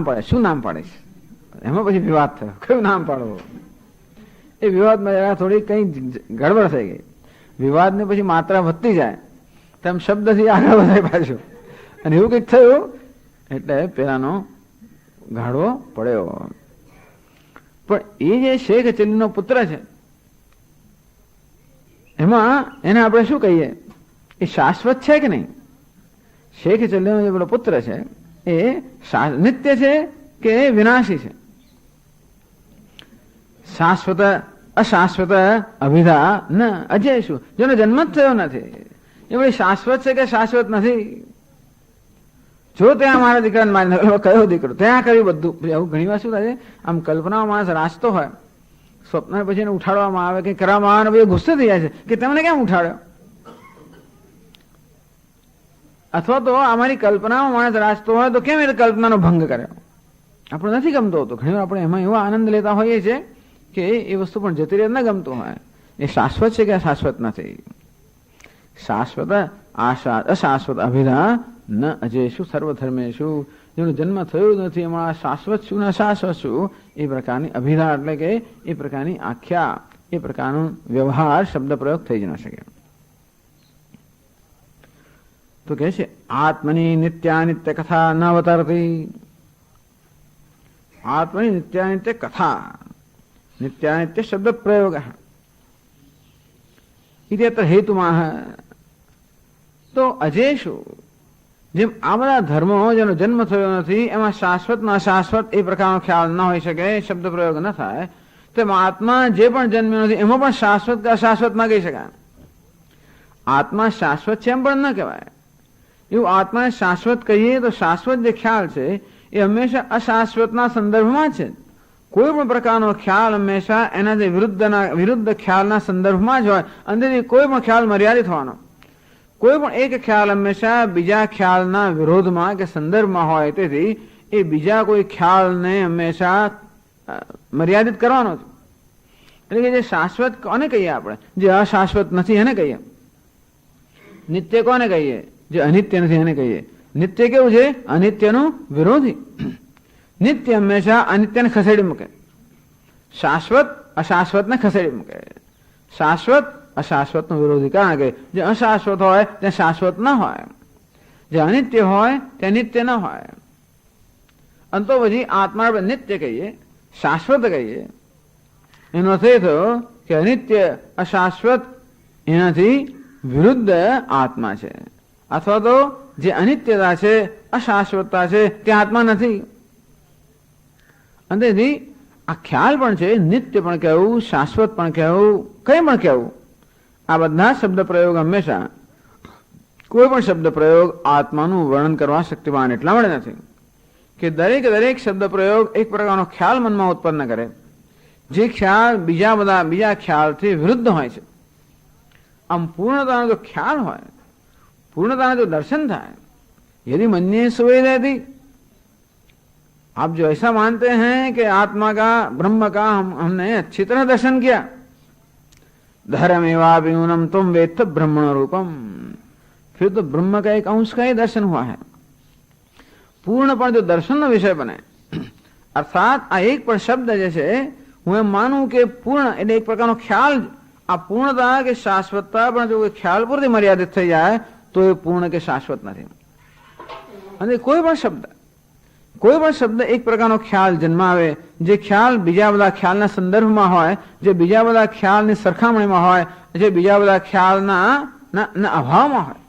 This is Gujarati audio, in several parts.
પડે, શું નામ પાડે છે? એમાં પછી વિવાદ થયો, કયું નામ પાડવું? એ વિવાદમાં જરા થોડી કઈ ગડબડ થઈ ગઈ. વિવાદને પછી માત્રા વધતી જાય તેમ શબ્દથી આગળ વધાય પાછું, અને એવું કંઈક થયું એટલે પેલાનો ગાળો પડ્યો. પણ એ જે શેખ ચલીનો પુત્ર છે એમાં એને આપણે શું કહીએ? એ શાશ્વત છે કે નહીં? શેખ ચલીનો જે પેલો પુત્ર છે એ નિત્ય છે કે વિનાશી છે? શાશ્વત અશાશ્વત અભિધા ન અજય શું, જેનો જન્મ જ થયો નથી એ વળી શાશ્વત છે કે શાશ્વત નથી? જો ત્યાં મારા દીકરાને મારી નાખ્યો, કયો દીકરો ત્યાં કર્યું બધું. આવું ઘણી વાર શું થાય છે, આમ કલ્પનામાં માણસ રાચતો હોય, સ્વપ્ન પછી એને ઉઠાડવામાં આવે કે કરવામાં આવે, બધું ગુસ્સે થઈ જાય છે કે તમને કેમ ઉઠાડ્યો? અથવા તો અમારી કલ્પનામાં માણસ રાચતો હોય તો કેમ એ કલ્પનાનો ભંગ કર્યો? આપણે નથી ગમતો હતો. ઘણી વાર આપણે એમાં એવો આનંદ લેતા હોઈએ છીએ કે એ વસ્તુ પણ જતી રહે, ન ગમતું હોય. એ શાશ્વત છે કે શાશ્વત નથી? શાશ્વત અશાશ્વત અભિધા ન અજયશું સર્વધર્મેશું, જેનો જન્મ થયો નથી એમાં શાશ્વત શું ને શાશ્વત શું, એ પ્રકારની અભિધા એટલે કે એ પ્રકારની આખ્યા, એ પ્રકારનો વ્યવહાર શબ્દ પ્રયોગ થઈ જ ન શકે. તો કહે છે આત્મની નિત્યાનિત્ય કથા ન અવતરતી. આત્મની નિત્યાનિત્ય કથા, નિત્યાનિત્ય શબ્દ પ્રયોગ ઇત્યત્ર હેતુમાં. તો અજેશુ, જેમ આ બધા ધર્મો જેનો જન્મ થયો નથી એમાં શાશ્વત ના શાશ્વત એ પ્રકારનો ખ્યાલ ન હોઈ શકે, શબ્દ પ્રયોગ ન થાય, તેમ આત્મા જે પણ જન્મ્યો નથી એમાં પણ શાશ્વત કે અશાશ્વત ના કહી શકાય. આત્મા શાશ્વત છે એમ પણ ન કહેવાય. એવું આત્માને શાશ્વત કહીએ તો શાશ્વત જે ખ્યાલ છે એ હંમેશા અશાશ્વતના સંદર્ભમાં છે. કોઈ પણ પ્રકારનો ખ્યાલ હંમેશા એના જે વિરુદ્ધ ખ્યાલના સંદર્ભમાં જ હોય. અંદરથી કોઈ પણ ખ્યાલ મર્યાદિત હોવાનો. કોઈ પણ એક ખ્યાલ હંમેશા બીજા ખ્યાલના વિરોધમાં કે સંદર્ભમાં હોય, તેથી એ બીજા કોઈ ખ્યાલને હંમેશા મર્યાદિત કરવાનો છે. એટલે કે જે શાશ્વત કોને કહીએ આપણે? જે અશાશ્વત નથી એને કહીએ. નિત્ય કોને કહીએ? જે અનિત્ય નથી એને કહીએ. નિત્ય કેવું છે? અનિત્યનું વિરોધી. નિત્ય હંમેશા અનિત્યને ખસેડી મૂકે, શાશ્વત અશાશ્વતને ખસેડી મૂકે. શાશ્વત અશાશ્વતનો વિરોધી, કારણ કે જે અશાશ્વત હોય તે શાશ્વત ન હોય, જે અનિત્ય હોય તે નિત્ય ન હોય. અને તો પછી આત્મા આપણે નિત્ય કહીએ, શાશ્વત કહીએ, એનો અર્થ એ થયો કે અનિત્ય અશાશ્વત એનાથી વિરુદ્ધ આત્મા છે, અથવા તો જે અનિત્યતા છે અશાશ્વતતા છે તે આત્મા નથી. અને તેથી આ ખ્યાલ પણ છે, નિત્ય પણ કહેવું, શાશ્વત પણ કહેવું, કંઈ પણ કહેવું, આ બધા શબ્દ પ્રયોગ હંમેશા કોઈ પણ શબ્દ પ્રયોગ આત્માનું વર્ણન કરવા શક્તિવાન એટલા માટે નથી કે દરેક શબ્દ પ્રયોગ એક પ્રકારનો ખ્યાલ મનમાં ઉત્પન્ન કરે, જે ખ્યાલ બીજા ખ્યાલથી વિરુદ્ધ હોય છે. આમ પૂર્ણતાનો જો ખ્યાલ હોય, पूर्णता जो दर्शन था, यदि मन्ये सुवेदेति, आप जो ऐसा मानते हैं कि आत्मा का ब्रह्म का हमने अच्छी तरह दर्शन किया, धर्मेवाभिनूनम तुम वेत्थ ब्रह्मण रूपम, फिर तो ब्रह्म का एक अंश का ही दर्शन हुआ है. पूर्ण पर जो दर्शन નો વિષય બને, અર્થાત આ એક પણ શબ્દ જે છે હું એમ માનું કે પૂર્ણ એટલે એક પ્રકારનો ખ્યાલ, આ પૂર્ણતા કે શાશ્વતતા પણ જો ખ્યાલ પૂરતી મર્યાદિત થઈ જાય તો એ પૂર્ણ કે શાશ્વત નથી. અને કોઈ પણ શબ્દ એક પ્રકારનો ખ્યાલ જન્માવે, જે ખ્યાલ બીજા બધા ખ્યાલના સંદર્ભમાં હોય, જે બીજા બધા ખ્યાલની સરખામણીમાં હોય, જે બીજા બધા ખ્યાલના અભાવમાં હોય.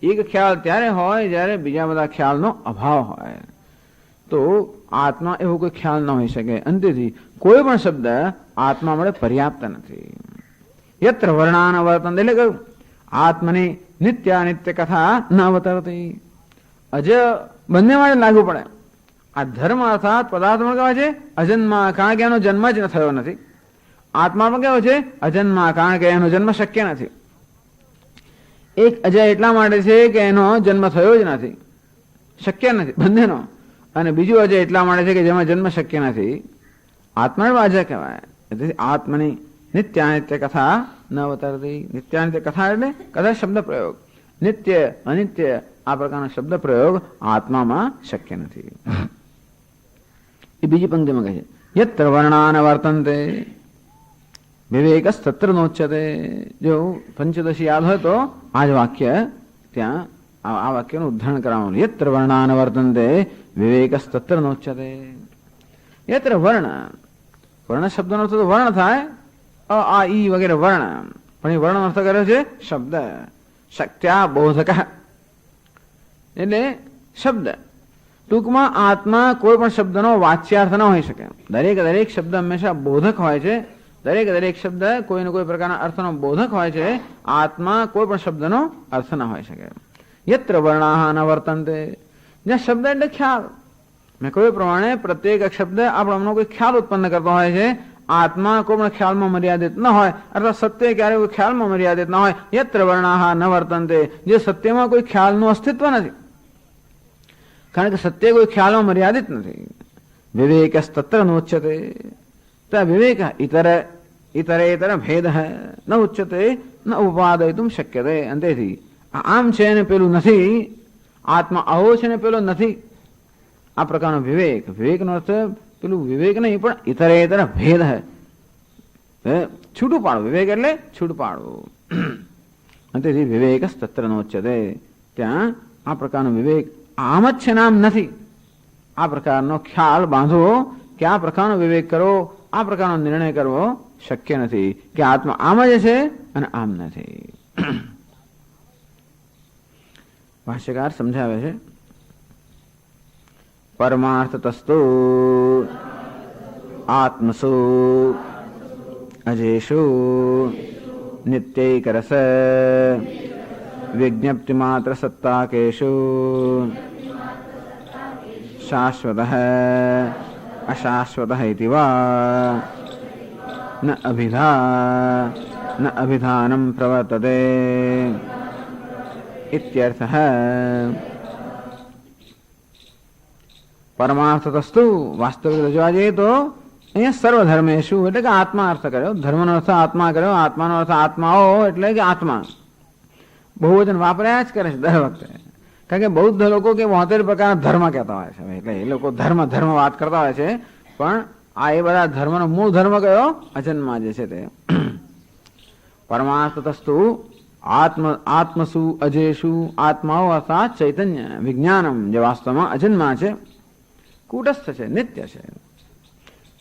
એક ખ્યાલ ત્યારે હોય જ્યારે બીજા બધા ખ્યાલનો અભાવ હોય. તો આત્મા એવો કોઈ ખ્યાલ ન હોઈ શકે. અંતેથી કોઈ પણ શબ્દ આત્મા માટે પર્યાપ્ત નથી. યત્ર વર્ણાન વર્તન, એટલે કહ્યું આત્મની નિત્યાનિત્ય કથા ન અવતરતી. અજ બંને માટે લાગુ પડે. આ ધર્મ અર્થાત પદાર્થમાં કહેવાય છે અજન્મા, કારણ કે એનો જન્મ જ થયો નથી. આત્મામાં કેવો છે? અજન્મા, કારણ કે એનો જન્મ શક્ય નથી. એક અજય એટલા માટે છે કે એનો જન્મ થયો જ નથી, શક્ય નથી બંનેનો. અને બીજું અજય એટલા માટે છે કે જેમાં જન્મ શક્ય નથી. આત્મા અજય કહેવાય. આત્મની નિત્યાનિત્ય કથા ન અવતરતી. નિત્યાનિત્ય કથા એટલે કથા શબ્દ પ્રયોગ. નિત્ય અનિત્ય આ પ્રકારનો શબ્દ પ્રયોગ આત્મામાં શક્ય નથી. એ બીજી પંક્તિમાં કહે છે યત્ર વર્ણાન વર્તન્તે વિવેકસ્તત્ર નોચ્યતે. જો પંચદશી યાદ હોય તો આ જ વાક્ય ત્યાં આ વાક્યનું ઉદ્ધરણ કરવાનું. યત્ર વર્ણાન વર્તન્તે વિવેકસ્તત્ર નોચ્યતે. યત્ર વર્ણ, વર્ણ શબ્દનો અર્થ તો વર્ણ થાય, આ ઈ વગેરે વર્ણ, પણ એ વર્ણ અર્થ કર્યો છે શબ્દ. શક્ત્યા બોધક એટલે શબ્દ. ટૂંકમાં આત્મા કોઈ પણ શબ્દનો વાચ્યાર્થ ન હોઈ શકે. દરેક શબ્દ હંમેશા બોધક હોય છે. દરેક શબ્દ કોઈને કોઈ પ્રકારના અર્થનો બોધક હોય છે. આત્મા કોઈ પણ શબ્દનો અર્થ ન હોઈ શકે. યત્ર વર્ણાહ ન વર્તન્તે. જ્યાં શબ્દ એટલે ખ્યાલ. મેં કહ્યું પ્રમાણે પ્રત્યેક શબ્દ આપણો કોઈ ખ્યાલ ઉત્પન્ન કરતો હોય છે. આત્મા કોઈ પણ ખ્યાલમાં મર્યાદિત ન હોય, અથવા સત્ય ક્યારેય કોઈ ખ્યાલમાં મર્યાદિત ન હોય. યત્ર વર્ણાહ ન વર્તન્તે. જે સત્યમાં કોઈ ખ્યાલનું અસ્તિત્વ નથી, કારણ કે સત્ય કોઈ ખ્યાલમાં મર્યાદિત નથી. વિવેકસ્તત્ર નોચ્યતે. વિવેક ઇતરેતર ભેદ ન ઉચ્યતે ન ઉપાદયિતુમ શક્યતે. અંતેથી આમ છે ને પેલું નથી, આત્મા આવો છે ને પેલો નથી, આ પ્રકારનો વિવેક. વિવેકનો અર્થ પેલું વિવેક નહીં, પણ ઇતરેતર ભેદ છૂટું પાડવું. વિવેક એટલે છૂટું પાડવું. અંતેથી વિવેકસ્તત્ર નોચ્યતે. ત્યાં આ પ્રકારનો વિવેક આમ જ છે નામ નથી. આ પ્રકારનો ખ્યાલ બાંધવો કે આ પ્રકારનો વિવેક કરવો, આ પ્રકારનો નિર્ણય કરવો શક્ય નથી કે આત્મા આમ જ છે અને આમ નથી. ભાષ્યકાર સમજાવે છે પરમાર્થતસ્તુ આત્મસુ અજેષુ નિત્યૈકરસ વિજ્ઞપ્તિ માત્ર સત્તાકેષુ શાશ્વતઃ અશાશ્વતઃ ઇતિ વા ન અભિધા ન અભિધાનમ પ્રવર્તતે ઇત્યર્થઃ. પરમાર્થતસ્તુ વાસ્તવિક રજવા જઈએ તો અહીંયા સર્વધર્મેશુ એટલે કે આત્મા અર્થ કર્યો. ધર્મનો અર્થ આત્મા કર્યો. આત્માનો અર્થ આત્માઓ એટલે કે આત્મા. બહુવચન વાપર્યા જ કરે છે દર વખતે, કારણ કે બૌદ્ધ લોકો કે 72 પ્રકારના ધર્મ કહેતા હોય છે. એટલે એ લોકો ધર્મ વાત કરતા હોય છે, પણ આ એ બધા ધર્મનો મૂળ ધર્મ કયો? અજન્મા જે છે તે. પરમાર્થતસ્તુ આત્મસુ અજેષુ. આત્માઓ અર્થાત ચૈતન્ય વિજ્ઞાનમ જે વાસ્તવમાં અજન્મા છે, કૂટસ્થ છે, નિત્ય છે.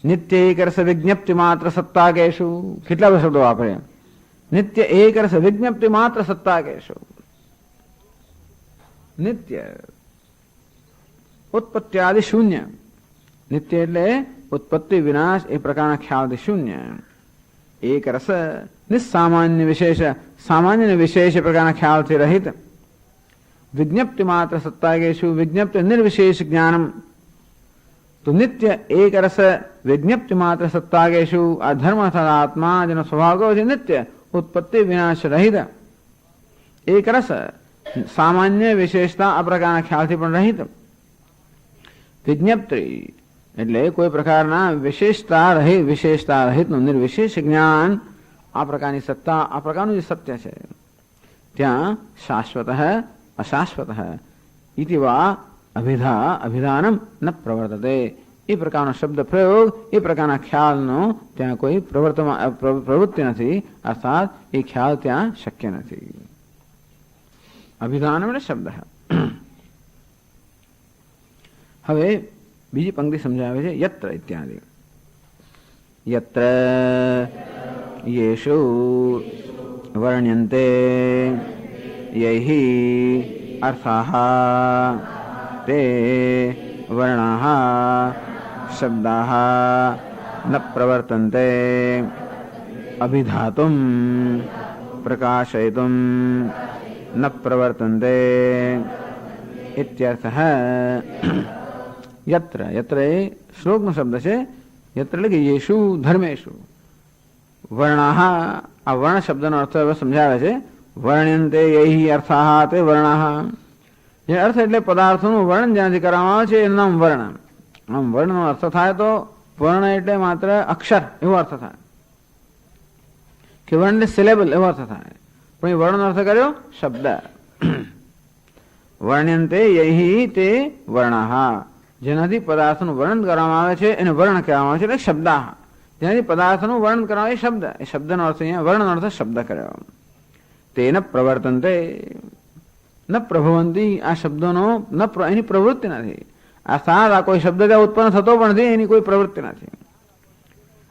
નિત્ય એકરસ વિજ્ઞપ્તિ માત્ર સત્તાકેષુ. કેટલા બધા શબ્દો વાપરે? નિત્ય એકરસ વિજ્ઞપ્તિ માત્ર સત્તાકેષુ. નિત્ય ઉત્પત્તિ આદિ શૂન્ય. નિત્ય એટલે ઉત્પત્તિ વિનાશ એ પ્રકારના ખ્યાલથી શૂન્ય. એક રસ નિસામાન્ય વિશેષ, સામાન્ય અને વિશેષ પ્રકારના ખ્યાલથી રહિત. વિજ્ઞપ્તિ માત્ર સત્તાકેષુ. વિજ્ઞપ્તિ નિર્વિશેષ જ્ઞાનમ. તો નિત્ય એક રસ વિજ્ઞપ્તિ માત્ર સત્તાકેષુ. આ ધર્મ અર્થાત આત્મા જેનો સ્વભાવ કયો છે? નિત્ય ઉત્પત્તિ વિનાશ રહિત. એક રસ સામાન્ય વિશેષતા આ પ્રકારના ખ્યાલથી પણ રહિત. વિજ્ઞપ્તિ એટલે કોઈ પ્રકારના વિશેષતા રહિતનું નિર્વિશેષ જ્ઞાન, આ પ્રકારની સત્તા, આ પ્રકારનું જે સત્ય છે ત્યાં શાશ્વત અશાશ્વત ઇતિ વા અભિધાનમ ન પ્રવર્તતે. એ પ્રકારનો શબ્દ પ્રયોગ, એ પ્રકારના ખ્યાલનો ત્યાં કોઈ પ્રવૃત્તિ નથી, અર્થાત એ ખ્યાલ ત્યાં શક્ય નથી. અભિધાન એટલે શબ્દ. હવે બીજી પંક્તિ સમજાવે છે યત્ર ઇત્યાદિ. યત્ર યેષુ વર્ણ્યન્તે યૈહિ અર્થાઃ તે વર્ણાઃ શબ્દાઃ ન પ્રવર્તન્તે અભિધાતુમ પ્રકાશયિતુમ ન પ્રવર્તન્તે ઇત્યર્થઃ. યત્ર એ શ્લોકનો શબ્દ છે. યત્ર એટલે કે યેષુ ધર્મેષુ વર્ણાઃ. આ વર્ણ શબ્દનો અર્થ હવે સમજાવે છે. વર્ણ્યન્તે યૈહિ અર્થાઃ તે વર્ણાઃ. જે અર્થ એટલે પદાર્થોનું વર્ણન જ્યાંથી કરવામાં આવે છે એનું નામ વર્ણ. આમ વર્ણનો અર્થ થાય તો વર્ણ એટલે માત્ર અક્ષર એવો અર્થ થાય, કે વર્ણ એટલે સિલેબલ એવો અર્થ થાય, પણ એ વર્ણનો અર્થ કર્યો શબ્દ. વર્ણ્યન્તે યૈહિ તે વર્ણાઃ. જેનાથી પદાર્થનું વર્ણન કરવામાં આવે છે એને વર્ણ કહેવામાં આવે છે, એટલે શબ્દાહ. જેનાથી પદાર્થનું વર્ણન કરવામાં આવે શબ્દ, એ શબ્દનો અર્થ અહીંયા વર્ણનો અર્થ શબ્દ કર્યો. તેન પ્રવર્તન્તે ન પ્રભવંતી, આ શબ્દોનો એની પ્રવૃત્તિ નથી. આ સાદ આ કોઈ શબ્દ ત્યાં ઉત્પન્ન થતો પણ નથી, એની કોઈ પ્રવૃત્તિ નથી.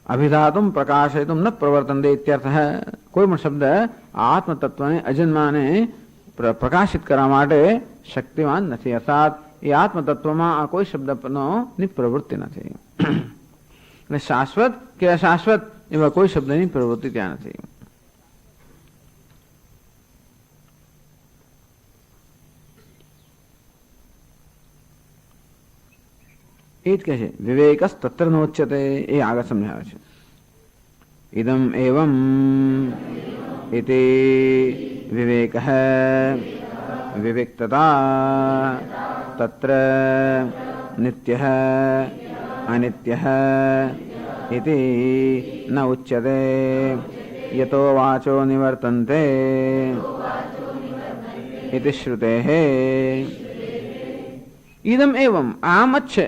અભિધાતુમ પ્રકાશયતુમ ન પ્રવર્તન્તે ઇત્યર્થ. કોઈ પણ શબ્દ આત્મતત્વને અજન્માને પ્રકાશિત કરવા માટે શક્તિવાન નથી, અર્થાત એ આત્મતત્વમાં આ કોઈ શબ્દનો ની પ્રવૃત્તિ નથી. એટલે શાશ્વત કે અશાશ્વત એવા કોઈ શબ્દની પ્રવૃત્તિ ત્યાં નથી. એ જ કહે છે વિવેકસ તત્ર નોચ્યતે, એ આગળ સમજાવે છે. ઇદમ એવમ ઇતિ વિવેક વિવેક્તતા તત્ર નિત્ય અનિત્ય ઇતિ ન ઉચ્યતે યતો વાચો નિવર્તન્તે ઇતિ શ્રુતેઃ. ઇદમ એવમ, આમ જ છે.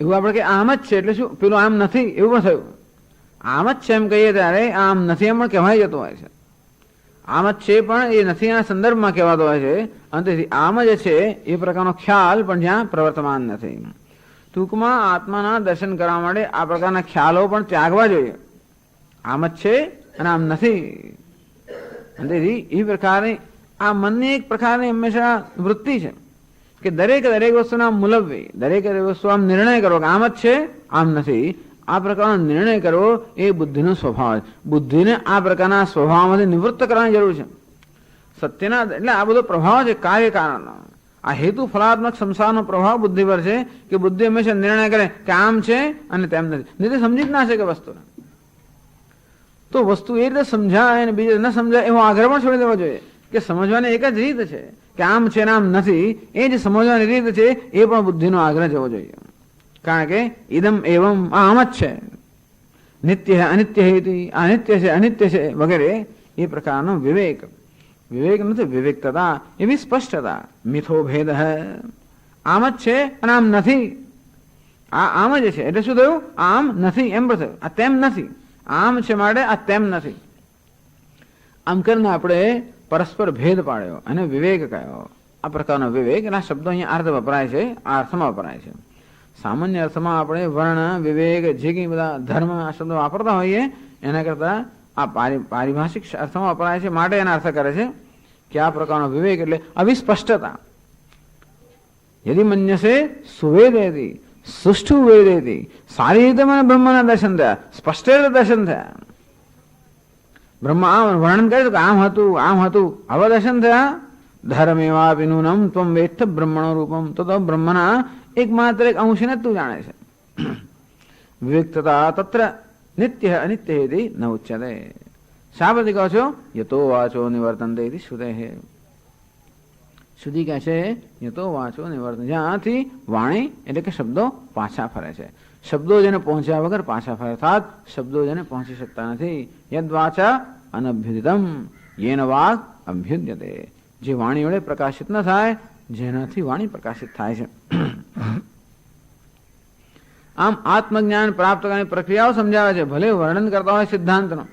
એવું આપણે કે આમ જ છે એટલે શું, પેલું આમ નથી એવું પણ થયું. આમ જ છે એમ કહીએ ત્યારે આમ નથી એમ પણ કહેવાય જતું હોય છે. આમ જ છે પણ એ નથી એના સંદર્ભમાં કહેવાતો હોય છે. અંતેથી આમ જ છે એ પ્રકારનો ખ્યાલ પણ જ્યાં પ્રવર્તમાન નથી. ટૂંકમાં આત્માના દર્શન કરવા માટે આ પ્રકારના ખ્યાલો પણ ત્યાગવા જોઈએ. આમ જ છે અને આમ નથી. અંતેથી એ પ્રકારની આ મનની એક પ્રકારની હંમેશા વૃત્તિ છે કે દરેક વસ્તુના મુલવ્વી, દરેક વસ્તુ આમ નિર્ણય કરવો કે આમ જ છે આમ નથી, આ પ્રકારનો નિર્ણય કરવો એ બુદ્ધિનો સ્વભાવ છે. બુદ્ધિને આ પ્રકારના સ્વભાવમાંથી નિવૃત્ત કરવાની જરૂર છે. સત્યના એટલે આ બધો પ્રભાવ છે કાર્ય કારણનો. આ હેતુ ફલાત્મક સંસારનો પ્રભાવ બુદ્ધિ પર છે કે બુદ્ધિ હંમેશા નિર્ણય કરે કે આમ છે અને તેમ નથી. નહીં તો સમજી જ ના શકે વસ્તુને. તો વસ્તુ એ રીતે સમજાય અને બીજે ન સમજાય એવો આગ્રહ પણ છોડી દેવો જોઈએ કે સમજવાની એક જ રીત છે કે આમ છે ને આમ નથી. એ જે સમજવાની રીત છે એ પણ બુદ્ધિનો આગ્રહ જવો જોઈએ. કારણ કે ઇદમ એવમ, આમ જ છે, નિત્ય અનિત્ય હેતુ, અનિત્ય છે અનિત્ય છે વગેરે એ પ્રકારનો વિવેક. વિવેક નથી, વિવેકતા એવી સ્પષ્ટતા. મિથો ભેદ આમ જ છે અને આમ નથી. આ આમ જ છે એટલે શું થયું, આમ નથી એમ પણ થયું. આ તેમ નથી, આમ છે માટે આ તેમ નથી. આમ કરીને આપણે પરસ્પર ભેદ પાડ્યો અને વિવેક કયો. આ પ્રકારનો વિવેક એના શબ્દો અહીંયા અર્થ વપરાય છે, આ અર્થમાં વપરાય છે. સામાન્ય અર્થમાં આપણે વર્ણ વિવેક જે કંઈ બધા ધર્મ આ શબ્દો વાપરતા હોઈએ એના કરતાં આ પારિભાષિક અર્થમાં વપરાય છે માટે એના અર્થ કરે છે કે આ પ્રકારનો વિવેક એટલે અવિસ્પષ્ટતા. યદિ મન્યસે સુવેદેતી સુષ્ઠુ વેદેતી, સારી રીતે મને બ્રહ્મના દર્શન થયા, સ્પષ્ટ રીતે દર્શન થયા. બ્રહ્મ આમ વર્ણન કરે કે આમ હતું આમ હતું, આવા દર્શન થયા. ધર્મેવા વિનુનમ ત્વમ વેત્થ બ્રહ્મણો રૂપમ, તો બ્રહ્મના એકમાત્ર એક અંશને તું જાણે છે. વિવેકતા તત્ર નિત્ય અનિત્ય હેતિ ન ઉચ્યતે. શા બધી કહો છો, યતો વાચો નિવર્તન્તે ઇતિ શ્રુતેઃ. શ્રુતિ કહે છે યતો વાચો નિવર્તન, જ્યાંથી વાણી એટલે કે શબ્દો પાછા ફરે છે. શબ્દો જેને પહોંચ્યા વગર પાછા ફરે, અર્થાત શબ્દો જેને પહોંચી શકતા નથી. યદ વાચા અનભ્યુદિતમ યેન વાગ અભ્યુદ્યતે. જે વાણી વડે પ્રકાશિત ન થાય, જેનાથી વાણી પ્રકાશિત થાય છે. આમ આત્મજ્ઞાન પ્રાપ્ત કરવાની પ્રક્રિયાઓ સમજાવે છે. ભલે વર્ણન કરતા હોય સિદ્ધાંતનો,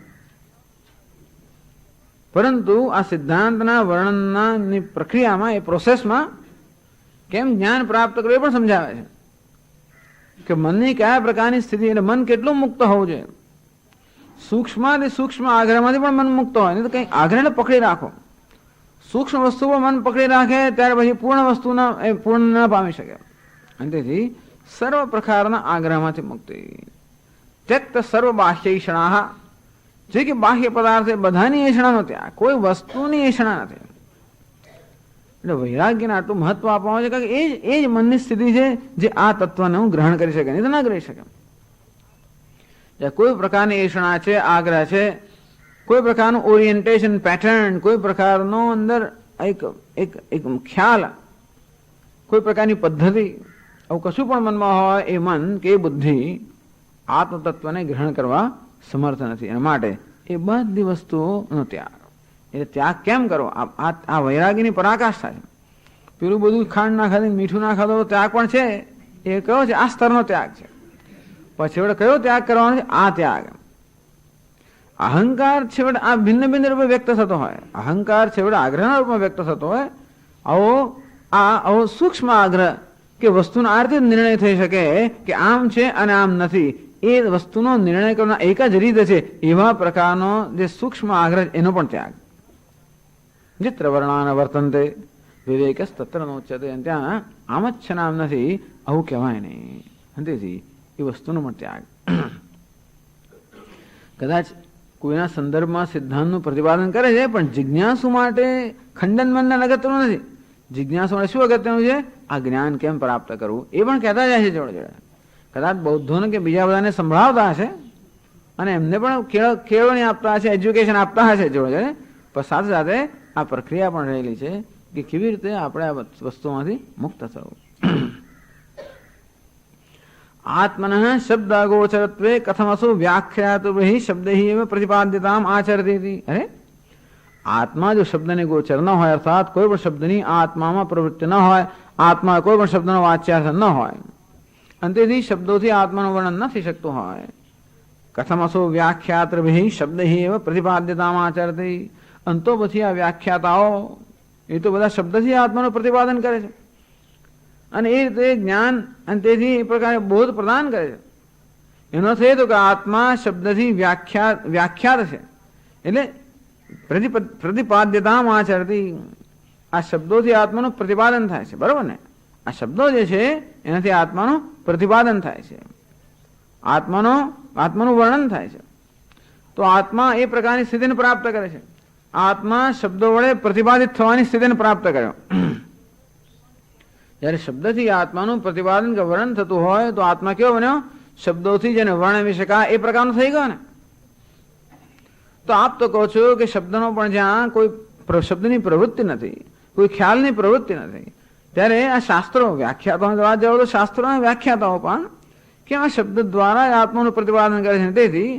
પરંતુ આ સિદ્ધાંતના વર્ણનની પ્રક્રિયામાં એ પ્રોસેસમાં કેમ જ્ઞાન પ્રાપ્ત કરવું એ પણ સમજાવે છે કે મનની કયા પ્રકારની સ્થિતિ, એટલે મન કેટલું મુક્ત હોવું જોઈએ. સૂક્ષ્મથી સૂક્ષ્મ આગ્રહમાંથી પણ મન મુક્ત હોય, નહીં તો કંઈ આગ્રહને પકડી રાખો. સૂક્ષ્મ વસ્તુ પણ મન પકડી રાખે ત્યારે પછી પૂર્ણ ન પામી શકે. અને તેથી સર્વ પ્રકારના આગ્રહમાંથી મુક્તિ. ત્યક્ત સર્વ બાહ્ય ઈષણા, જે કે બાહ્ય પદાર્થ બધાની એષણાનો ત્યાગ, કોઈ વસ્તુની એષણા નથી. એટલે વૈરાગ્યને આટલું મહત્વ આપવામાં આવે છે કે એ જ મનની સ્થિતિ છે જે આ તત્વને હું ગ્રહણ કરી શકે, નહીં તો ના કરી શકે. કોઈ પ્રકારની એષણા છે, આગ્રહ છે, કોઈ પ્રકારનું ઓરિએન્ટેશન પેટર્ન, કોઈ પ્રકારનો અંદર એક ખ્યાલ, કોઈ પ્રકારની પદ્ધતિ, આવું કશું પણ મનમાં હોય એ મન કે એ બુદ્ધિ આત્મતત્વને ગ્રહણ કરવા સમર્થ નથી. એના માટે એ બધી વસ્તુઓનો ત્યાગ. એટલે ત્યાગ કેમ કરો? આ વૈરાગ્યની પરાકાષ્ઠા છે. પેલું બધું ખાંડ ના ખાધી મીઠું ના ખાધો ત્યાગ પણ છે, એ કયો છે? આ સ્તરનો ત્યાગ છે. પછી છેવટે કયો ત્યાગ કરવાનો છે? આ ત્યાગ. અહંકાર છેવટે આ ભિન્ન ભિન્ન રૂપે વ્યક્ત થતો હોય, અહંકાર છેવટે આગ્રહના રૂપમાં વ્યક્ત થતો હોય, આવો સૂક્ષ્મ આગ્રહ કે વસ્તુનો આ રીતે નિર્ણય થઈ શકે કે આમ છે અને આમ નથી, એ વસ્તુનો નિર્ણય કરવાનો એક જ રીત છે, એવા પ્રકારનો જે સૂક્ષ્મ આગ્રહ, એનો પણ ત્યાગ. ચિત્ર વર્ણાન વર્તનતે વિવેક તત્ર નોચ્યતે, ત્યાં આમ જ છે નામ નથી, આવું કહેવાય નહીં. તેથી એ વસ્તુનો પણ ત્યાગ. કદાચ કોઈના સંદર્ભમાં સિદ્ધાંતનું પ્રતિપાદન કરે છે, પણ જિજ્ઞાસુ માટે ખંડન મંડન અગત્યનું નથી. જિજ્ઞાસુ માટે શું અગત્યનું છે? આ જ્ઞાન કેમ પ્રાપ્ત કરવું, એ પણ કહેતા જાય છે જોડે જોડે. કદાચ બૌદ્ધોને કે બીજા બધાને સંભળાવતા હશે અને એમને પણ કેળવણી આપતા હશે, એજ્યુકેશન આપતા હશે જોડે જોડે, પણ સાથે સાથે આ પ્રક્રિયા પણ રહેલી છે કે કેવી રીતે આપણે આ વસ્તુઓમાંથી મુક્ત થવું. આત્મન શબ્દાગોચરત્વે કથમસુ વ્યાખ્યાતુભિ શબ્દૈ એવ પ્રતિપાદ્યતામ આચરતી. અરે આત્મા જો શબ્દને ગોચર ન હોય, અર્થાત કોઈ પણ શબ્દની આત્મામાં પ્રવૃત્તિ ન હોય, આત્મા કોઈ પણ શબ્દનો વાચ્યાર્થ ન હોય, અને તેથી શબ્દોથી આત્માનું વર્ણન ન થઈ શકતું હોય. કથમસુ વ્યાખ્યાતૃભિ શબ્દૈ એવ પ્રતિપાદ્યતામ આચરતી. અંતો પછી આ વ્યાખ્યાતાઓ એ તો બધા શબ્દથી આત્માનું પ્રતિપાદન કરે છે અને એ રીતે જ્ઞાન અને તેથી એ પ્રકારે બોધ પ્રદાન કરે છે. એનો અર્થ એ તો કે આત્મા શબ્દથી વ્યાખ્યાત છે, એટલે પ્રતિપાદ્યતામ આચરતી. આ શબ્દોથી આત્માનું પ્રતિપાદન થાય છે, બરોબર ને? આ શબ્દો જે છે એનાથી આત્માનું પ્રતિપાદન થાય છે, આત્માનું વર્ણન થાય છે. તો આત્મા એ પ્રકારની સ્થિતિને પ્રાપ્ત કરે છે. આત્મા શબ્દો વડે પ્રતિપાદિત થવાની સ્થિતિને પ્રાપ્ત કર્યો. જયારે શબ્દથી આત્માનું પ્રતિપાદન કે વર્ણન થતું હોય તો આત્મા કેવો બન્યો? શબ્દોથી જેને વર્ણવી શકાય એ પ્રકારનો થઈ ગયો ને. તો આપ તો કહો છો કે શબ્દનો પણ જ્યાં કોઈ શબ્દની પ્રવૃત્તિ નથી, કોઈ ખ્યાલની પ્રવૃત્તિ નથી, ત્યારે આ શાસ્ત્રો વ્યાખ્યાતાઓ જવા જાઓ તો શાસ્ત્રોના વ્યાખ્યાતાઓ પણ કે આ શબ્દ દ્વારા આત્માનું પ્રતિપાદન કરે છે. તેથી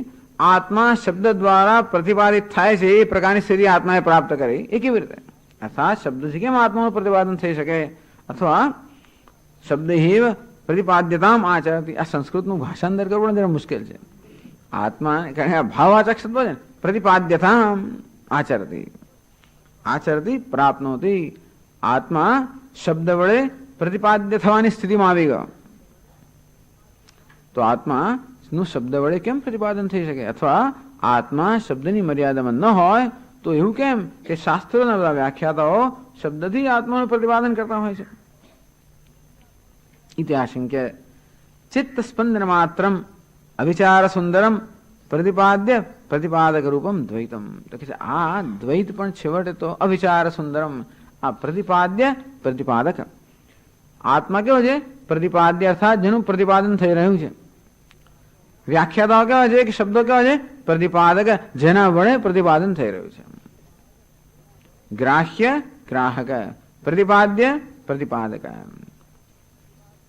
આત્મા શબ્દ દ્વારા પ્રતિપાદિત થાય છે એ પ્રકારની સ્થિતિ આત્માએ પ્રાપ્ત કરી. એ કેવી રીતે? અર્થાત શબ્દથી કેમ આત્માનું પ્રતિપાદન થઈ શકે? અથવા શબ્દ હેવ પ્રતિપાદ્યતામ આચરતી. આ સંસ્કૃતનું ભાષાંતર કરવું જરા મુશ્કેલ છે. આત્મા ભાવવાચક શબ્દો છે, પ્રતિપાદ્યતામ આચરતી, આચરતી પ્રાપ્નોતી. આત્મા શબ્દ વડે પ્રતિપાદ્ય થવાની સ્થિતિમાં આવી ગયો. તો આત્મા નું શબ્દ વડે કેમ પ્રતિપાદન થઈ શકે? અથવા આત્મા શબ્દની મર્યાદામાં ન હોય તો એવું કેમ કે શાસ્ત્રોના બધા વ્યાખ્યાતાઓ શબ્દથી આત્માનું પ્રતિપાદન કરતા હોય છે? ઇતિહાસંખ્ય ચિત્ત સ્પંદન માત્રમ અવિચાર સુંદરમ પ્રતિપાદ્ય પ્રતિપાદક રૂપમ દ્વૈતમ. તો કે આ દ્વૈત પણ છેવટે તો અવિચાર સુંદરમ, આ પ્રતિપાદ્ય પ્રતિપાદક. આત્મા કેવો છે? પ્રતિપાદ્ય, અર્થાત જેનું પ્રતિપાદન થઈ રહ્યું છે. વ્યાખ્યાતાઓ કેવા છે કે શબ્દો કેવા છે? પ્રતિપાદક, જેના વડે પ્રતિપાદન થઈ રહ્યું છે. ગ્રાહ્ય ગ્રાહક, પ્રતિપાદ્ય પ્રતિપાદક,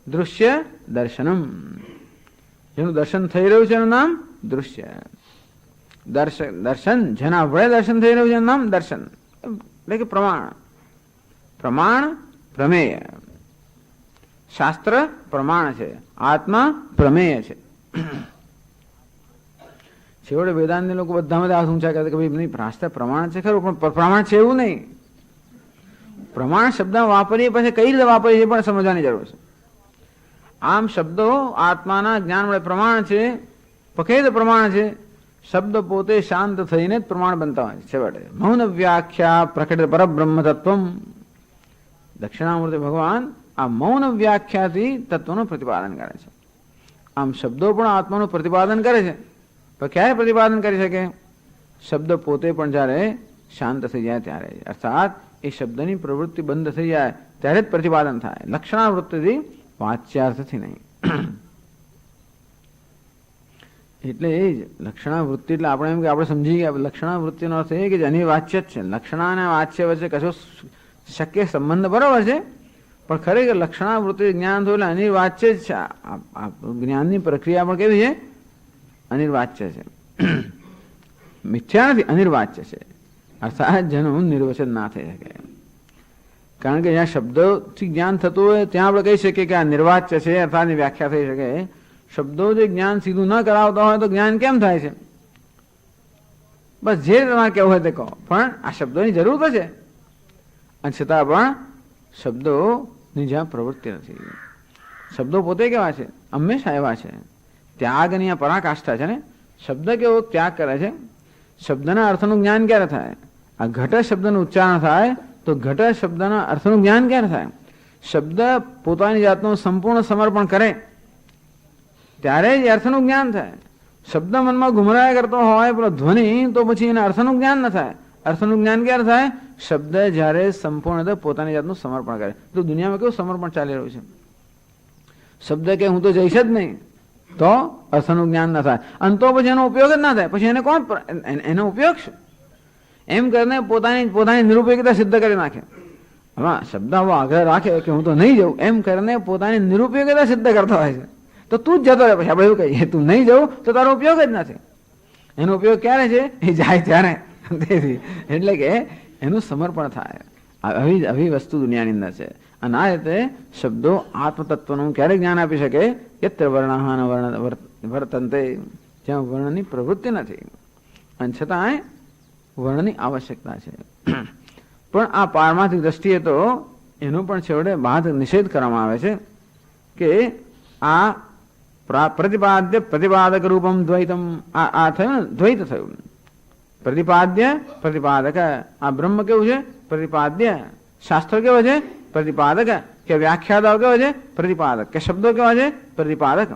દૃશ્ય દર્શનમ, જેનું દર્શન થઈ રહ્યું છે એનું નામ દૃશ્ય. દર્શન, જેના વડે દર્શન થઈ રહ્યું છે એનું નામ દર્શન, એટલે કે પ્રમાણ. પ્રમાણ પ્રમેય. શાસ્ત્ર પ્રમાણ છે, આત્મા પ્રમેય છે. છેવટે વેદાંતને લોકો બધામાં આ ઊંચા કરે કે ભાઈ નહીં, શાસ્ત્ર પ્રમાણ છે ખરું, પણ પ્રમાણ છે એવું નહીં. પ્રમાણ શબ્દ વાપરીએ પછી કઈ રીતે વાપરીએ એ પણ સમજવાની જરૂર છે. આમ શબ્દો આત્માના જ્ઞાન વડે પ્રમાણ છે, પકેદ પ્રમાણ છે. શબ્દ પોતે શાંત થઈને જ પ્રમાણ બનતા હોય છે. છેવટે મૌન વ્યાખ્યા પ્રકટ પરબ્રહ્મ તત્વમ. દક્ષિણામૂર્તિ ભગવાન આ મૌન વ્યાખ્યાથી તત્વનું પ્રતિપાદન કરે છે. આમ શબ્દો પણ આત્માનું પ્રતિપાદન કરે છે, પણ ક્યારે પ્રતિપાદન કરી શકે? શબ્દ પોતે પણ જ્યારે શાંત થઈ જાય ત્યારે, અર્થાત એ શબ્દની પ્રવૃત્તિ બંધ થઈ જાય ત્યારે જ પ્રતિપાદન થાય. લક્ષણાવૃત્તિથી, વાચ્યાર્થથી નહીં. એટલે એ જ લક્ષણાવૃત્તિ, એટલે આપણે એમ કે આપણે સમજી ગયા લક્ષણાવૃત્તિનો અર્થ એ કે અનિર્વાચ્ય જ છે. લક્ષણા અને વાચ્ય વચ્ચે કશો શક્ય સંબંધ બરાબર છે, પણ ખરેખર લક્ષણાવૃત્તિ જ્ઞાન થયું એટલે અનિર્વાચ્ય જ છે. જ્ઞાનની પ્રક્રિયા પણ કેવી છે? અનિર્વાચ્ય છે. મિથ્યા નથી, અનિર્વાચ્ય છે. અર્થાત જેનું નિર્વચન ના થઈ શકે. કારણ કે જ્યાં શબ્દોથી જ્ઞાન થતું હોય ત્યાં આપણે કહી શકીએ કે આ નિર્વાચ્ય છે અર્થાની વ્યાખ્યા થઈ શકે. શબ્દો જે જ્ઞાન સીધું ન કરાવતા હોય તો જ્ઞાન કેમ થાય છે? બસ જે તમારે કહેવું હોય તે કહો, પણ આ શબ્દોની જરૂર તો છે, અને છતાં પણ શબ્દોની જ્યાં પ્રવૃત્તિ નથી. શબ્દો પોતે કેવા છે? હંમેશા એવા છે. ત્યાગની આ પરાકાષ્ઠા છે ને. શબ્દ કેવો ત્યાગ કરે છે? શબ્દના અર્થનું જ્ઞાન ક્યારે થાય? આ ઘટ શબ્દનું ઉચ્ચારણ થાય તો ઘટ શબ્દના અર્થનું જ્ઞાન ક્યારે થાય? શબ્દ પોતાની જાતનું સંપૂર્ણ સમર્પણ કરે ત્યારે જ અર્થનું જ્ઞાન થાય. શબ્દ મનમાં ગુમરાહ કરતો હોય પેલો ધ્વનિ, તો પછી એના અર્થનું જ્ઞાન ન થાય. અર્થનું જ્ઞાન ક્યારે થાય? શબ્દ જ્યારે સંપૂર્ણ પોતાની જાતનું સમર્પણ કરે. તો દુનિયામાં કેવું સમર્પણ ચાલી રહ્યું છે? શબ્દ કે હું તો જઈશ જ નહીં, તો અર્થનું જ્ઞાન ન થાય, અને તો પછી એનો ઉપયોગ જ ના થાય. પછી એને કોણ એનો ઉપયોગ શું? એમ કરીને પોતાની નિરુપયોગિતા સિદ્ધ કરી નાખે. હવે શબ્દ આવો આગ્રહ રાખે કે હું તો નહીં જઉં, એમ કરીને પોતાની નિરુપયોગિતા સિદ્ધ કરતો હોય છે. તો તું જ જતો રહે. પછી આપણે એવું કહીએ તું નહીં જવું તો તારો ઉપયોગ જ નથી. એનો ઉપયોગ ક્યારે છે? એ જાય ત્યારે. તેથી એટલે કે એનું સમર્પણ થાય. આવી વસ્તુ દુનિયાની અંદર છે. અને આ રીતે શબ્દો આત્મતત્વનું ક્યારે જ્ઞાન આપી શકે? યત્ર વર્ણાહાન વર્તન્તે, જ્યાં વર્ણની પ્રવૃત્તિ નથી, અને છતાં વર્ણની આવશ્યકતા છે. પણ આ પારમાર્થિક દ્રષ્ટિએ તો એનો પણ છેવટે બાદ નિષેધ કરવામાં આવે છે કે આ પ્રતિપાદ્ય પ્રતિપાદક રૂપમ દ્વૈતમ, આ થયું ને, દ્વૈત થયું. પ્રતિપાદ્ય પ્રતિપાદક, આ બ્રહ્મ કેવું છે? પ્રતિપાદ્ય. શાસ્ત્ર કેવો છે? પ્રતિપાદક. કે વ્યાખ્યાતાઓ કેવો છે? પ્રતિપાદક. કે શબ્દો કેવા છે? પ્રતિપાદક.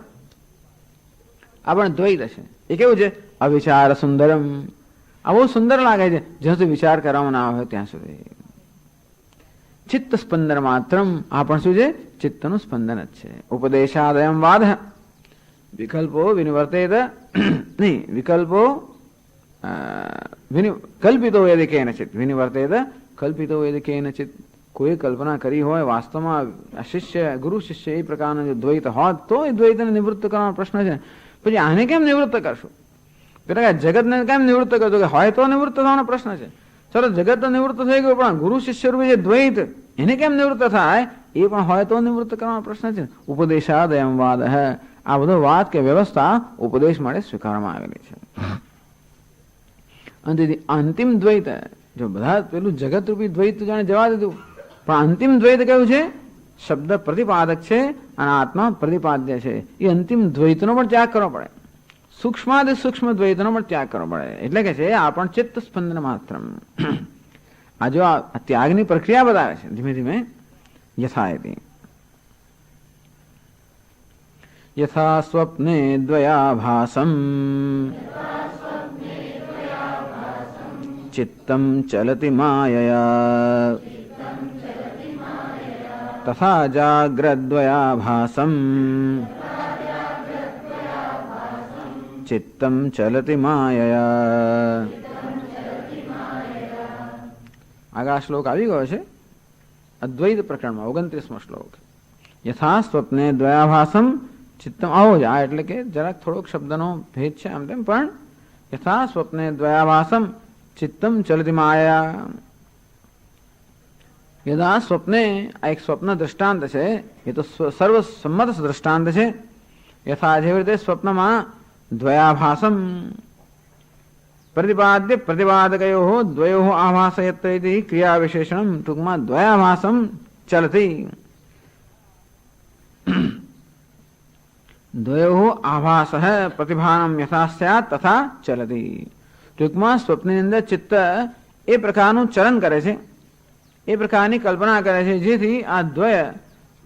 આ પણ દ્વૈત છે. એ કેવું છે? અવિચાર સુંદરમ. આ બહુ સુંદર લાગે છે જ્યાં સુધી વિચાર કરવામાં ના આવે ત્યાં સુધી. ચિત્ત સ્પંદન માત્રમ, આ પણ શું છે? ચિત્તનું સ્પંદન જ છે. ઉપદેશાદયમ વાદ વિકલ્પો વિનિવર્તેત, નહીં વિકલ્પો કલ્પિતો વેદ કેનચિત વિનિવર્તેત, કલ્પિતો વેદ કેનચિત. કોઈ કલ્પના કરી હોય, વાસ્તવમાં શિષ્ય ગુરુ શિષ્ય એ પ્રકારનો જો દ્વૈત હોત તો એ દ્વૈતને નિવૃત્ત કરવાનો પ્રશ્ન છે. પછી આને કેમ નિવૃત્ત કરશું? પેલા જગતને કેમ નિવૃત્ત કરજો? કે હોય તો નિવૃત્ત થવાનો પ્રશ્ન છે. ચલો જગત તો નિવૃત્ત થઈ ગયું, પણ ગુરુ શિષ્ય રૂપે જે દ્વૈત એને કેમ નિવૃત્ત થાય? એ પણ હોય તો નિવૃત્ત કરવાનો પ્રશ્ન છે. ઉપદેશાદયમ વાદ. આ બધો વાત કે વ્યવસ્થા ઉપદેશ માટે સ્વીકારવામાં આવેલી છે. અને તેથી અંતિમ દ્વૈત, જો બધા પેલું જગત રૂપી દ્વૈત જાણે જવા દીધું, પણ અંતિમ દ્વૈત કયું છે? શબ્દ પ્રતિપાદક છે અને આત્મા પ્રતિપાદ્ય છે. એ અંતિમ દ્વૈતનો પણ ત્યાગ કરવો પડે. સૂક્ષ્માદિ સૂક્ષ્મ દ્વૈતનો પણ ત્યાગ કરવો પડે. એટલે કે છે આ પણ ચિત્ત સ્પંદન માત્ર. આ જો આ ત્યાગની પ્રક્રિયા બતાવે છે ધીમે ધીમે. યથાયતિ યથા સ્વપ્ને દ્વયાભાસમ ચિત્તમ ચલતિ માયયા તથા જાગ્રદ્વયાભાસમ ચિત્તમ ચલતિ માયયા. આગળ શ્લોક આવી ગયો છે અદ્વૈત પ્રકરણમાં, 29મો શ્લોક. યથા સ્વપ્ને દ્વયાભાસમ ચિત્તમ. આવો જ આ એટલે કે જરાક થોડોક શબ્દનો ભેદ છે આમ તેમ, પણ યથા સ્વપ્ને દ્વયાભાસમ ચિત્તમ ચલતિ માયા. યથા સ્વપ્ને, આ એક સ્વપ્ન દ્રષ્ટાંત છે. એ તો સર્વસંમત દ્રષ્ટાંત છે. યથા જેવી રીતે સ્વપ્નમાં દ્વયાભાસમ પ્રતિપાદ્ય પ્રતિપાદકયો દ્વયો આભાસયત્ર ઇતિ ક્રિયા વિશેષણ. ટૂંકમાં દ્વયાભાસમ ચલતી, દ્વયો આભાસ પ્રતિભાનમ યથા સ્યાત તથા ચલતી. ટૂંકમાં સ્વપ્નની અંદર ચિત્ત એ પ્રકારનું ચલન કરે છે, એ પ્રકારની કલ્પના કરે છે, જેથી આ દ્વય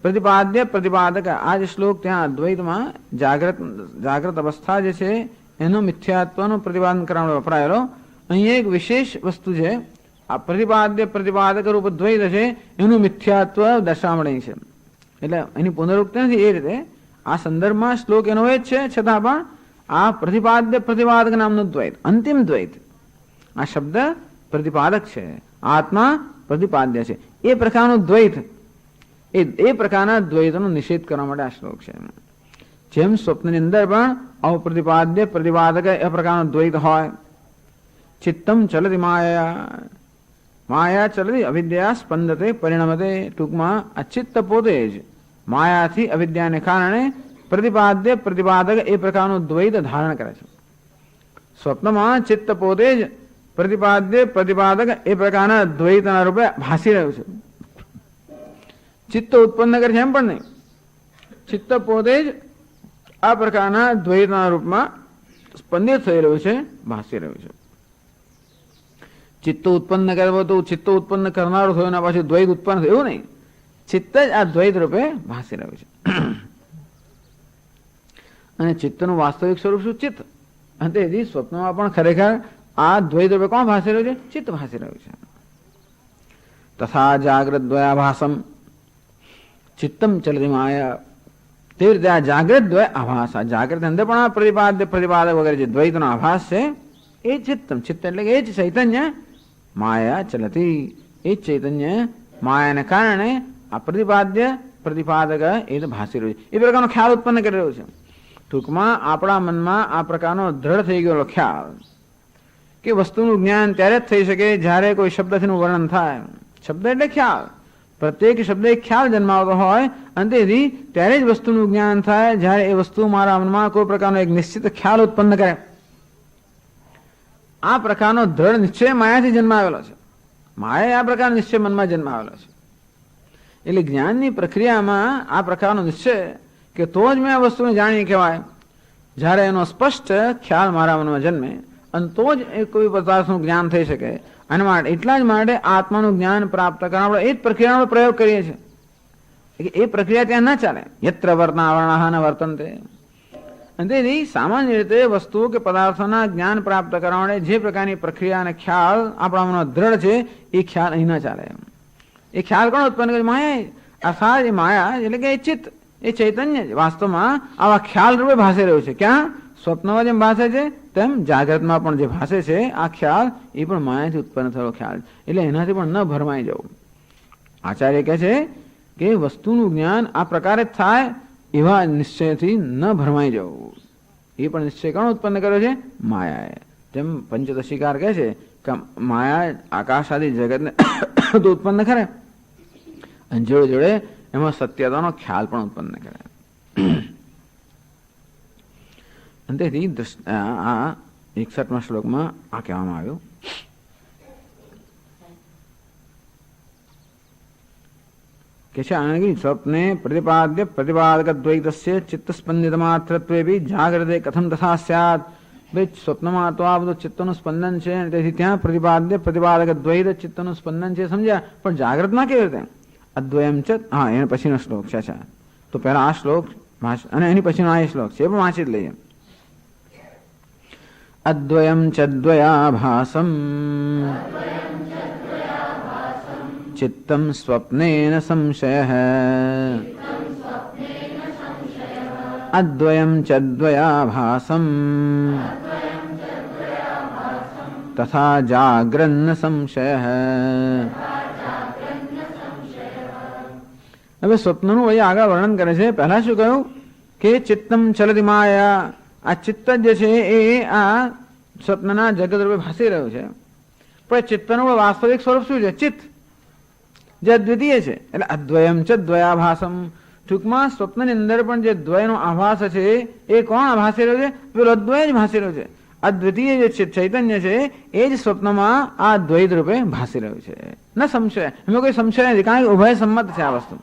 પ્રતિપાદ્ય પ્રતિપાદક, આ જ શ્લોક ત્યાં અદ્વૈતમાં જાગ્રત અવસ્થા જે છે એનો મિથ્યાત્વનું પ્રતિપાદન કરવા વપરાયેલો. અહીં એક વિશેષ વસ્તુ છે. આ પ્રતિપાદ્ય પ્રતિપાદક રૂપ દ્વૈત છે એનું મિથ્યાત્વ દર્શાવણી છે. એટલે એની પુનરુક્તિ નથી. એ રીતે આ સંદર્ભમાં શ્લોક એનો એ જ છે, છતાં પણ આ પ્રતિપાદ્ય પ્રતિપાદક નામનું દ્વૈત, અંતિમ દ્વૈત, આ શબ્દ પ્રતિપાદક છે, આત્મા પ્રતિપાદ્ય છે, એ પ્રકારનું દ્વૈત, એ પ્રકારના દ્વૈતનો નિષેધ કરવા માટે આ શ્લોક છે. જેમ સ્વપ્નની અંદર પણ અપ્રતિપાદ્ય પ્રતિપાદક એ પ્રકારનો દ્વૈત હોય, ચિત્તમ ચલતિ માયા, માયા ચલતી અવિદ્યા સ્પંદતે પરિણમતે. ટૂંકમાં આ ચિત્ત પોતે જ માયાથી અવિદ્યાને કારણે પ્રતિપાદ્ય પ્રતિપાદક એ પ્રકારનું દ્વૈત ધારણ કરે છે. સ્વપ્નમાં ચિત્ત પોતે જ પ્રતિપાદ્ય પ્રતિપાદક એ પ્રકારના દ્વૈતના રૂપે ભાસી રહ્યું છે. ચિત્ત ઉત્પન્ન કરે છે એમ પણ નહીં, ચિત્ત પોતે જ આ પ્રકારના દ્વૈતના રૂપમાં સ્પંદિત થઈ રહ્યું છે, ભાસી રહ્યું છે. ચિત્ત ઉત્પન્ન કરવો તો ચિત્ત ઉત્પન્ન કરનારો થયો ને પાછું દ્વૈત ઉત્પન્ન થયું, એવું નહીં, ચિત્ત જ આ દ્વૈત રૂપે ભાસી રહ્યું છે. અને ચિત્તનું વાસ્તવિક સ્વરૂપ શું? ચિત્ત. અને તેથી સ્વપ્નમાં પણ ખરેખર આ દ્વૈત રૂપે કોણ ભાસી રહ્યું છે? ચિત્ત ભાસી રહ્યું છે. તથા જાગ્રત દ્વયાભાસમ ચિત્તમ ચલતી માયા. તેવી રીતે આ જાગ્રત દ્વય આભાસ, આ જાગ્રત અંદર પણ આ પ્રતિપાદ્ય પ્રતિપાદક વગેરે જે દ્વૈતનો આભાસ છે એ ચિત્તમ. ચિત્ત એટલે કે એ જ ચૈતન્ય માયા ચલતી, એ જ ચૈતન્ય માયાને કારણે આ પ્રતિપાદ્ય પ્રતિપાદક એ તો ભાસી રહ્યું છે, એ પ્રકારનો ખ્યાલ ઉત્પન્ન કરી રહ્યો છે. ટૂંકમાં આપણા મનમાં આ પ્રકારનો દ્રઢ થઈ ગયેલો ખ્યાલ કે વસ્તુનું જ્ઞાન ત્યારે જ થઈ શકે જ્યારે કોઈ શબ્દથી વર્ણન થાય. શબ્દ એટલે ખ્યાલ, પ્રત્યેક શબ્દ એક ખ્યાલ જન્માવતો હોય અને તેથી ત્યારે જ વસ્તુનું જ્ઞાન થાય જ્યારે એ વસ્તુ મારા મનમાં કોઈ પ્રકારનો એક નિશ્ચિત ખ્યાલ ઉત્પન્ન કરે. આ પ્રકારનો દ્રઢ નિશ્ચય માયાથી જન્માવેલો છે. માયાએ આ પ્રકારનો નિશ્ચય મનમાં જન્માવેલો છે. એટલે જ્ઞાનની પ્રક્રિયામાં આ પ્રકારનો નિશ્ચય કે તો જ મેં આ વસ્તુને જાણી કહેવાય, જ્યારે એનો સ્પષ્ટ ખ્યાલ મારા મનમાં જન્મે અને તો જ એ કોઈ પદાર્થનું જ્ઞાન થઈ શકે. અને માટે એટલા જ માટે આત્માનું જ્ઞાન પ્રાપ્ત કરવા આપણે એ જ પ્રક્રિયાનો પ્રયોગ કરીએ છીએ. એ પ્રક્રિયા ત્યાં ન ચાલે. યત્ર વર્ણાવરણાહ ન વર્તન્તે. અને તેથી સામાન્ય રીતે વસ્તુઓ કે પદાર્થોના જ્ઞાન પ્રાપ્ત કરવા માટે જે પ્રકારની પ્રક્રિયા અને ખ્યાલ આપણા મનમાં દ્રઢ છે એ ખ્યાલ અહીં ન ચાલે. એ ખ્યાલ કોણ ઉત્પન્ન કરે? માયા. અર્થાત એ માયા એટલે કે એ ચિત્ત, એ ચૈતન્ય વાસ્તવમાં આવા ખ્યાલ રૂપે ભાસી રહ્યું છે. ક્યાં? સ્વપ્નમાં જેમ ભાસે છે તેમ જાગ્રતમાં પણ જે ભાસે છે આ ખ્યાલ એ પણ માયાથી ઉત્પન્ન થયેલો ખ્યાલ, એટલે એનાથી પણ ન ભરમાઈ જવું. આચાર્ય કહે છે કે વસ્તુનું જ્ઞાન આ પ્રકારે જ થાય એવા નિશ્ચયથી ન ભરમાઈ જવું. એ પણ નિશ્ચય કોણ ઉત્પન્ન કર્યો છે? માયાએ. જેમ પંચદશીકાર કહે છે કે માયા આકાશ આદિ જગતને તો ઉત્પન્ન કરે અને જોડે જોડે એમાં સત્યતાનો ખ્યાલ પણ ઉત્પન્ન કરે. અને તેથી આ 61મા શ્લોકમાં આ કહેવામાં આવ્યું કે છે આનંદગીરી સ્વપ્ને પ્રતિપાદ્ય પ્રતિપાદક દ્વૈતસ્ય ચિત્ત સ્પંદિત માત્રત્વે બી જાગ્રતે કથમ તથા સ્યાત. ભાઈ સ્વપ્નમાં તો આ બધું ચિત્તનું સ્પંદન છે, તેથી ત્યાં પ્રતિપાદ્ય પ્રતિપાદક દ્વૈત ચિત્તનું સ્પંદન છે સમજ્યા, પણ જાગ્રતમાં કેવી રીતે? અદ્વયમ છે. હા, એના પછીનો શ્લોક છે. અચ્છા, તો પહેલા આ શ્લોક અને એની પછીનો આ શ્લોક છે, એ પણ વાંચી જ લઈએ. અદ્વયમ ચદ્વયાભાસમ ચિત્તમ સ્વપ્નેન સંશયઃ. અદ્વયમ ચદ્વયાભાસમ તથા જાગ્રન્ન સંશયઃ. હવે સ્વપ્નનું વહી આગળ વર્ણન કરે છે. પહેલા શું કહ્યું કે ચિત્તમ ચલતી માયા. આ ચિત્ત જે છે એ આ સ્વપ્નના જગત રૂપે ભાસી રહ્યું છે, પણ ચિત્તનું વાસ્તવિક સ્વરૂપ શું છે? ચિત્ત જે અદ્વિતીય છે. એટલે અદ્વયમ છે દ્વયાભાસમ. ટૂંકમાં સ્વપ્નની અંદર પણ જે દ્વયનો આભાસ છે એ કોણ ભાસી રહ્યો છે? પેલો અદ્વય જ ભાસી રહ્યો છે. અદ્વિતીય જે ચૈતન્ય છે એ જ સ્વપ્નમાં આ દ્વૈત રૂપે ભાસી રહ્યું છે. ન સંશય, એમાં કોઈ સંશય નથી, કારણ કે ઉભય સંમત છે આ વસ્તુ.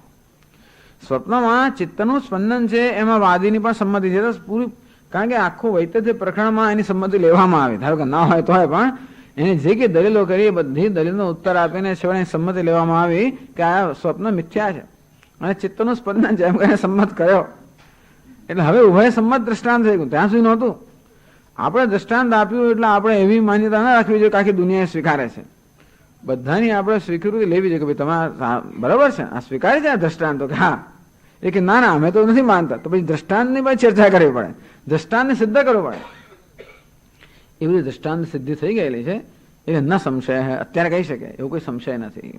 સ્વપ્નમાં ચિત્તનું સ્પંદન છે એમાં વાદીની પણ સંમતિ છે પૂરી, કારણ કે આખું વૈતથ્ય પ્રકરણમાં એની સંમતિ લેવામાં આવે. ધારો કે ના હોય તો હોય, પણ એને જે કે દલીલો કરી બધી દલીલનો ઉત્તર આપીને શિવાની સંમતિ લેવામાં આવી કે આ સ્વપ્ન મિથ્યા છે અને ચિત્તનું સ્પંદન છે એમ કરીને સંમત કર્યો. એટલે હવે ઉભય સંમત દ્રષ્ટાંત થઈ ગયું. ત્યાં સુધી નહોતું. આપણે દ્રષ્ટાંત આપ્યું એટલે આપણે એવી માન્યતા ના રાખવી જોઈએ કે આખી દુનિયા સ્વીકારે છે. બધાની આપણે સ્વીકૃતિ લેવી જોઈએ કે ભાઈ તમારા બરાબર છે, આ સ્વીકારે છે આ દ્રષ્ટાંતો, કે હા. એ કે ના ના અમે તો નથી માનતા, તો પછી દ્રષ્ટાંતની પણ ચર્ચા કરવી પડે, દ્રષ્ટાંતને સિદ્ધ કરવું પડે. એ બધી દ્રષ્ટાંત સિદ્ધિ થઈ ગયેલી છે એટલે ન સંશય અત્યારે કહી શકે એવું કોઈ સંશય નથી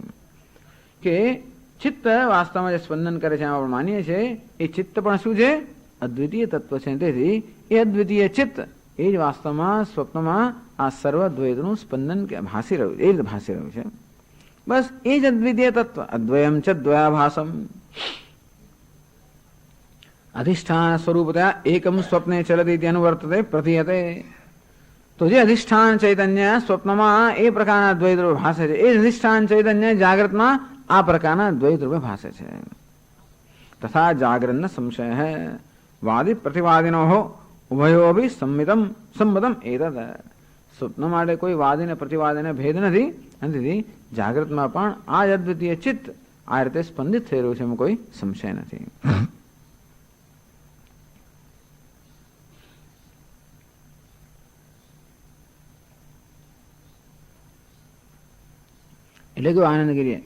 કે ચિત્ત વાસ્તવમાં જે સ્પંદન કરે છે આપણે માનીએ છીએ એ ચિત્ત પણ શું છે? અદ્વિતીય તત્વ છે. તેથી એ અદ્વિતીય ચિત્ત એ જ વાસ્તવમાં સ્વપ્નમાં આ સર્વ દ્વૈતનું સ્પંદન ભાસી રહ્યું, એ રીતે ભાસી રહ્યું છે. બસ એ જ અદ્વિતીય તત્વ. અદ્વયમ ચ દ્વયાભાસમ અધિષ્ઠાન સ્વરૂપતયા એકમ સ્વપ્ને ચલતી તેનું વર્તતે પ્રતીયતે. તો જે અધિષ્ઠાન ચૈતન્ય સ્વપ્નમાં એ પ્રકારના દ્વૈત રૂપે ભાસે છે, એ અધિષ્ઠાન ચૈતન્ય જાગ્રતમાં આ પ્રકારના દ્વૈત રૂપે ભાસે છે. તથા જાગરણ સંશય હૈ વાદી પ્રતિવાદિનો હો ઉભયો ભી સંમતમ એતદ. સ્વપ્ન માટે કોઈ વાદીને પ્રતિવાદીને ભેદ નથી, અને જાગ્રતમાં પણ આ જ અદ્વિતીય ચિત્ત આ રીતે સ્પંદિત થઈ રહ્યું છે, એમાં કોઈ સંશય નથી. એટલે કે આનંદગીરી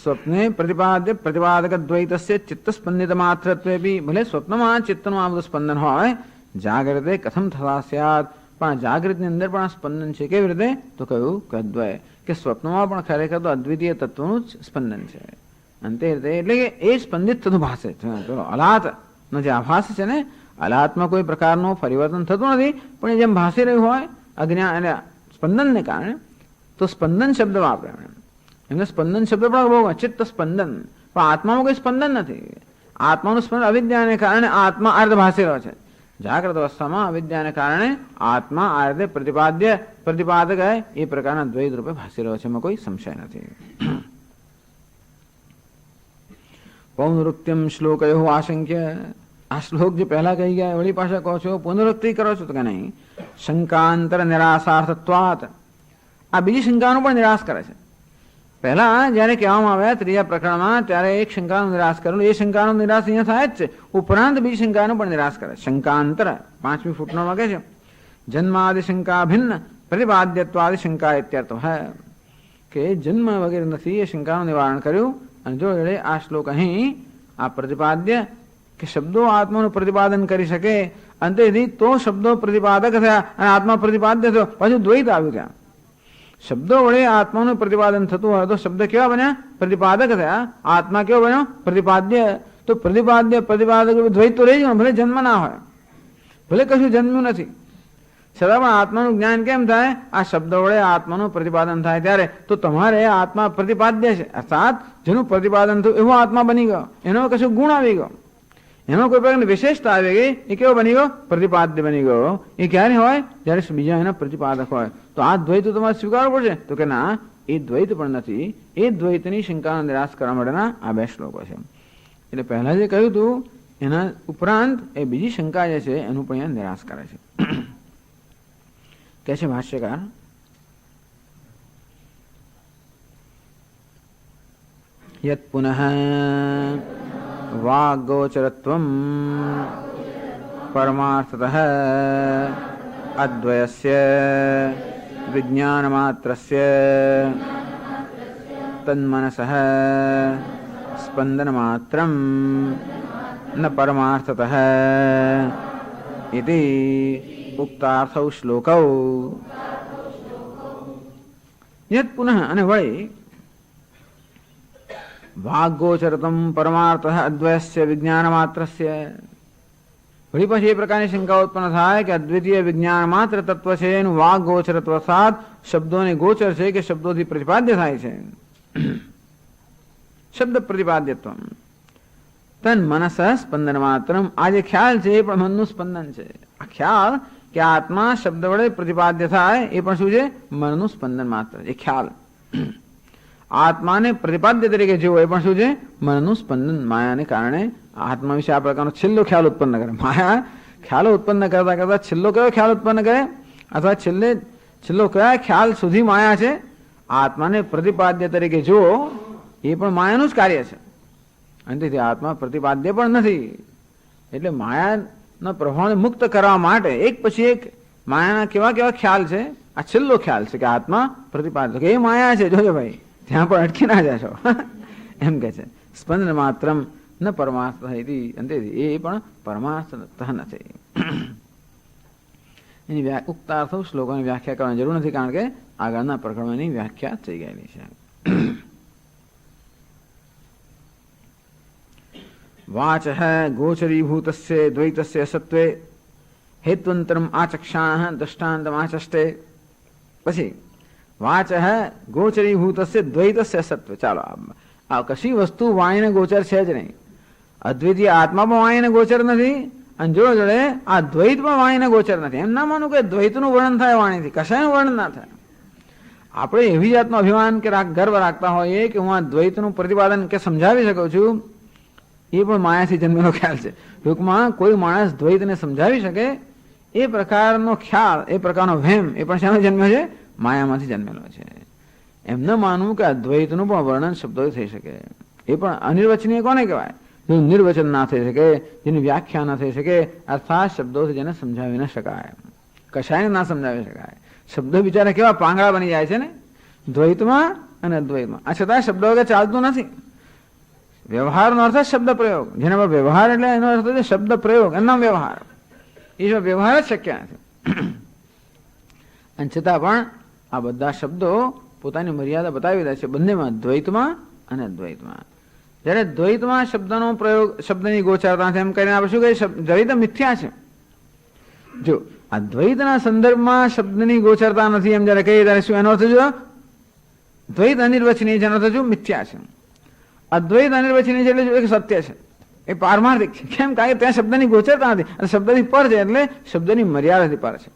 સ્વપ્ને પ્રતિપાદ્ય પ્રતિપાદક દ્વૈતસ્ય ચિત્ત સ્પંદિત માત્રત્વે બી ભલે સ્વપ્નમાં ચિત્તનું આ બધું સ્પંદન હોય, જાગૃતે કથમ થતા સ્યાત, પણ જાગૃતની અંદર પણ આ સ્પંદન છે. કેવી રીતે? તો કહ્યું કે અદ્વય, કે સ્વપ્નમાં પણ ખરેખર તો અદ્વિતીય તત્વનું જ સ્પંદન છે. અંતે રીતે એટલે કે એ સ્પંદિત થતું ભાષે. અલાતનો જે આભાસ છે ને, અલાતમાં કોઈ પ્રકારનું પરિવર્તન થતું નથી, પણ એ જેમ ભાસી રહ્યું હોય અજ્ઞાન અને સ્પંદનને કારણે, તો સ્પંદન શબ્દ વાપરે એમને. સ્પંદન શબ્દ પણ બહુ ચિત્ત સ્પંદન, પણ આત્મામાં કોઈ સ્પંદન નથી. આત્માનું સ્પંદન અવિદ્યાને કારણે આત્મા આ રીતે ભાસી રહ્યો છે. જાગ્રત અવસ્થામાં અવિદ્યાને કારણે આત્મા આ રીતે પ્રતિપાદક એ પ્રકારના દ્વૈત રૂપે ભાસી રહ્યો છે, એમાં કોઈ સંશય નથી. પૌનરુક્ત્યમ શ્લોકયો આશંક્ય. આ શ્લોક જે પહેલા કહી ગયા વળી પાછા કહો છો, પુનરુક્તિ કરો છો તો કે નહીં. શંકાંતર નિરાશાર્થત્વાત, આ બીજી શંકાનો પણ નિરાશ કરે છે. પહેલા જયારે કહેવામાં આવ્યા ત્રીજા પ્રકરણમાં ત્યારે એક શંકાનો નિરાશ કરેલું, એ શંકાનો નિરાશ અહીંયા થાય જ છે, ઉપરાંત બીજી શંકાનો પણ નિરાશ કરે. શંકાંતર 5મી ફૂટનોટમાં કહે છે જન્માદિ શંકા ભિન્ન પ્રતિપાદ્યત્વાદિ શંકા ઇત્યર્થ હૈ, કે જન્મ વગેરે નથી એ શંકાનું નિવારણ કર્યું. અને જો એટલે આ શ્લોક અહીં આ પ્રતિપાદ્ય કે શબ્દો આત્માનું પ્રતિપાદન કરી શકે, અંતેથી તો શબ્દો પ્રતિપાદક થયા અને આત્મા પ્રતિપાદ્ય થયો, પાછું દ્વૈત આવ્યું ત્યાં. શબ્દો વડે આત્માનું પ્રતિપાદન થતું હોય તો શબ્દ કેવા બન્યા? પ્રતિપાદક થયા. આત્મા કેવો બન્યો? પ્રતિપાદ્ય. તો પ્રતિપાદક દ્વૈત તો રહી ગયું, ભલે જન્મ ના હોય, ભલે કશું જન્મ્યું નથી, છતાં પણ આત્માનું જ્ઞાન કેમ થાય? આ શબ્દો વડે આત્માનું પ્રતિપાદન થાય ત્યારે. તો તમારે આત્મા પ્રતિપાદ્ય છે, અર્થાત જેનું પ્રતિપાદન થયું એવો આત્મા બની ગયો, એનો કશું ગુણ આવી ગયો, એનો કોઈ પ્રકારની વિશેષતા આવી ગઈ, એ કેવો બની ગયો? પ્રતિપાદ્ય બની ગયો. એ ક્યારે હોય? જ્યારે બીજા એના પ્રતિપાદક હોય. તો આ દ્વૈત તમારે સ્વીકારવું પડશે. તો કે ના, એ દ્વૈત પણ નથી. એ દ્વૈતની શંકાનો નિરાશ કરવા માટેના આ 2 શ્લોકો છે. એટલે પહેલા જે કહ્યું હતું એના ઉપરાંત એ બીજી શંકા જે છે એનું પણ અહીંયા નિરાશ કરે છે. કે છે ભાષ્યકાર યત પુનઃ વાગોચરત્વમ પરમાર્થતઃ અદ્વયસ્ય વિજ્ઞાનમાત્રસ્ય તન્મનસઃ સ્પંદનમાત્રમ ન પરમાર્થતઃ ઇતિ ઉક્તાર્થૌ શ્લોકૌ. યત પુનઃ અને વળી વાગોચરતમ પરમાર્થ અદ્વયસ્ય વિજ્ઞાન માત્રસ્ય, વળી પછી એ પ્રકારની શંકા ઉત્પન્ન થાય કે અદ્વિતીય વિજ્ઞાન માત્ર તત્વ છે, એનું વાગોચરત્વ સાત શબ્દોને ગોચર છે કે શબ્દોથી પ્રતિપાદ્ય થાય છે. શબ્દ પ્રતિપાદ્યત્વ તન મનસ સ્પંદન માત્રમ, આ જે ખ્યાલ છે એ પણ મનનું સ્પંદન છે. આ ખ્યાલ કે આત્મા શબ્દ વડે પ્રતિપાદ્ય થાય એ પણ શું છે? મનનું સ્પંદન માત્ર. એ ખ્યાલ આત્માને પ્રતિપાદ્ય તરીકે જેવો એ પણ શું છે? મનનું સ્પંદન. માયાને કારણે આત્મા વિશે આ પ્રકારનો છેલ્લો ખ્યાલ ઉત્પન્ન કરે. માયા ખ્યાલો ઉત્પન્ન કરતા કરતા છેલ્લો કયો ખ્યાલ ઉત્પન્ન કરે, અથવા છેલ્લો કયા ખ્યાલ સુધી માયા છે? આત્માને પ્રતિપાદ્ય તરીકે જુઓ એ પણ માયાનું જ કાર્ય છે, અને તેથી આત્મા પ્રતિપાદ્ય પણ નથી. એટલે માયાના પ્રભાવને મુક્ત કરવા માટે એક પછી એક માયાના કેવા કેવા ખ્યાલ છે. આ છેલ્લો ખ્યાલ છે કે આત્મા પ્રતિપાદ્ય, કે એ માયા છે, જોજો ભાઈ ત્યાં પણ અટકી ના જશો એમ કે છે. સ્પંદન માત્રમ ન પરમાર્થ એ પણ પરમાર્થ નથી. એની ઉક્તાર્થ શ્લોકોની વ્યાખ્યા કરવાની જરૂર નથી, કારણ કે આગળના પ્રકરણોની વ્યાખ્યા થઈ ગયેલી છે. વાચ ગોચરીભૂતસ્ય દ્વૈતસ્ય સત્વે હેત્વંતરમ આચક્ષાણ દ્રષ્ટાંતમ આચષ્ટે. પછી વાચ ગોચરીભૂત દ્વૈત સત્વ. ચાલો, આ કશી વસ્તુ વાણીને ગોચર છે જ નહીં. અદ્વિતીય આત્મા પણ વાણીને ગોચર નથી, અને જોડે જોડે આ દ્વૈત પણ વાણીને ગોચર નથી. એમ ના માનું કે દ્વૈતનું વર્ણન થાય વાણીથી, કશાયનું વર્ણન ના થાય. આપણે એવી જાતનો અભિમાન કે ગર્વ રાખતા હોઈએ કે હું આ દ્વૈતનું પ્રતિપાદન કે સમજાવી શકું છું, એ પણ માયાથી જન્મેલો ખ્યાલ છે. ટૂંકમાં કોઈ માણસ દ્વૈતને સમજાવી શકે એ પ્રકારનો ખ્યાલ, એ પ્રકારનો વહેમ, એ પણ શાનો જન્મ્યો છે? માયામાંથી જન્મેલો છે. એમ ન માનવું કે આ દ્વૈતનું પણ વર્ણન શબ્દોથી થઈ શકે. એ પણ અનિર્વચનીય કોને કહેવાય? જેનું નિર્વચન ના થઈ શકે, જેની વ્યાખ્યા ના થઈ શકે, અર્થાત શબ્દોથી જેને સમજાવી ન શકાય, કશાયને ના સમજાવી શકાય. શબ્દો બિચારા કેવા પાંગળા બની જાય છે ને, દ્વૈતમાં અને અદ્વૈતમાં. આ છતાં શબ્દો વગર ચાલતું નથી. વ્યવહારનો અર્થ શબ્દ પ્રયોગ, જેના પર વ્યવહાર એટલે એનો અર્થ છે શબ્દ પ્રયોગ, એનો વ્યવહાર. એ જો વ્યવહાર જ શક્ય નથી. અને છતાં પણ આ બધા શબ્દો પોતાની મર્યાદા બતાવી દે છે, બંનેમાં, દ્વૈતમાં અને અદ્વૈતમાં. જ્યારે દ્વૈતમાં શબ્દનો પ્રયોગ, શબ્દની ગોચરતા છે એમ કરીને આપણે શું કહીએ? દ્વૈત મિથ્યા છે. જો આ દ્વૈતના સંદર્ભમાં શબ્દની ગોચરતા નથી એમ જયારે કહીએ ત્યારે શું એનો અર્થ? જો દ્વૈત અનિર્વચનીય છે એનો અર્થ જો મિથ્યા છે. અદ્વૈત અનિર્વચનીય છે એટલે એક સત્ય છે, એ પારમાર્થિક છે. કેમ? કારણ કે ત્યાં શબ્દની ગોચરતા નથી, અને શબ્દથી પર છે એટલે શબ્દની મર્યાદાથી પર છે.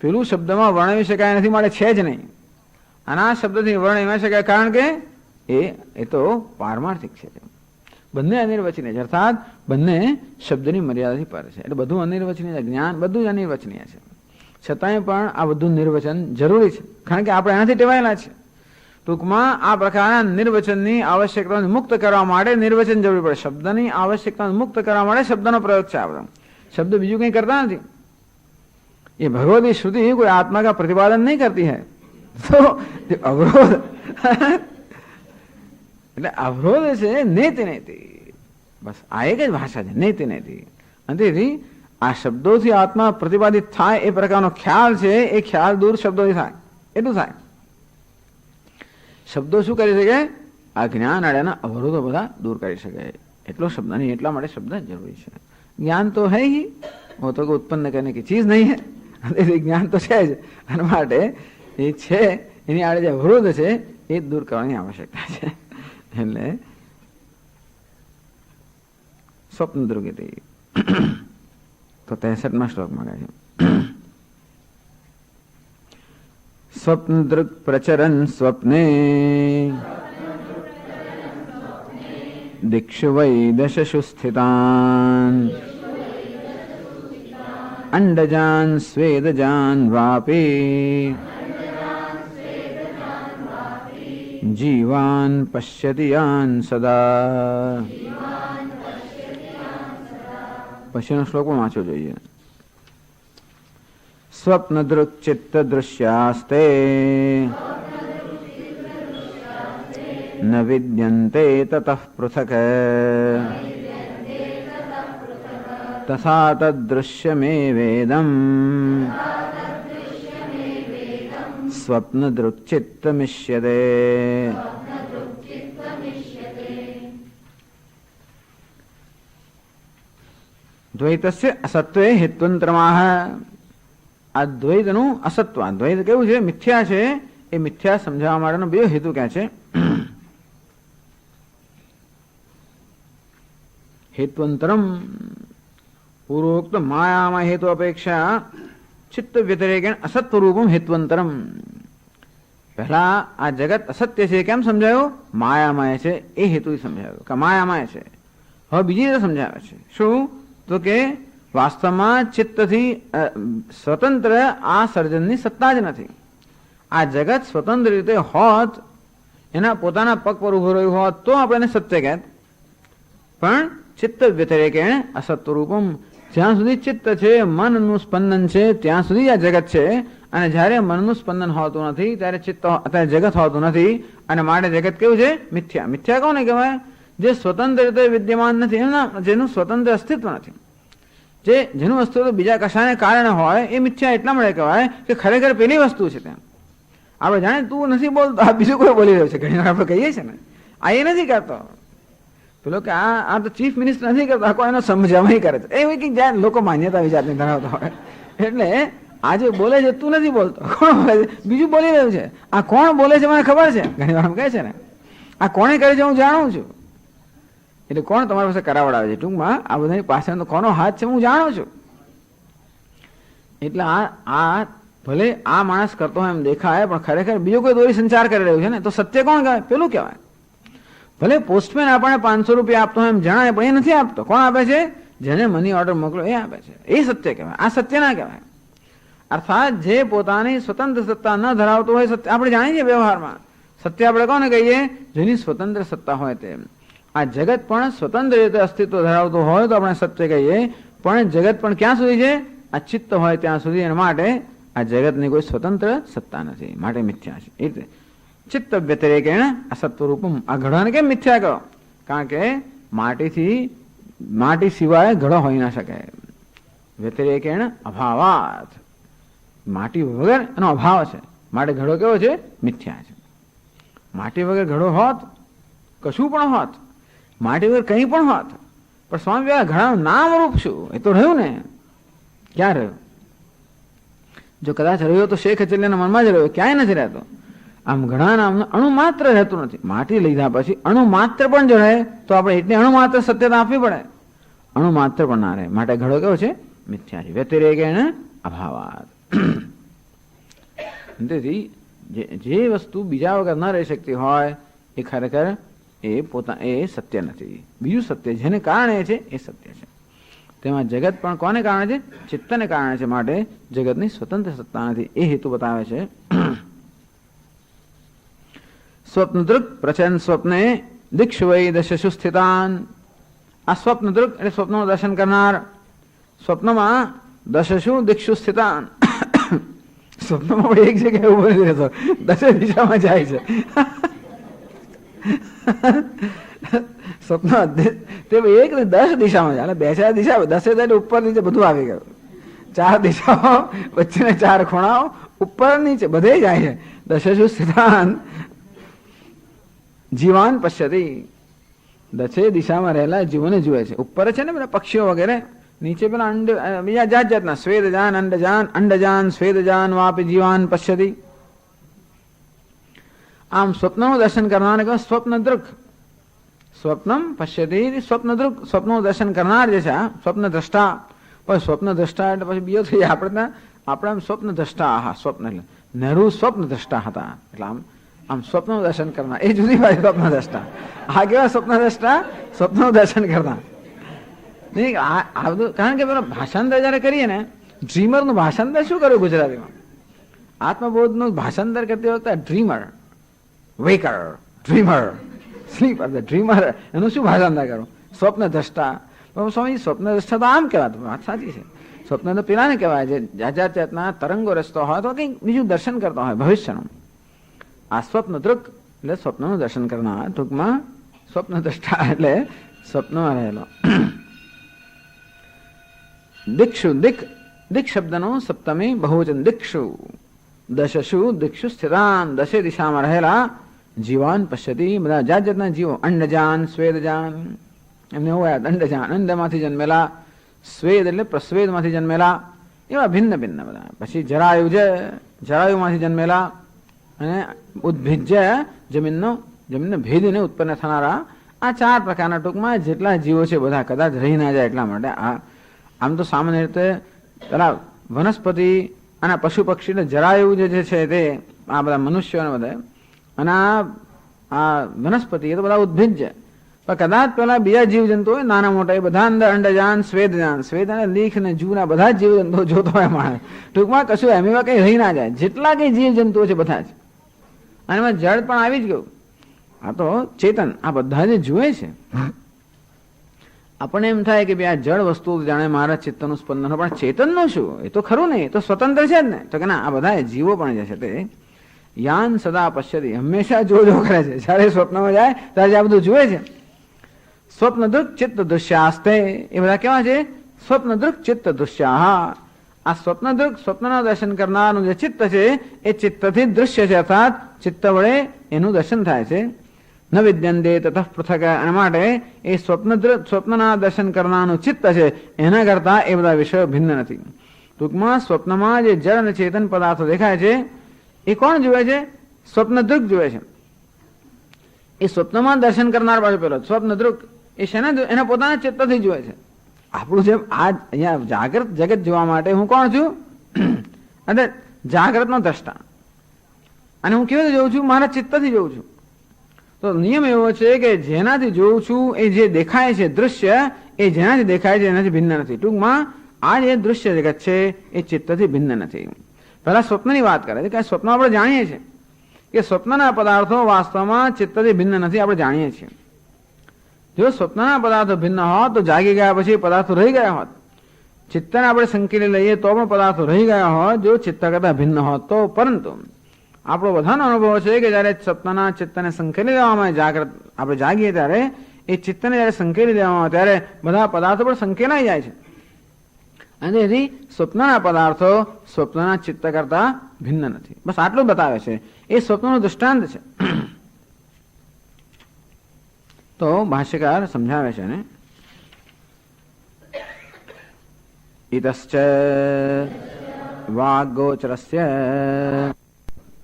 પેલું શબ્દમાં વર્ણવી શકાય નથી, માટે છે જ નહીં. અને આ શબ્દથી વર્ણવી શકાય કારણ કે એ તો પારમાર્થિક છે. બંને અનિર્વચનીય છે, અર્થાત બંને શબ્દની મર્યાદાથી પર છે. એટલે બધું અનિર્વચનીય છે, જ્ઞાન બધું જ અનિર્વચનીય છે. છતાંય પણ આ બધું નિર્વચન જરૂરી છે, કારણ કે આપણે એનાથી ટેવાયેલા છે. ટૂંકમાં આ પ્રકારના નિર્વચનની આવશ્યકતાને મુક્ત કરવા માટે નિર્વચન જરૂરી પડે. શબ્દની આવશ્યકતાને મુક્ત કરવા માટે શબ્દનો પ્રયોગ છે. આ બધો શબ્દ બીજું કંઈ કરતા નથી. ये भगवती श्रुति कोई आत्मा का प्रतिपादन नहीं करती है, तो अवरोध એટલે અવરોધ છે નેતિ નેતિ, બસ આ એક જ ભાષા છે, નેતિ નેતિ. અને તેથી આ શબ્દોથી આત્મા પ્રતિપાદિત થાય એ પ્રકારનો ખ્યાલ છે, એ ખ્યાલ દૂર શબ્દોથી થાય, એટલું થાય. શબ્દો શું કરી શકે? આ જ્ઞાન આડ્યાના અવરોધો બધા દૂર કરી શકે. એટલો શબ્દ નહીં, એટલા માટે શબ્દ જરૂરી છે. જ્ઞાન તો હૈ ही, वो तो उत्पन्न करने की चीज नहीं है. જ્ઞાન તો છે જ, અને માટે એ છે એની આડે જે અવરોધ છે એ દૂર કરવાની આવશ્યકતા છે. એટલે સ્વપ્ન દૃગતિ તો 63મા શ્લોકમાં કહે છે, સ્વપ્ન દૃગ પ્રચરન સ્વપ્ને દિક્ષુ વૈ દશસુ સ્થિતાન અંડજાન સ્વેદજાન વાપી જીવાન પશ્યતિ યાન સદા. પછીનો શ્લોક પણ વાંચવો જોઈએ. સ્વપ્ન દૃક ચિત્ત દૃશ્યાસ્તે ન વિદ્યન્તે તતઃ પૃથક તથા તદૃશ્યમેવેદમ સ્વપ્ન દૃક્ચિત્તમિષ્યતે. દ્વૈતસ્ય અસત્વે હેત્વંતરમાહ. આ દ્વૈતનું અસત્વ, દ્વૈત કેવું છે? મિથ્યા છે. એ મિથ્યા સમજાવવા માટેનો બે હેતુ ક્યાં છે? હેત્વંતરમ પૂર્વોક્ત માયામાં હેતુ અપેક્ષા ચિત્ત વ્યતિરેકેણ અસત્વરૂપમ હેત્વંતરમ. પહેલા આ જગત અસત્ય છે કેમ સમજાયું? માયામાય છે એ હેતુ સમજાયું કે માયામાય છે. હવે બીજી રીતે સમજાવે છે. શું? તો કે વાસ્તવમાં ચિત્તથી સ્વતંત્ર આ સર્જનની સત્તા જ નથી. આ જગત સ્વતંત્ર રીતે હોત, એના પોતાના પગ પર ઉભો રહ્યું હોત તો આપણે સત્ય કહેત. પણ ચિત્ત વ્યતિરેકેણ અસત્વરૂપમ, જ્યાં સુધી ચિત્ત છે, મનનું સ્પંદન છે, ત્યાં સુધી આ જગત છે. અને જ્યારે મનનું સ્પંદન હોતું નથી ત્યારે ચિત્ત, અત્યારે જગત હોતું નથી. અને માટે જગત કેવું છે? મિથ્યા. મિથ્યા કોને કહેવાય? જે સ્વતંત્ર રીતે વિદ્યમાન નથી, એના જેનું સ્વતંત્ર અસ્તિત્વ નથી, જેનું અસ્તિત્વ બીજા કશાને કારણે હોય, એ મિથ્યા એટલા માટે કહેવાય કે ખરેખર પેલી વસ્તુ છે. ત્યાં આપણે જાણે તું નથી બોલતો, આ બીજું કોઈ બોલી રહ્યું છે. ઘણી વાર આપણે કહીએ છીએ ને, આ એ નથી કરતો પેલો કે આ તો ચીફ મિનિસ્ટર નથી કરતો, કોઈ એનો સમજાવવા કરે છે. એ હોય કે જ્યાં લોકો માન્યતા વિચારની ધરાવતા હોય, એટલે આ જે બોલે છે તું નથી બોલતો, કોણ બોલે છે? બીજું બોલી રહ્યું છે. આ કોણ બોલે છે મને ખબર છે. ઘણી વાર કહે છે ને આ કોણે કરે છે હું જાણું છું. એટલે કોણ તમારી પાસે કરાવડાવે છે? ટૂંકમાં આ બધાની પાછળ કોનો હાથ છે હું જાણું છું. એટલે આ ભલે આ માણસ કરતો હોય એમ દેખાય, પણ ખરેખર બીજો કોઈ દોરી સંચાર કરી રહ્યું છે ને, તો સત્ય કોણ કહેવાય? પેલું કહેવાય. ભલે પોસ્ટમેન આપણને 500 રૂપિયા આપતો હોય એમ જણાય, પણ એ નથી આપતો. કોણ આપે છે? જેને મની ઓર્ડર મોકલો એ આપે છે. એ સત્ય કહેવાય. આ સત્ય ના કહેવાય. અર્થાત જે પોતાની સ્વતંત્ર સત્તા ન ધરાવતો હોય, સત્ય આપણે જાણીએ છીએ વ્યવહારમાં. સત્ય આપણે કોને કહીએ? જેની સ્વતંત્ર સત્તા હોય તે. આ જગત પણ સ્વતંત્ર રીતે અસ્તિત્વ ધરાવતો હોય તો આપણે સત્ય કહીએ, પણ જગત પણ ક્યાં સુધી છે? આ ચિત્ત હોય ત્યાં સુધી. એના માટે આ જગતની કોઈ સ્વતંત્ર સત્તા નથી, માટે મિથ્યા છે. એટલે ચિત્ત વ્યતિરેકેણ અસત્વરૂપમ. આ ઘડાને કેમ મિથ્યા કહો? કારણ કે માટી સિવાય ઘડો હોઈ ના શકે. વ્યતિરેકેણ અભાવાત. માટી વગર એનો અભાવ છે, માટે ઘડો કેવો છે? મિથ્યા છે. માટી વગર ઘડો હોત, કશું પણ હોત, માટી વગર કંઈ પણ હોત, પણ સ્વામી વિવેકાનંદ ઘડાનું નામ રૂપ શું? એ તો રહ્યું ને. ક્યાં રહ્યું? જો કદાચ રહ્યો તો શેખ અચલ્યાના મનમાં જ રહ્યો, ક્યાંય નથી રહેતો. આમ ઘણા નામનું અણુ માત્ર રહેતું નથી. માટી લીધા પછી અણુ માત્ર પણ જો રહે તો આપણે એટલી અણુ માત્ર સત્યતા આપવી પડે. અણુ માત્ર પણ ના રહે, માટે ઘડો કેવો છે? મિથ્યા છે. વ્યતિરેકેણ અભાવાત. તેથી જે વસ્તુ બીજા વગર ન રહી શકતી હોય એ ખરેખર એ સત્ય નથી. બીજું સત્ય જેને કારણે છે એ સત્ય છે. તેમાં જગત પણ કોને કારણે છે? ચિત્તને કારણે છે. માટે જગતની સ્વતંત્ર સત્તા નથી. એ હેતુ બતાવે છે. સ્વપ્નદૃક પ્રચન સ્વપ્ને દિક્ષુ વૈ દશસુ સ્થિતાન. આ સ્વપ્નદૃક એટલે સ્વપ્નનું દર્શન કરનાર. સ્વપ્નમાં દશસુ દિક્ષુ સ્થિતાન. સ્વપ્નમાં એક જગ્યાએ ઉભો નથી રહેતો, દસે દિશામાં જાય છે. સ્વપ્ન તે એક 10 દિશામાં જાય. 2-4 દિશા, 10 ઉપર નીચે બધું આવી ગયું. 4 દિશાઓ, વચ્ચેના 4 ખૂણાઓ, ઉપર નીચે બધે જાય છે. દશસુ સ્થિતાન જીવાન પશ્યતિ. 10 દિશામાં રહેલા જીવોને જુએ છે. ઉપર છે ને બધા પક્ષીઓ વગેરે, નીચે પેલા અંડ, બીજા જાત જાતના સ્વેદજાન, અંડજાન, સ્વેદજાન વાપી જીવાન પશ્યતિ. આમ સ્વપ્નનું દર્શન કરનારને કહેવાય સ્વપ્નદૃક. સ્વપ્નમ પશ્યતિ સ્વપ્નદૃક. સ્વપ્નનું દર્શન કરનાર જે છે આ સ્વપ્ન દ્રષ્ટા. પણ સ્વપ્ન દ્રષ્ટા એટલે પછી બીજો થઈ જાય. આપણે સ્વપ્ન દ્રષ્ટા. હા, સ્વપ્ન એટલે નહેરુ સ્વપ્ન દ્રષ્ટા હતા. એટલે આમ સ્વપ્નનું દર્શન કરનાર એ જુદી વાત. સ્વપ્ન દ્રષ્ટા આ કેવા? સ્વપ્ન દ્રષ્ટા સ્વપ્નનું દર્શન કરનાર નહીં. આ બધું કારણ કે પેલા ભાષાંતર જયારે કરીએ ને, ડ્રીમરનું ભાષાંતર શું કર્યું ગુજરાતીમાં? આત્મબોધનું ભાષાંતર કરતી વખતે ડ્રીમર, વેકર, ડ્રીમર, સ્લીપર, ડ્રીમર, એનું શું ભાષાંતર કરું? સ્વપ્ન દ્રષ્ટા. સ્વામી સ્વપ્ન દ્રષ્ટા તો આમ કહેવાતું. વાત સાચી છે. સ્વપ્ન તો પેલાને કહેવાય છે જાત જાતના તરંગો રચતો હોય તો કંઈક બીજું દર્શન કરતો હોય ભવિષ્યનું. આ સ્વપ્નદૃક એટલે સ્વપ્નનું દર્શન કરનાર. ટૂંકમાં સ્વપ્ન દ્રષ્ટા એટલે સ્વપ્નમાં રહેલો. દિક્ષુ, દિક શબ્દનો સપ્તમી બહુવચન દિક્ષુ. દશસુ દિક્ષુ સ્થિતાન. 10 દિશામાં રહેલા જીવાન પશ્યતિ. બધા જાત જાતના જીવો. અંડજાન, સ્વેદજાન, એમને હોય અંડજાન, અંડમાંથી જન્મેલા. સ્વેદ એટલે પ્રસ્વેદમાંથી જન્મેલા. એવા ભિન્ન ભિન્ન બધા. પછી જરાયુમાંથી જન્મેલા. અને ઉદ્ભિજ્ય જમીનને ભેદીને ઉત્પન્ન થનારા. આ 4 પ્રકારના ટૂંકમાં જેટલા જીવો છે બધા કદાચ રહી ના જાય એટલા માટે. આમ તો સામાન્ય રીતે પેલા વનસ્પતિ અને પશુ પક્ષીને જરાયું જે છે તે આ બધા મનુષ્યોને બધા, અને આ વનસ્પતિ એ તો બધા ઉદ્ભિજ્ય. પણ કદાચ પેલા બીજા જીવજંતુ હોય નાના મોટા એ બધા અંદર અંડજાન, સ્વેદજાન, સ્વેદ અને લીખ ને જૂના બધા જીવજંતુઓ જોતો હોય માણસ. ટૂંકમાં કશું એમાં કઈ રહી ના જાય. જેટલા કઈ જીવજંતુઓ છે બધા જ. અને એમાં જળ પણ આવી જ ગયું. આ તો ચેતન, આ બધા જે જુએ છે. આપણને એમ થાય કે આ જળ વસ્તુ જાણે મારા ચિત્તનું સ્પંદન, પણ ચેતનનું શું? એ તો ખરું ને, એ તો સ્વતંત્ર છે જ ને. તો કે ના, આ બધા જીવો પણ જે છે તે યાન સદા પશ્યતિ, હંમેશા જો કરે છે. જયારે સ્વપ્નમાં જાય ત્યારે આ બધું જુએ છે. સ્વપ્નદૃક ચિત્ત દૃશ્યાસ્તે. એ બધા કેવા છે? સ્વપ્નદૃક ચિત્ત દૃશ્યા. આ સ્વપ્નદૃક, સ્વપ્નના દર્શન કરનારનું જે ચિત્ત છે એ ચિત્તથી દૃશ્ય છે. અર્થાત ચિત્ત વડે એનું દર્શન થાય છે. ન વિદ્યંતે તતઃ પૃથક. એના માટે એ સ્વપ્નના દર્શન કરનારનું ચિત્ત છે એના કરતા એ બધા વિષયો ભિન્ન નથી. ટૂંકમાં સ્વપ્નમાં જે જળ અને ચેતન પદાર્થો દેખાય છે એ કોણ જુએ છે? સ્વપ્નદૃક જુએ છે. એ સ્વપ્નમાં દર્શન કરનાર બાજુ પેલો સ્વપ્નદૃક એ શેના એના પોતાના ચિત્તથી જુએ છે. આપણું જેમ આ અહીંયા જાગ્રત જગત જોવા માટે હું કોણ છું? અને જાગ્રતનો દ્રષ્ટા, અને હું કેવી રીતે જોઉં છું? મારા ચિત્તથી જોઉં છું. તો નિયમ એવો છે કે જેનાથી જોઉં છું એ જે દેખાય છે દૃશ્ય, એ જેનાથી દેખાય છે એનાથી ભિન્ન નથી. ટૂંકમાં આ જે દૃશ્ય જગત છે એ ચિત્તથી ભિન્ન નથી. પહેલા સ્વપ્નની વાત કરે છે કે સ્વપ્ન આપણે જાણીએ છીએ કે સ્વપ્નના પદાર્થો વાસ્તવમાં ચિત્તથી ભિન્ન નથી, આપણે જાણીએ છીએ. જો સ્વપ્નના પદાર્થો ભિન્ન હોત તો જાગી ગયા પછી પદાર્થો રહી ગયા હોત. ચિત્તને આપણે સંકેલી લઈએ તો પણ પદાર્થો રહી ગયા હોત જો ચિત્ત કરતા ભિન્ન હોત તો. પરંતુ આપણો બધાનો અનુભવ છે કે જયારે સ્વપ્નના ચિત્તને સંકેલી દેવામાં જાગ્રત આપણે જાગીએ ત્યારે એ ચિત્તને જયારે સંકેલી દેવામાં આવે ત્યારે બધા પદાર્થો પણ સંકેલાઈ જાય છે. અને તેથી સ્વપ્નના પદાર્થો સ્વપ્નના ચિત્ત કરતા ભિન્ન નથી. બસ આટલું બતાવે છે. એ સ્વપ્નનું દૃષ્ટાંત છે. તો ભાષ્યકાર સમજાવે છે ને, ઇતશ્ચ વાગોચરસ્ય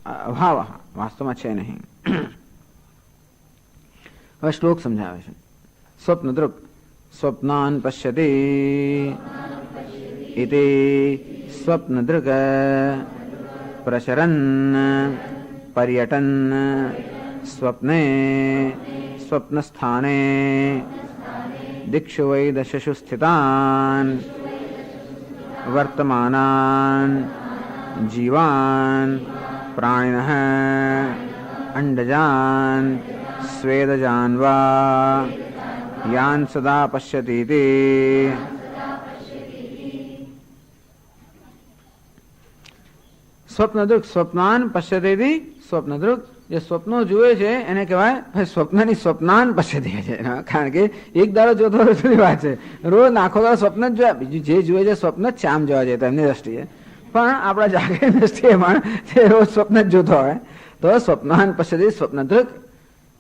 અભાવ વાસ્તવમાં છે નહીં. હવે શ્લોક સમજાવે છે. સ્વપ્નદૃક સ્વપ્નાન પશ્યતિ ઇતિ સ્વપ્નદૃક પ્રસરન પર્યટન સ્વપ્ને સ્વપ્નસ્થાને દિક્ષુ વૈ દશસુ સ્થિતાન વર્તમાનાન જીવાન પ્રાણિનઃ અંડજાન સ્વેદજાન વા યાન સદા પશ્યતીતિ. સ્વપ્નદૃક સ્વપ્નાન પશ્યતીતિ. સ્વપ્નદૃક જે સ્વપ્નો જુએ છે એને કહેવાય સ્વપ્નની સ્વપ્નાન પશ્યતિ છે. કારણ કે એક દાડો જોતો હોય વાત છે, રોજ આખો દાડો સ્વપ્ન જ જોયા. બીજું જે જુએ છે સ્વપ્ન જ આમ જોવા જઈએ તો એમની દ્રષ્ટિએ, પણ આપણા જાગૃત દ્રષ્ટિએ પણ તે રોજ સ્વપ્ન જ જોતો હોય તો સ્વપ્નાન પશ્યતિ સ્વપ્નદૃક.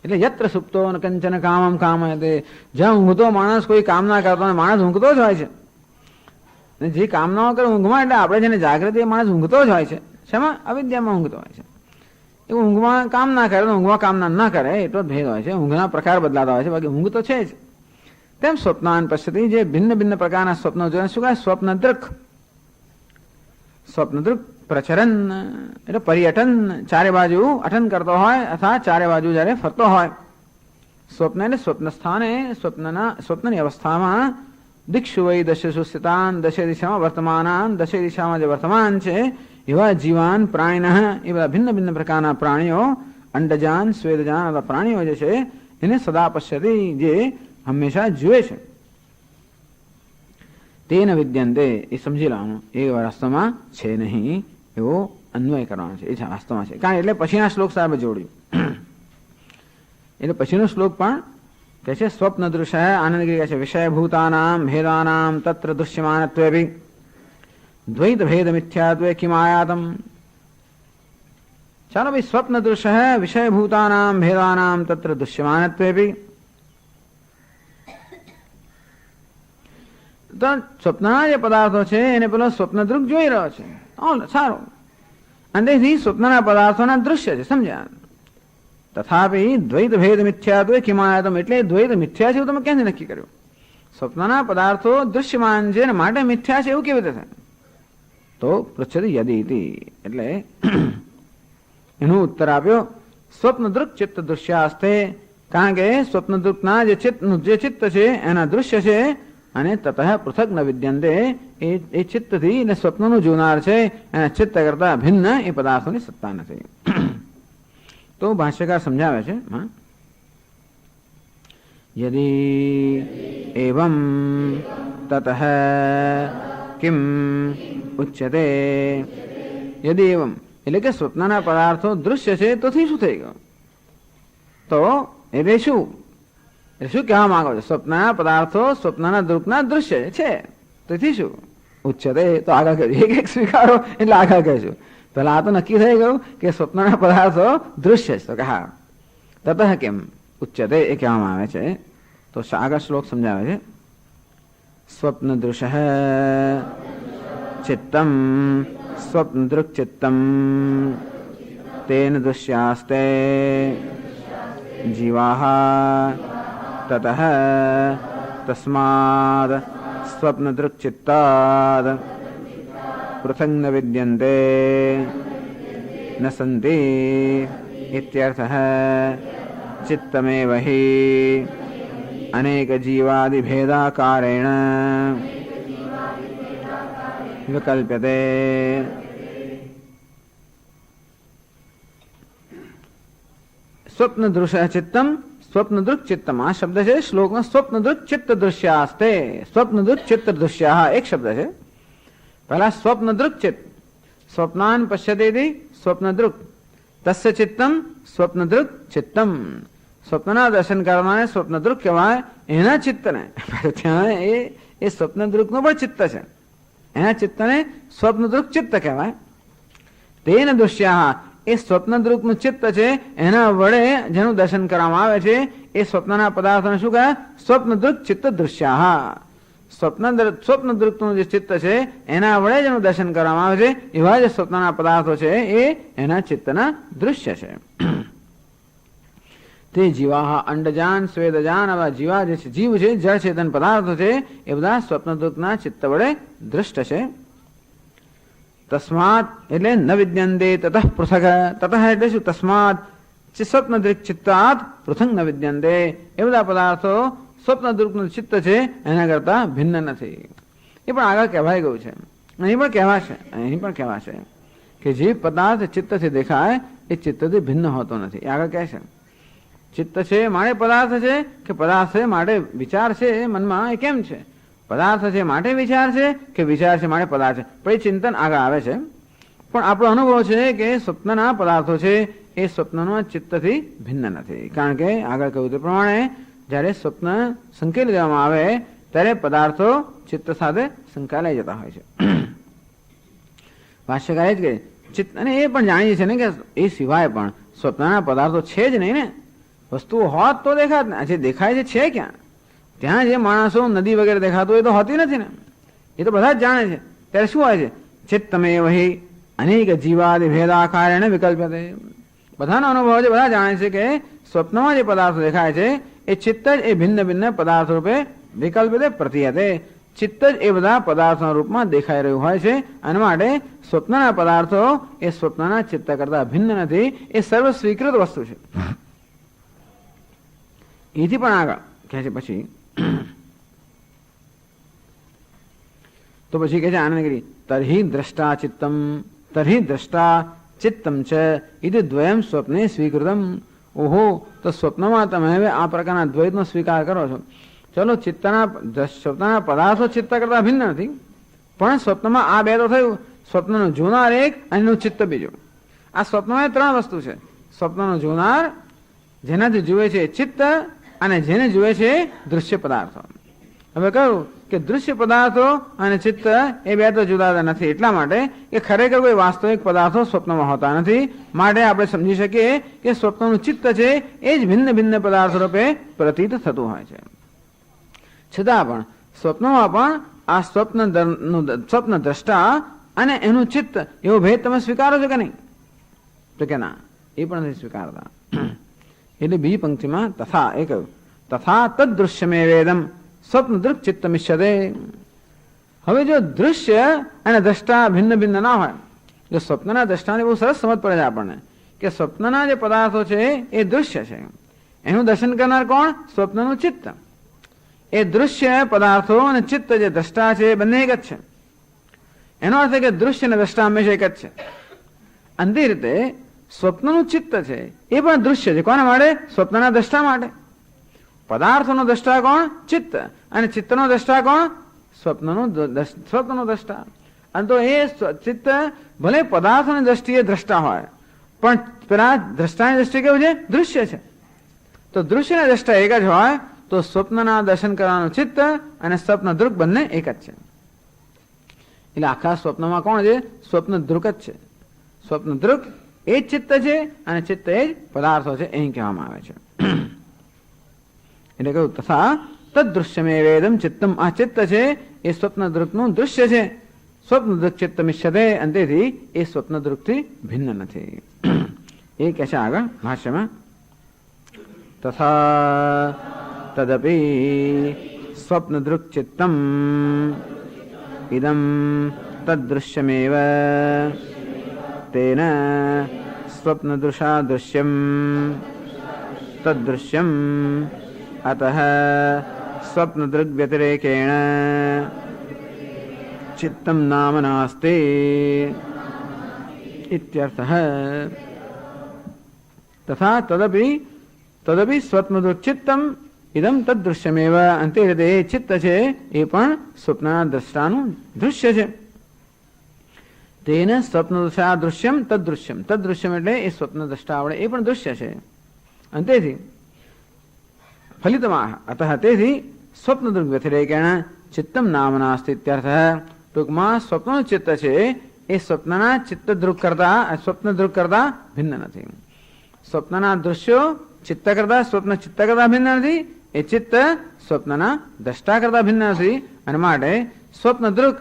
એટલે યત્ર સુપ્તો કંચન કામમ કામયતે, જ્યાં ઊંઘતો માણસ કોઈ કામના કરતો માણસ ઊંઘતો જ હોય છે. જે કામનાઓ કરે ઊંઘમાં, એટલે આપણે જેને જાગૃતિ માણસ ઊંઘતો જ હોય છે. શેમાં? અવિદ્યામાં ઊંઘતો હોય છે. એ ઊંઘમાં કામ ના કરે, ઊંઘમાં કામ ના કરે એટલો જ ભેદ હોય છે. ઊંઘના પ્રકાર બદલાતા હોય છે, બાકી ઊંઘ તો છે જ. તેમ સ્વપ્નાન પશ્યતિ જે ભિન્ન ભિન્ન પ્રકારના સ્વપ્નો જોઈને શું કહે? સ્વપ્નદૃક. સ્વપ્નદૃક પ્રચરન એટલે પર્યટન, ચારે બાજુ અટન કરતો હોય અથવા ચારે બાજુ જયારે ફરતો હોય. સ્વપ્ન એટલે સ્વપ્ન સ્થાને સ્વપ્નની અવસ્થામાં દિક્ષુ વૈ દશસુ સ્થિતાન, દશે દિશામાં વર્તમાનાન, દશે દિશામાં જે વર્તમાન છે એવા જીવાન પ્રાણીનઃ એ બધા ભિન્ન ભિન્ન પ્રકારના પ્રાણીઓ, અંડજાન સ્વેદજાન એવા પ્રાણીઓ જે છે એને સદા પશ્યતિ જે હંમેશા જુએ છે. તેન વિદ્યંતે એ સમજી લેવાનું, એ વાસ્તવમાં છે નહીં એવો અન્વય કરવાનો છે. એ વાસ્તવમાં છે કારણ એટલે પછીના શ્લોક સાહેબ જોડ્યું. એટલે પછીનો શ્લોક પણ કહે છે સ્વપ્ન દૃશ્ય આનંદગીરી કહે છે વિષયભૂતાનામ ભેદાનામ તત્ર દૃશ્યમાનત્વેપી દ્વૈત ભેદ મિથ્યાત્વે કિમાયાતમ. ચાલો ભાઈ, સ્વપ્ન દૃશ્ય વિષયભૂતાનામ ભેદાનામ તત્ર દૃશ્યમાનત્વેપી. તો સ્વપ્નના જે પદાર્થો છે એને પેલો સ્વપ્નદૃક જોઈ રહ્યો છે. સારું, અને તેથી સ્વપ્નના પદાર્થોના દૃશ્ય છે, સમજ્યા? તથાપિ દ્વૈત ભેદ મિથ્યાત્વે કિમાયાતમ, એટલે દ્વૈત મિથ્યા છે એવું તમે ક્યાંથી નક્કી કર્યું? સ્વપ્નના પદાર્થો દૃશ્યમાન છે અને માટે મિથ્યા છે એવું કેવી રીતે થાય? તો પૃચ્છતિ યદિતિ, એટલે એનો ઉત્તર આપ્યો સ્વપ્નદૃક ચિત્ત દૃશ્યાસ્તે, કારણ કે સ્વપ્નદૃકના જે ચિત્ત છે એના દૃશ્ય છે અને તતઃ પૃથક ન વિદ્યંતે, એ ચિત્તથી એટલે સ્વપ્નનું જોનાર છે એના ચિત્ત કરતા ભિન્ન એ પદાર્થોની સત્તા નથી. તો ભાષ્યકાર સમજાવે છે યદિ એવં તતઃ કિમ ઉચ્યતે. યદિ એવં એટલે કે સ્વપ્નના પદાર્થો દૃશ્ય છે તો શું થઈ ગયું? તો એટલે શું કહેવા માંગો છો? સ્વપ્નના પદાર્થો સ્વપ્નના દૃકના દૃશ્ય છે, તેથી શું ઉચ્ચતે? તો આગળ કહ્યું એક એક સ્વીકારો એટલે આગળ કહેશું. પેલા આ તો નક્કી થઈ ગયું કે સ્વપ્નના પદાર્થો દૃશ્ય છે, તો કે હા તતઃ કેમ ઉચ્ચતે એ કહેવામાં આવે છે. તો આગળ શ્લોક સમજાવે છે સ્વપ્ન દૃશ્ય चित्तम स्वप्न दृक् चित्तम तेन दृश्यास्ते जीवाः ततः तस्माद् स्वप्न दृक् चित्ताद् पृथक् न विद्यन्ते न सन्ति इत्यर्थः। चित्तमेव हि अनेक जीवादि भेदाकारेण विकल्प्यते। स्वप्न दृश्य चित्तम स्वप्न दृक् चित्तम आ शब्द है श्लोक में। स्वप्न दृक् चित्त दृश्यास्ते, स्वप्न दृक् चित्त दृश्या एक शब्द है। पहला स्वप्न दृक् चित्त, स्वप्नान पश्यते स्वप्न दृक्, तस्य चित्तम स्वप्न दृक् चित्तम। स्वप्नना दर्शन करवाने स्वप्न दृक् कहेवाय एना चित्तने ત્યાં એ સ્વપ્ન દૃક નો પણ ચિત્ત છે, એના ચિત્તને સ્વપ્ન દૃક ચિત્ત કહેવાય. તેન દૃશ્યા એ સ્વપ્ન દૃક નું ચિત્ત છે, એના વડે જેનું દર્શન કરવામાં આવે છે એ સ્વપ્નના પદાર્થોને શું કહે? સ્વપ્ન દૃક ચિત્ત દૃશ્યા. સ્વપ્ન દૃક નું જે ચિત્ત છે એના વડે જેનું દર્શન કરવામાં આવે છે એવા જે સ્વપ્નના પદાર્થો છે એ એના ચિત્તના દૃશ્ય છે. તે જીવા અંડજાન સ્વેદજાન આવા જીવા જે છે, જીવ છે, જળ ચેતન પદાર્થો છે એ બધા સ્વપ્નદૃકના ચિત્ત વડે દૃષ્ટ છે. તસ્માત એટલે ન વિદ્યંતે તતઃ પૃથક, તતઃ એટલે શું? તસ્માત સ્વપ્નદૃક ચિત્તાત પૃથક ન વિદ્યંતે. એ બધા પદાર્થો સ્વપ્નદૃકનું ચિત્ત છે એના કરતા ભિન્ન નથી. એ પણ આગળ કહેવાઈ ગયું છે, અહીં પણ કહેવાશે કે જે પદાર્થ ચિત્તથી દેખાય એ ચિત્તથી ભિન્ન હોતો નથી. એ આગળ કહે છે ચિત્ત છે માટે પદાર્થ છે કે પદાર્થ છે માટે વિચાર છે મનમાં, એ કેમ છે? પદાર્થ છે માટે વિચાર છે કે વિચાર છે માટે પદાર્થ છે? પણ એ ચિંતન આગળ આવે છે. પણ આપણો અનુભવ છે કે સ્વપ્નના પદાર્થો છે એ સ્વપ્નના ચિત્તથી ભિન્ન નથી. કારણ કે આગળ કહ્યું તે પ્રમાણે જ્યારે સ્વપ્ન સંકેલી દેવામાં આવે ત્યારે પદાર્થો ચિત્ત સાથે સંકળાઈ જતા હોય છે. ભાષ્યકારે જ કે ચિત્ત, અને એ પણ જાણીએ છે ને કે એ સિવાય પણ સ્વપ્નના પદાર્થો છે જ નહીં ને. વસ્તુઓ હોત તો દેખાત ને, જે દેખાય છે ક્યાં? ત્યાં જે માણસો નદી વગેરે દેખાતું હોય તો હોતી નથી ને, એ તો બધા જ જાણે છે. ત્યારે શું હોય છે? ચિત્તમે વહી અનેક જીવાદિ ભેદાકારેણ વિકલ્પ્યતે. બધાનો અનુભવ છે, બધા જાણે છે કે સ્વપ્નમાં જે પદાર્થો દેખાય છે એ ચિત્ત જ એ ભિન્ન ભિન્ન પદાર્થ રૂપે વિકલ્પ્યતે પ્રતીયતે. ચિત્ત જ એ બધા પદાર્થોના રૂપમાં દેખાઈ રહ્યું હોય છે. અને માટે સ્વપ્નના પદાર્થો એ સ્વપ્નના ચિત્ત કરતા ભિન્ન નથી, એ સર્વ સ્વીકૃત વસ્તુ છે. એથી પણ આગળ કહે છે પછી તો પછી કહે છે આનંદગીરી તર્હિ દ્રષ્ટા ચિત્તમ, તર્હિ દ્રષ્ટા ચિત્તમ છે ઇતિ દ્વયમ સ્વપ્ને સ્વીકૃતમ. ઓહો, તો સ્વપ્નમાં તમે હવે આ પ્રકારના દ્વૈતનો સ્વીકાર કરો છો. ચલો, સ્વપ્નના પદાર્થો ચિત્ત કરતા ભિન્ન નથી, પણ સ્વપ્નમાં આ બે તો થયું, સ્વપ્નનું જોનાર એક અને એનું ચિત્ત બીજું. આ સ્વપ્નમાં ત્રણ વસ્તુ છે. સ્વપ્નનું જોનાર જેનાથી જુએ છે ચિત્ત, અને જેને જુએ છે દૃશ્ય પદાર્થો. હવે કહ્યું કે દૃશ્ય પદાર્થો અને ચિત્ત એ બે તો જુદા નથી, એટલા માટે કે ખરેખર કોઈ વાસ્તવિક પદાર્થો સ્વપ્નમાં હોતા નથી. માટે આપણે સમજી શકીએ કે સ્વપ્નનું ચિત્ત છે એ જ ભિન્ન ભિન્ન પદાર્થ રૂપે પ્રતીત થતું હોય છે. છતાં પણ સ્વપ્નમાં પણ આ સ્વપ્ન દ્રષ્ટા અને એનું ચિત્ત એવો ભેદ તમે સ્વીકારો છો કે નહીં? તો કે ના, એ પણ નથી સ્વીકારતા. એટલે બીજી પંક્તિમાં તથા એ કહ્યું તથા તદ્દૃશ્યમે વેદમ સ્વપ્ન દૃક ચિત્ત મિશ્યતે. હવે જો દૃશ્ય અને દ્રષ્ટા ભિન્ન ભિન્ન ના હોય, જો સ્વપ્નના દ્રષ્ટાને બહુ સરસ સમજ પડે છે આપણને કે સ્વપ્નના જે પદાર્થો છે એ દૃશ્ય છે, એનું દર્શન કરનાર કોણ? સ્વપ્નનું ચિત્ત. એ દૃશ્ય પદાર્થો અને ચિત્ત જે દ્રષ્ટા છે એ બંને એક જ છે. એનો અર્થ કે દૃશ્ય અને દ્રષ્ટા હંમેશા એક જ છે. અંતે રીતે સ્વપ્નનું ચિત્ત છે એ પણ દૃશ્ય છે. કોના માટે? સ્વપ્નના દ્રષ્ટા માટે. પદાર્થોનો દ્રષ્ટા કોણ? ચિત્ત. અને ચિત્તનો દ્રષ્ટા કોણ? સ્વપ્નનો દ્રષ્ટા. અને તો એ ચિત્ત ભલે પદાર્થોની દ્રષ્ટિએ દ્રષ્ટા હોય, પણ પેલા દ્રષ્ટાની દ્રષ્ટિએ કેવું છે? દૃશ્ય છે. તો દૃશ્યના દ્રષ્ટા એક જ હોય તો સ્વપ્નના દર્શન કરવાનું ચિત્ત અને સ્વપ્ન દૃક બંને એક જ છે. એટલે આખા સ્વપ્નમાં કોણ છે? સ્વપ્ન દૃક જ છે. સ્વપ્ન દૃક એ જ ચિત્ત છે અને ચિત્ત એ જ પદાર્થો છે, અહીં કહેવામાં આવે છે. એટલે કહ્યું તથા તદ્દૃશ્યમે વેદમ ચિત્તમ. આ ચિત્ત છે એ સ્વપ્ન દૃકનું દૃશ્ય છે. સ્વપ્ન દૃક ચિત્ત મિશ્યતે અને તેથી એ સ્વપ્ન દૃકથી ભિન્ન નથી. એ કહે છે આગળ ભાષ્યમાં તથા તદપી સ્વપ્ન દૃક ચિત્તમ ઇદમ તદ્દૃશ્યમેવ તેન સ્વપ્ન દૃશા દૃશ્યમ તદ્દૃશ્યમ અતઃ સ્વપ્ન દૃગ વ્યતિરેકેણ ચિત્તમ નામ નાસ્તિ ઇત્યર્થઃ. તથા તદપી સ્વપ્ન દૃક ચિત્તમ ઇદમ તદ્દૃશ્યમેવ અંતે રીતે એ ચિત્ત છે એ પણ સ્વપ્નના દ્રષ્ટાનું દૃશ્ય છે. તેને સ્વપ્ન દૃશા દૃશ્યમ તદ્દૃશ્યમ તદ્દૃશ્યમ એટલે એ સ્વપ્ન દ્રષ્ટા આવડે એ પણ દૃશ્ય છે. અને તેથી ફલિતમાહ અતઃ તેથી સ્વપ્ન દૃગ વ્યતિરેકેણ ચિત્તમ નામ નાસ્તિ ઇત્યર્થઃ. ટૂંકમાં સ્વપ્નનું ચિત્ત છે એ સ્વપ્નના ચિત્ત દૃગ કરતા સ્વપ્ન દૃગ કરતા ભિન્ન નથી. સ્વપ્નના દૃશ્યો ચિત્ત કરતા સ્વપ્ન ચિત્ત કરતા ભિન્ન નથી. એ ચિત્ત સ્વપ્નના દ્રષ્ટા કરતા ભિન્ન નથી. અને માટે સ્વપ્ન દૃક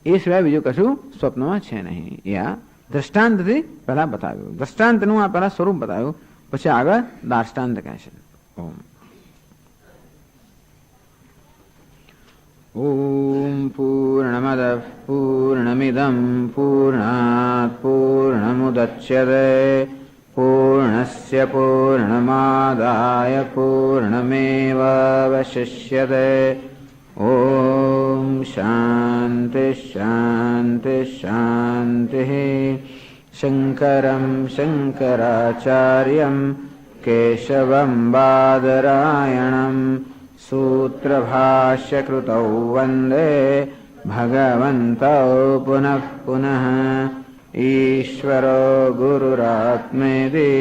એ સિવાય બીજું કશું સ્વપ્નમાં છે નહીં. એ આ દ્રષ્ટાંતથી પહેલા બતાવ્યું. દ્રષ્ટાંતનું આ પહેલા સ્વરૂપ બતાવ્યું, પછી આગળ દાર્ષ્ટાંત કહે છે. ઓમ પૂર્ણમદ પૂર્ણમિદમ પૂર્ણાત પૂર્ણમુદચ્યતે પૂર્ણસ્ય પૂર્ણમાદાય પૂર્ણમેવાવશિષ્યતે. ઓમ શાંતિ શાંતિ શાંતિ. શંકરં શંકરાચાર્યં કેશવં બાદરાયણં સૂત્રભાષ્યકૃતૌ વંદે ભગવन्तૌ પુનઃ પુનઃ. ઈશ્વરો ગુરુરાત્મેતિ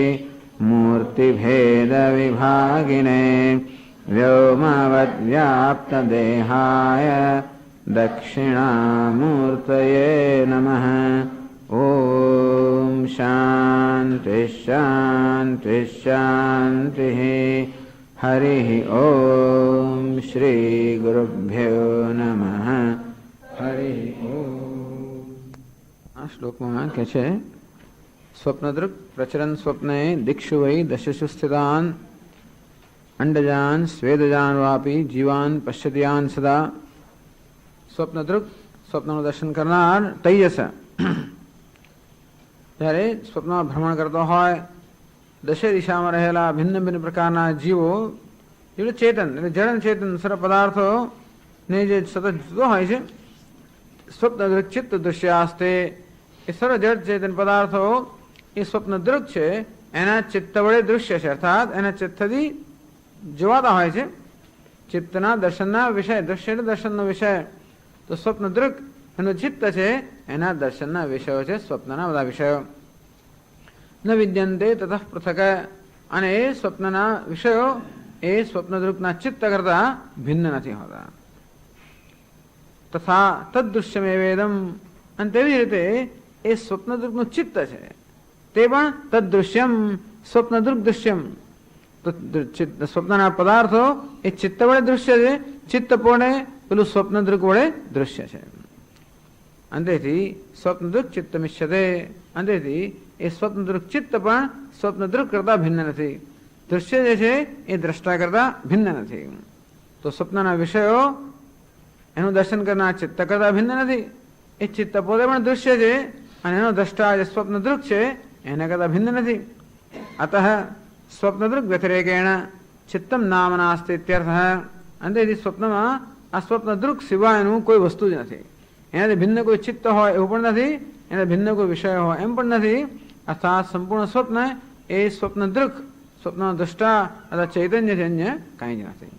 મૂર્તિભેદવિભાગિને વ્યોમવદ્વ્યાપ્તદેહાય દક્ષિણામૂર્તયે નમઃ. ઓમ શાંતિ શાંતિ શાંતિ. હરિ ઓમ શ્રી ગુરુભ્યો નમઃ. હરિ ઓમ. આ શ્લોકમાં કહે છે સ્વપ્નદૃક પ્રચરન સ્વપ્ને દિક્ષુ વૈ દશસુ સ્થિતાન અંડજાન સ્વેદજાન વાપી જીવાન પશ્યતિયાન સદા. સ્વપ્નદૃક સ્વપ્નનું દર્શન કરનાર તૈયસ જ્યારે સ્વપ્નમાં ભ્રમણ કરતો હોય, દશે દિશામાં રહેલા ભિન્ન ભિન્ન પ્રકારના જીવો એટલે ચેતન એટલે જડન ચેતન સર્વ પદાર્થો ને જે સતત જુદો હોય છે સ્વપ્ન ચિત્ત દૃશ્યાસ્તે એ સર્વ જડ ચેતન પદાર્થો એ સ્વપ્ન દૃક છે એના ચિત્ત વડે દૃશ્ય છે. અર્થાત એના ચિત્તથી જોવાતા હોય છે. ચિત્તના દર્શનના વિષય દૃશ્ય એટલે દર્શનનો વિષય. તો સ્વપ્ન દૃક એનું ચિત્ત છે એના દર્શનના વિષયો છે સ્વપ્નના બધા વિષયો. ન વિદ્યંતે તતઃ પૃથક અને એ સ્વપ્નના વિષયો એ સ્વપ્નદૃકના ચિત્ત કરતા ભિન્ન નથી હોતા. તથા તદ્દૃશ્યમેવેદમ અને તેવી રીતે એ સ્વપ્નદૃકનું ચિત્ત છે તે પણ તદ્દૃશ્યમ સ્વપ્નદૃક દૃશ્યમ. તો સ્વપ્નના પદાર્થો એ ચિત્ત વડે દૃશ્ય છે. ચિત્ત પોણે પેલું સ્વપ્નદૃક વડે દૃશ્ય છે. અંતેથી સ્વપ્નદૃક ચિત્ત મિશ્યતે. અંતેથી એ સ્વપ્નદૃક ચિત્ત પણ સ્વપ્નદૃક કરતા ભિન્ન નથી. દૃશ્ય જે છે એ દ્રષ્ટા કરતા ભિન્ન નથી. તો સ્વપ્નના વિષયો એનું દર્શન કરનાર ચિત્ત કરતા ભિન્ન નથી. એ ચિત્ત પોતે પણ દૃશ્ય છે અને એનો દ્રષ્ટા જે સ્વપ્નદૃક છે એના કરતા ભિન્ન નથી. અતઃ સ્વપ્નદૃક વ્યતિરેકેણ ચિત્તમ નામ નાસ્તિ ઇત્યર્થઃ. અંતેથી સ્વપ્નમાં આ સ્વપ્નદૃક સિવાયનું કોઈ વસ્તુ જ નથી. એનાથી ભિન્ન કોઈ ચિત્ત હોય એવું પણ નથી, એના ભિન્ન કોઈ વિષય હોય એમ પણ નથી. અર્થાત સંપૂર્ણ સ્વપ્ન એ સ્વપ્નદૃક સ્વપ્નનો દ્રષ્ટા અથવા ચૈતન્ય છે, અન્ય કાંઈ જ નથી.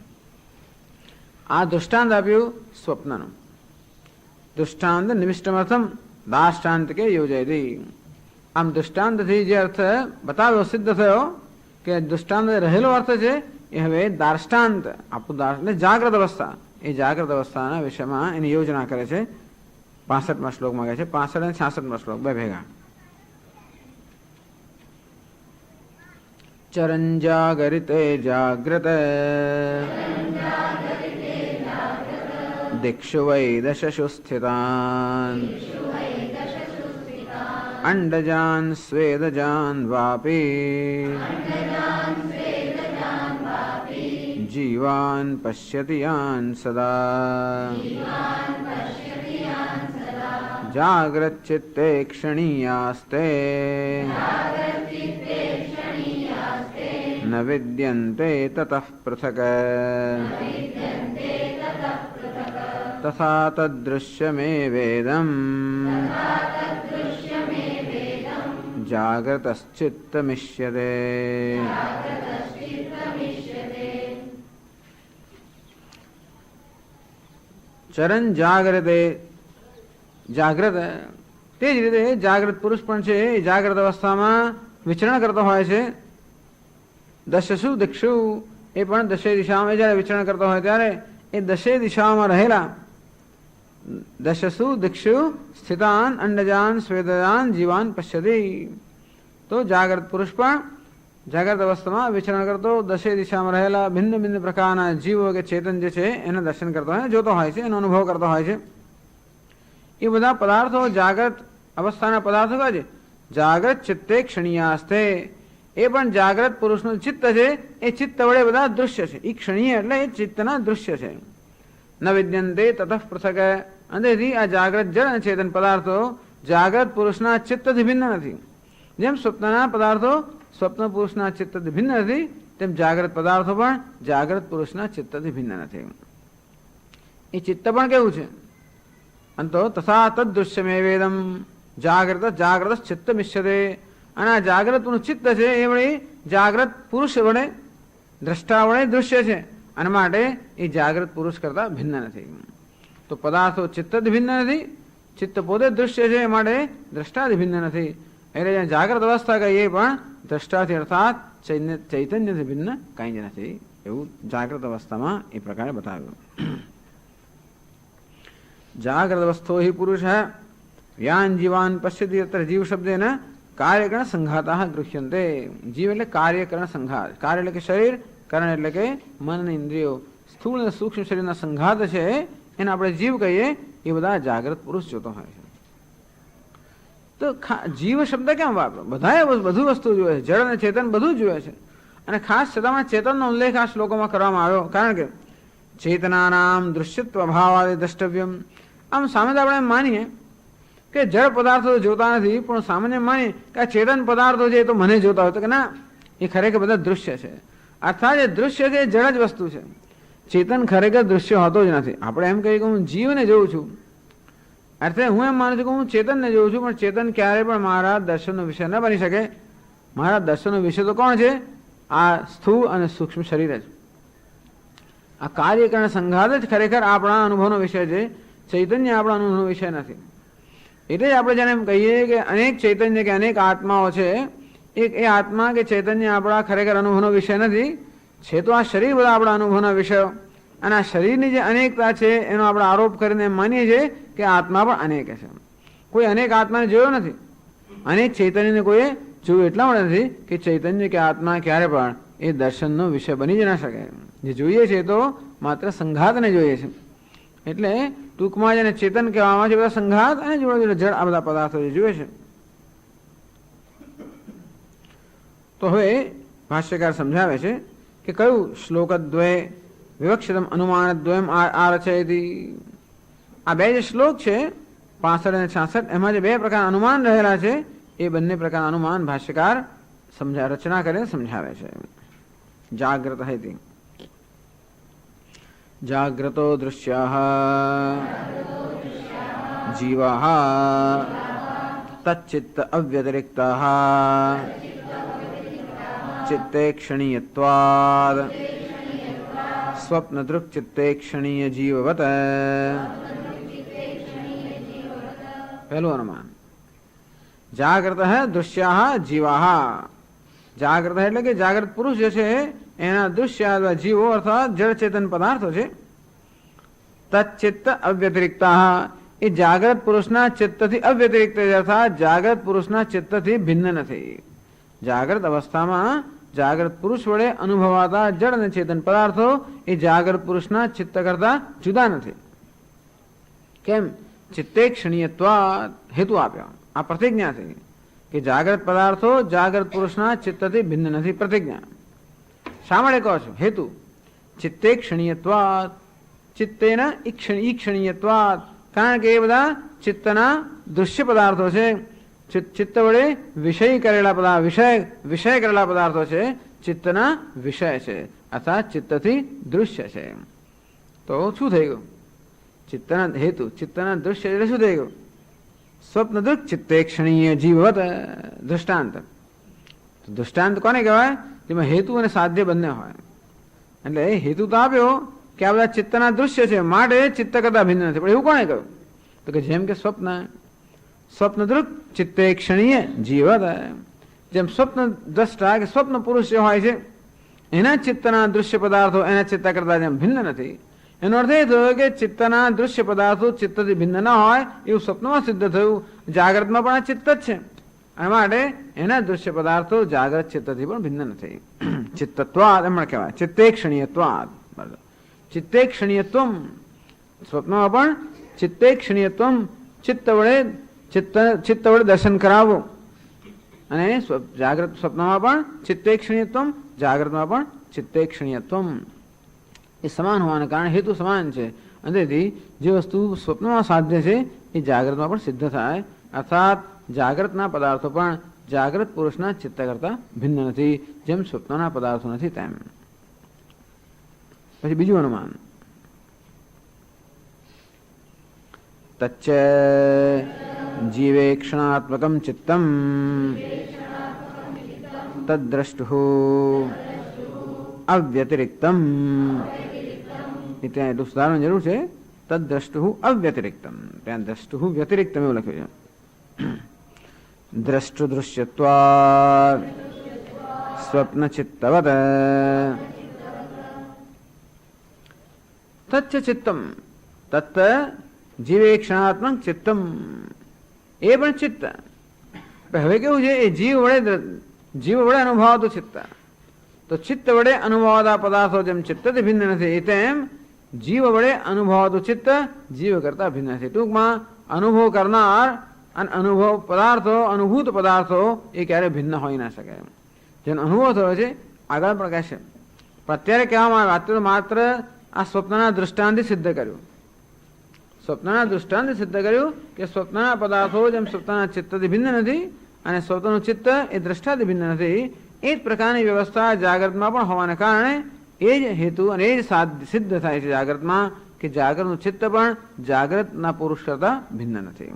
આ દૃષ્ટાંત આપ્યું સ્વપ્નનું. દૃષ્ટાંત નિવિષ્ટમર્થમ દાષ્ટાંત કે યોજયતી. આમ દૃષ્ટાંતથી જે અર્થ બતાવ્યો સિદ્ધ થયો કે દૃષ્ટાંત રહેલો અર્થ છે એ હવે દાર્ષ્ટાંત આપણું એટલે જાગ્રત અવસ્થા એ જાગ્રત અવસ્થાના વિષયમાં એની યોજના કરે છે. 65મા શ્લોકમાં કહે છે. 65 અને 66મા શ્લોક બે ભેગા. ચરન જાગરિતે જાગ્રત દિક્ષુ વૈ દશસુ સ્થિતાન અંડજાન સ્વેદજાન વાપી જીવાન પશ્યતિ યાન સદા જાગ્રચ્ચિત્તે ક્ષણીયાસ્તે ન વિદ્યન્તે તતઃ પૃથક તથા તદ્દૃશ્યમેવેદમ જાગ્રતશ્ચિત્તમિષ્યતે. ચરણ જાગ્રતે જાગ્રત તે જ રીતે જાગ્રત પુરુષ પણ છે એ જાગ્રત અવસ્થામાં વિચરણ કરતો હોય છે. દશસુ દિક્ષુ એ પણ દશે દિશામાં જ્યારે વિચરણ કરતો હોય ત્યારે એ દશે દિશામાં રહેલા દશસુ દિક્ષુ સ્થિતાન અંડજાન સ્વેદજાન જીવાન પશ્યતિ. તો જાગ્રત પુરુષ પણ જાગ્રત અવસ્થામાં વિચરણ કરતો દશે દિશામાં રહેલા ભિન્ન ભિન્ન પ્રકારના જીવો કે ચેતન જે છે એના દર્શન કરતો હોય, જોતો હોય છે, એનો અનુભવ કરતો હોય છે. એ બધા પદાર્થો જાગ્રત અવસ્થાના પદાર્થો કહે છે. જાગ્રત ચિત્તે ક્ષણીયાસ્તે એ પણ જાગ્રત પુરુષનું ચિત્ત છે એ ચિત્ત વડે બધા દૃશ્ય છે. એ ક્ષણીય એટલે એ ચિત્તના દૃશ્ય છે. ન વિદ્યંતે તતઃ પૃથક અંદરથી આ જાગ્રત જળ અને ચેતન પદાર્થો જાગ્રત પુરુષના ચિત્તથી ભિન્ન નથી. જેમ સ્વપ્નના પદાર્થો સ્વપ્ન પુરુષના ચિત્તથી ભિન્ન નથી તેમ જાગ્રત પદાર્થો પણ જાગ્રત પુરુષના ચિત્તથી ભિન્ન નથી. એ ચિત્ત પણ કેવું છે? અંતો તથા તદ્દૃશ્યમેવેદમ જાગ્રત જાગ્રત ચિત્ત મિશ્યતે. અને આ જાગ્રતનું ચિત્ત છે એ વડે જાગ્રત પુરુષ વડે દ્રષ્ટા વડે દૃશ્ય છે અને માટે એ જાગ્રત પુરુષ કરતા ભિન્ન નથી. તો પદાર્થો ચિત્તથી ભિન્ન નથી, ચિત્ત પોતે દૃશ્ય છે માટે દ્રષ્ટાથી ભિન્ન નથી. એટલે જાગ્રત અવસ્થા કહીએ પણ દ્રષ્ટાથી અર્થાત ચૈતન્યથી ભિન્ન કંઈ જ નથી. એવું જાગ્રત અવસ્થામાં એ પ્રકારે બતાવ્યું. જાગ્રત અવસ્થો હિ પુરુષ યાન જીવાન પશ્યતિ અત્ર જીવ શબ્દેન કાર્યકરણ સંઘાતા ગૃહ્યંતે. જીવ એટલે કાર્યકરણ સંઘાત. કાર્ય એટલે કે શરીર, કરણ એટલે કે મન અને ઇન્દ્રિયો, સ્થૂળ અને સૂક્ષ્મ શરીરના સંઘાત છે એને આપણે જીવ કહીએ. એ બધા જાગ્રત પુરુષ જોતો હોય છે. તો જીવ શબ્દ કેમ વાપરો? બધાએ બધું વસ્તુ જોવે છે, જળ અને ચેતન બધું જોવે છે. અને ખાસ છતાં ચેતનનો ઉલ્લેખ આ શ્લોકોમાં કરવામાં આવ્યો કારણ કે ચેતનાનામ દૃશ્યત્વ ભાવાદિ દ્રષ્ટવ્યમ. આમ સામે આપણે એમ માનીએ કે જળ પદાર્થો જોતા નથી, પણ સામાન્ય માનીએ કે આ ચેતન પદાર્થો છે એ તો મને જોતા હોય, તો કે ના, એ ખરેખર બધા દૃશ્ય છે. અર્થાત એ દૃશ્ય છે એ જળ જ વસ્તુ છે. ચેતન ખરેખર દૃશ્ય હોતો જ નથી. આપણે એમ કહીએ કે હું જીવને જોઉં છું, અર્થે હું એમ માનું છું કે હું ચેતનને જોઉં છું, પણ ચેતન ક્યારેય પણ મારા દર્શનનો વિષય ન બની શકે. મારા દર્શનનો વિષય તો કોણ છે? આ સ્થૂળ અને સૂક્ષ્મ શરીર જ. આ કાર્યકરણ સંઘાત જ ખરેખર આપણા અનુભવનો વિષય છે. ચૈતન્ય આપણા અનુભવનો વિષય નથી. એટલે જ આપણે જેને એમ કહીએ કે અનેક ચૈતન્ય કે અનેક આત્માઓ છે, એ આત્મા કે ચૈતન્ય આપણા ખરેખર અનુભવનો વિષય નથી. છે તો આ શરીર બધા આપણા અનુભવના વિષયો. અને આ શરીરની જે અનેકતા છે એનો આપણે આરોપ કરીને એમ માનીએ છીએ કે આત્મા પણ અનેક છે. કોઈ અનેક આત્માને જોયો નથી, અનેક ચૈતન્યને કોઈએ જોયું એટલા માટે નથી કે ચૈતન્ય કે આત્મા ક્યારે પણ એ દર્શનનો વિષય બની જ ના શકે. જે જોઈએ છે તો માત્ર સંઘાતને જોઈએ છે. એટલે ટૂંકમાં જેને ચેતન કહેવામાં આવે છે બધા સંઘાત અને જોડે જોડે જળ આ બધા પદાર્થો જે જોઈએ છે. તો હવે ભાષ્યકાર સમજાવે છે કે કયું શ્લોકદ્વય વિવક્ષિતમ અનુમાનદ્વયમ આરચયતિ. આ બે જે શ્લોક છે 65 અને 66 એમાં જે બે પ્રકારના અનુમાન રહેલા છે એ બંને પ્રકારના અનુમાન ભાષ્યકાર રચના કરીને સમજાવે છે. જાગ્રત હૈતિ જાગ્રતો દૃશ્યાઃ જીવાઃ તચ્ચિત્ત અવ્યતિરિક્તાઃ ચિત્તે ક્ષણીયત્વાદ સ્વપ્નદૃક્ ચિત્તે ક્ષણીય જીવવત. પહેલું અનુમાન જાગ્રત દૃશ્યા જીવા. જાગ્રત એટલે કે જાગ્રત પુરુષ જે છે એના દૃશ્ય અથવા જીવો અર્થાત જળ ચેતન પદાર્થો છે. તચ્ચિત્ત અવ્યતિરિક્તા એ જાગ્રત પુરુષના ચિત્તથી અવ્યતિરિક્ત અર્થાત જાગ્રત પુરુષના ચિત્તથી ભિન્ન નથી. જાગ્રત અવસ્થામાં જાગ્રત પુરુષ વડે અનુભવાતા જળ અને ચેતન પદાર્થો એ જાગ્રત પુરુષના ચિત્ત કરતા જુદા નથી. કેમ? ચિત્તે ક્ષણીયત્વાદ હેતુ આપ્યો. આ પ્રતિજ્ઞા થઈ કે જાગ્રત પદાર્થો જાગ્રત પુરુષના ચિત્તથી ભિન્ન નથી. પ્રતિજ્ઞા શા માટે કહો છો? હેતુ ચિત્તે ક્ષણીયત્વાદ, ચિત્તેના ઈક્ષણીયત્વાદ, કારણ કે એ બધા ચિત્તના દૃશ્ય પદાર્થો છે. ચિત્ત વડે વિષય કરેલા પદાર્થ, વિષય કરેલા પદાર્થો છે, ચિત્તના વિષય છે, અર્થાત ચિત્તથી દૃશ્ય છે. તો શું થઈ ગયું? ચિત્તના હેતુ ચિત્તના દૃશ્ય એટલે શું થઈ ગયું? સ્વપ્ન દૃક ચિત્તે ક્ષણીય જીવવત દૃષ્ટાંત. દૃષ્ટાંત કોને કહેવાય? જેમાં હેતુ અને સાધ્ય બંને હોય. એટલે હેતુ તો આપ્યો કે આ બધા ચિત્તના દૃશ્ય છે, માટે ચિત્ત કરતા ભિન્ન નથી. પણ એવું કોને કહ્યું? તો કે જેમ કે સ્વપ્ન દૃક ચિત્તે ક્ષણીય જીવત, જેમ સ્વપ્ન દ્રષ્ટા કે સ્વપ્ન પુરુષ જે હોય છે એના ચિત્તના દૃશ્ય પદાર્થો એના ચિત્ત કરતા જેમ ભિન્ન નથી. એનો અર્થ એ થયો કે ચિત્તના દૃશ્ય પદાર્થો ચિત્તથી ભિન્ન ના હોય એવું સ્વપ્નમાં સિદ્ધ થયું. જાગ્રતમાં પણ આ ચિત્ત જ છે, અને માટે એના દૃશ્ય પદાર્થો જાગ્રત ચિત્તથી પણ ભિન્ન નથી. ચિત્તત્વાદ એમ કહેવાય. ચિત્તે ક્ષણીયત્વાદ, ચિત્તે ક્ષણીયત્વમ, સ્વપ્નમાં પણ ચિત્તે ક્ષણીયત્વમ, ચિત્ત વડે દર્શન કરાવો. અને જાગ્રત સ્વપ્નમાં પણ ચિત્તે ક્ષણીયત્વમ, જાગ્રતમાં પણ ચિત્તે ક્ષણીયત્વમ. એ સમાન હોવાને કારણે હેતુ સમાન છે. અને તેથી જે વસ્તુ સ્વપ્નમાં સાધ્ય છે એ જાગ્રતમાં પણ સિદ્ધ થાય. અર્થાત જાગ્રતના પદાર્થો પણ જાગ્રત પુરુષના ચિત્ત કરતા ભિન્ન નથી, જેમ સ્વપ્નના પદાર્થો નથી તેમ. પછી બીજું અનુમાન, તચ્ચ જીવેક્ષણાત્મકમ ચિત્તમ તદ્દ્રષ્ટુઃ અવ્યતિરિક્તમ. ત્યાં એટલું સુધારવાની જરૂર છે. તદ્દ્રષ્ટુઃ અવ્યતિરિક્તમ, ત્યાં દ્રષ્ટુઃ વ્યતિરિક્તમ એવું લખ્યું છે. દ્રષ્ટુ દૃશ્યત્વાદ સ્વપ્ન ચિત્તવત તચ્ચ ચિત્તમ, તત્ જીવેક્ષણાત્મક ચિત્તમ, એ પણ ચિત્ત. હવે કેવું છે? એ જીવ વડે અનુભવાતું ચિત્ત. તો ચિત્ત વડે અનુભવાતા પદાર્થો જેમ ચિત્તથી ભિન્ન નથી, તેમ જીવ વડે અનુભવાતું ચિત્ત જીવ કરતા ભિન્ન નથી. ટૂંકમાં અનુભવ કરનાર અને અનુભવ પદાર્થો, અનુભૂત પદાર્થો એ ક્યારે ભિન્ન હોઈ ના શકે. જેનો અનુભવ થયો છે આગળ પણ કહેશે. પણ અત્યારે કહેવામાં આવે, અત્યારે માત્ર આ સ્વપ્નના દૃષ્ટાંતથી સિદ્ધ કર્યું. સ્વપ્નના દૃષ્ટાંતથી સિદ્ધ કર્યું કે સ્વપ્નના પદાર્થો જેમ સ્વપ્નના ચિત્તથી ભિન્ન નથી અને સ્વપ્નનું ચિત્ત એ દ્રષ્ટાથી ભિન્ન નથી, એ જ પ્રકારની વ્યવસ્થા જાગ્રતમાં પણ હોવાને કારણે એ જ હેતુ અને એ જ સિદ્ધ થાય છે જાગ્રતમાં કે જાગ્રતનું ચિત્ત પણ જાગ્રતના પુરુષ કરતા ભિન્ન નથી.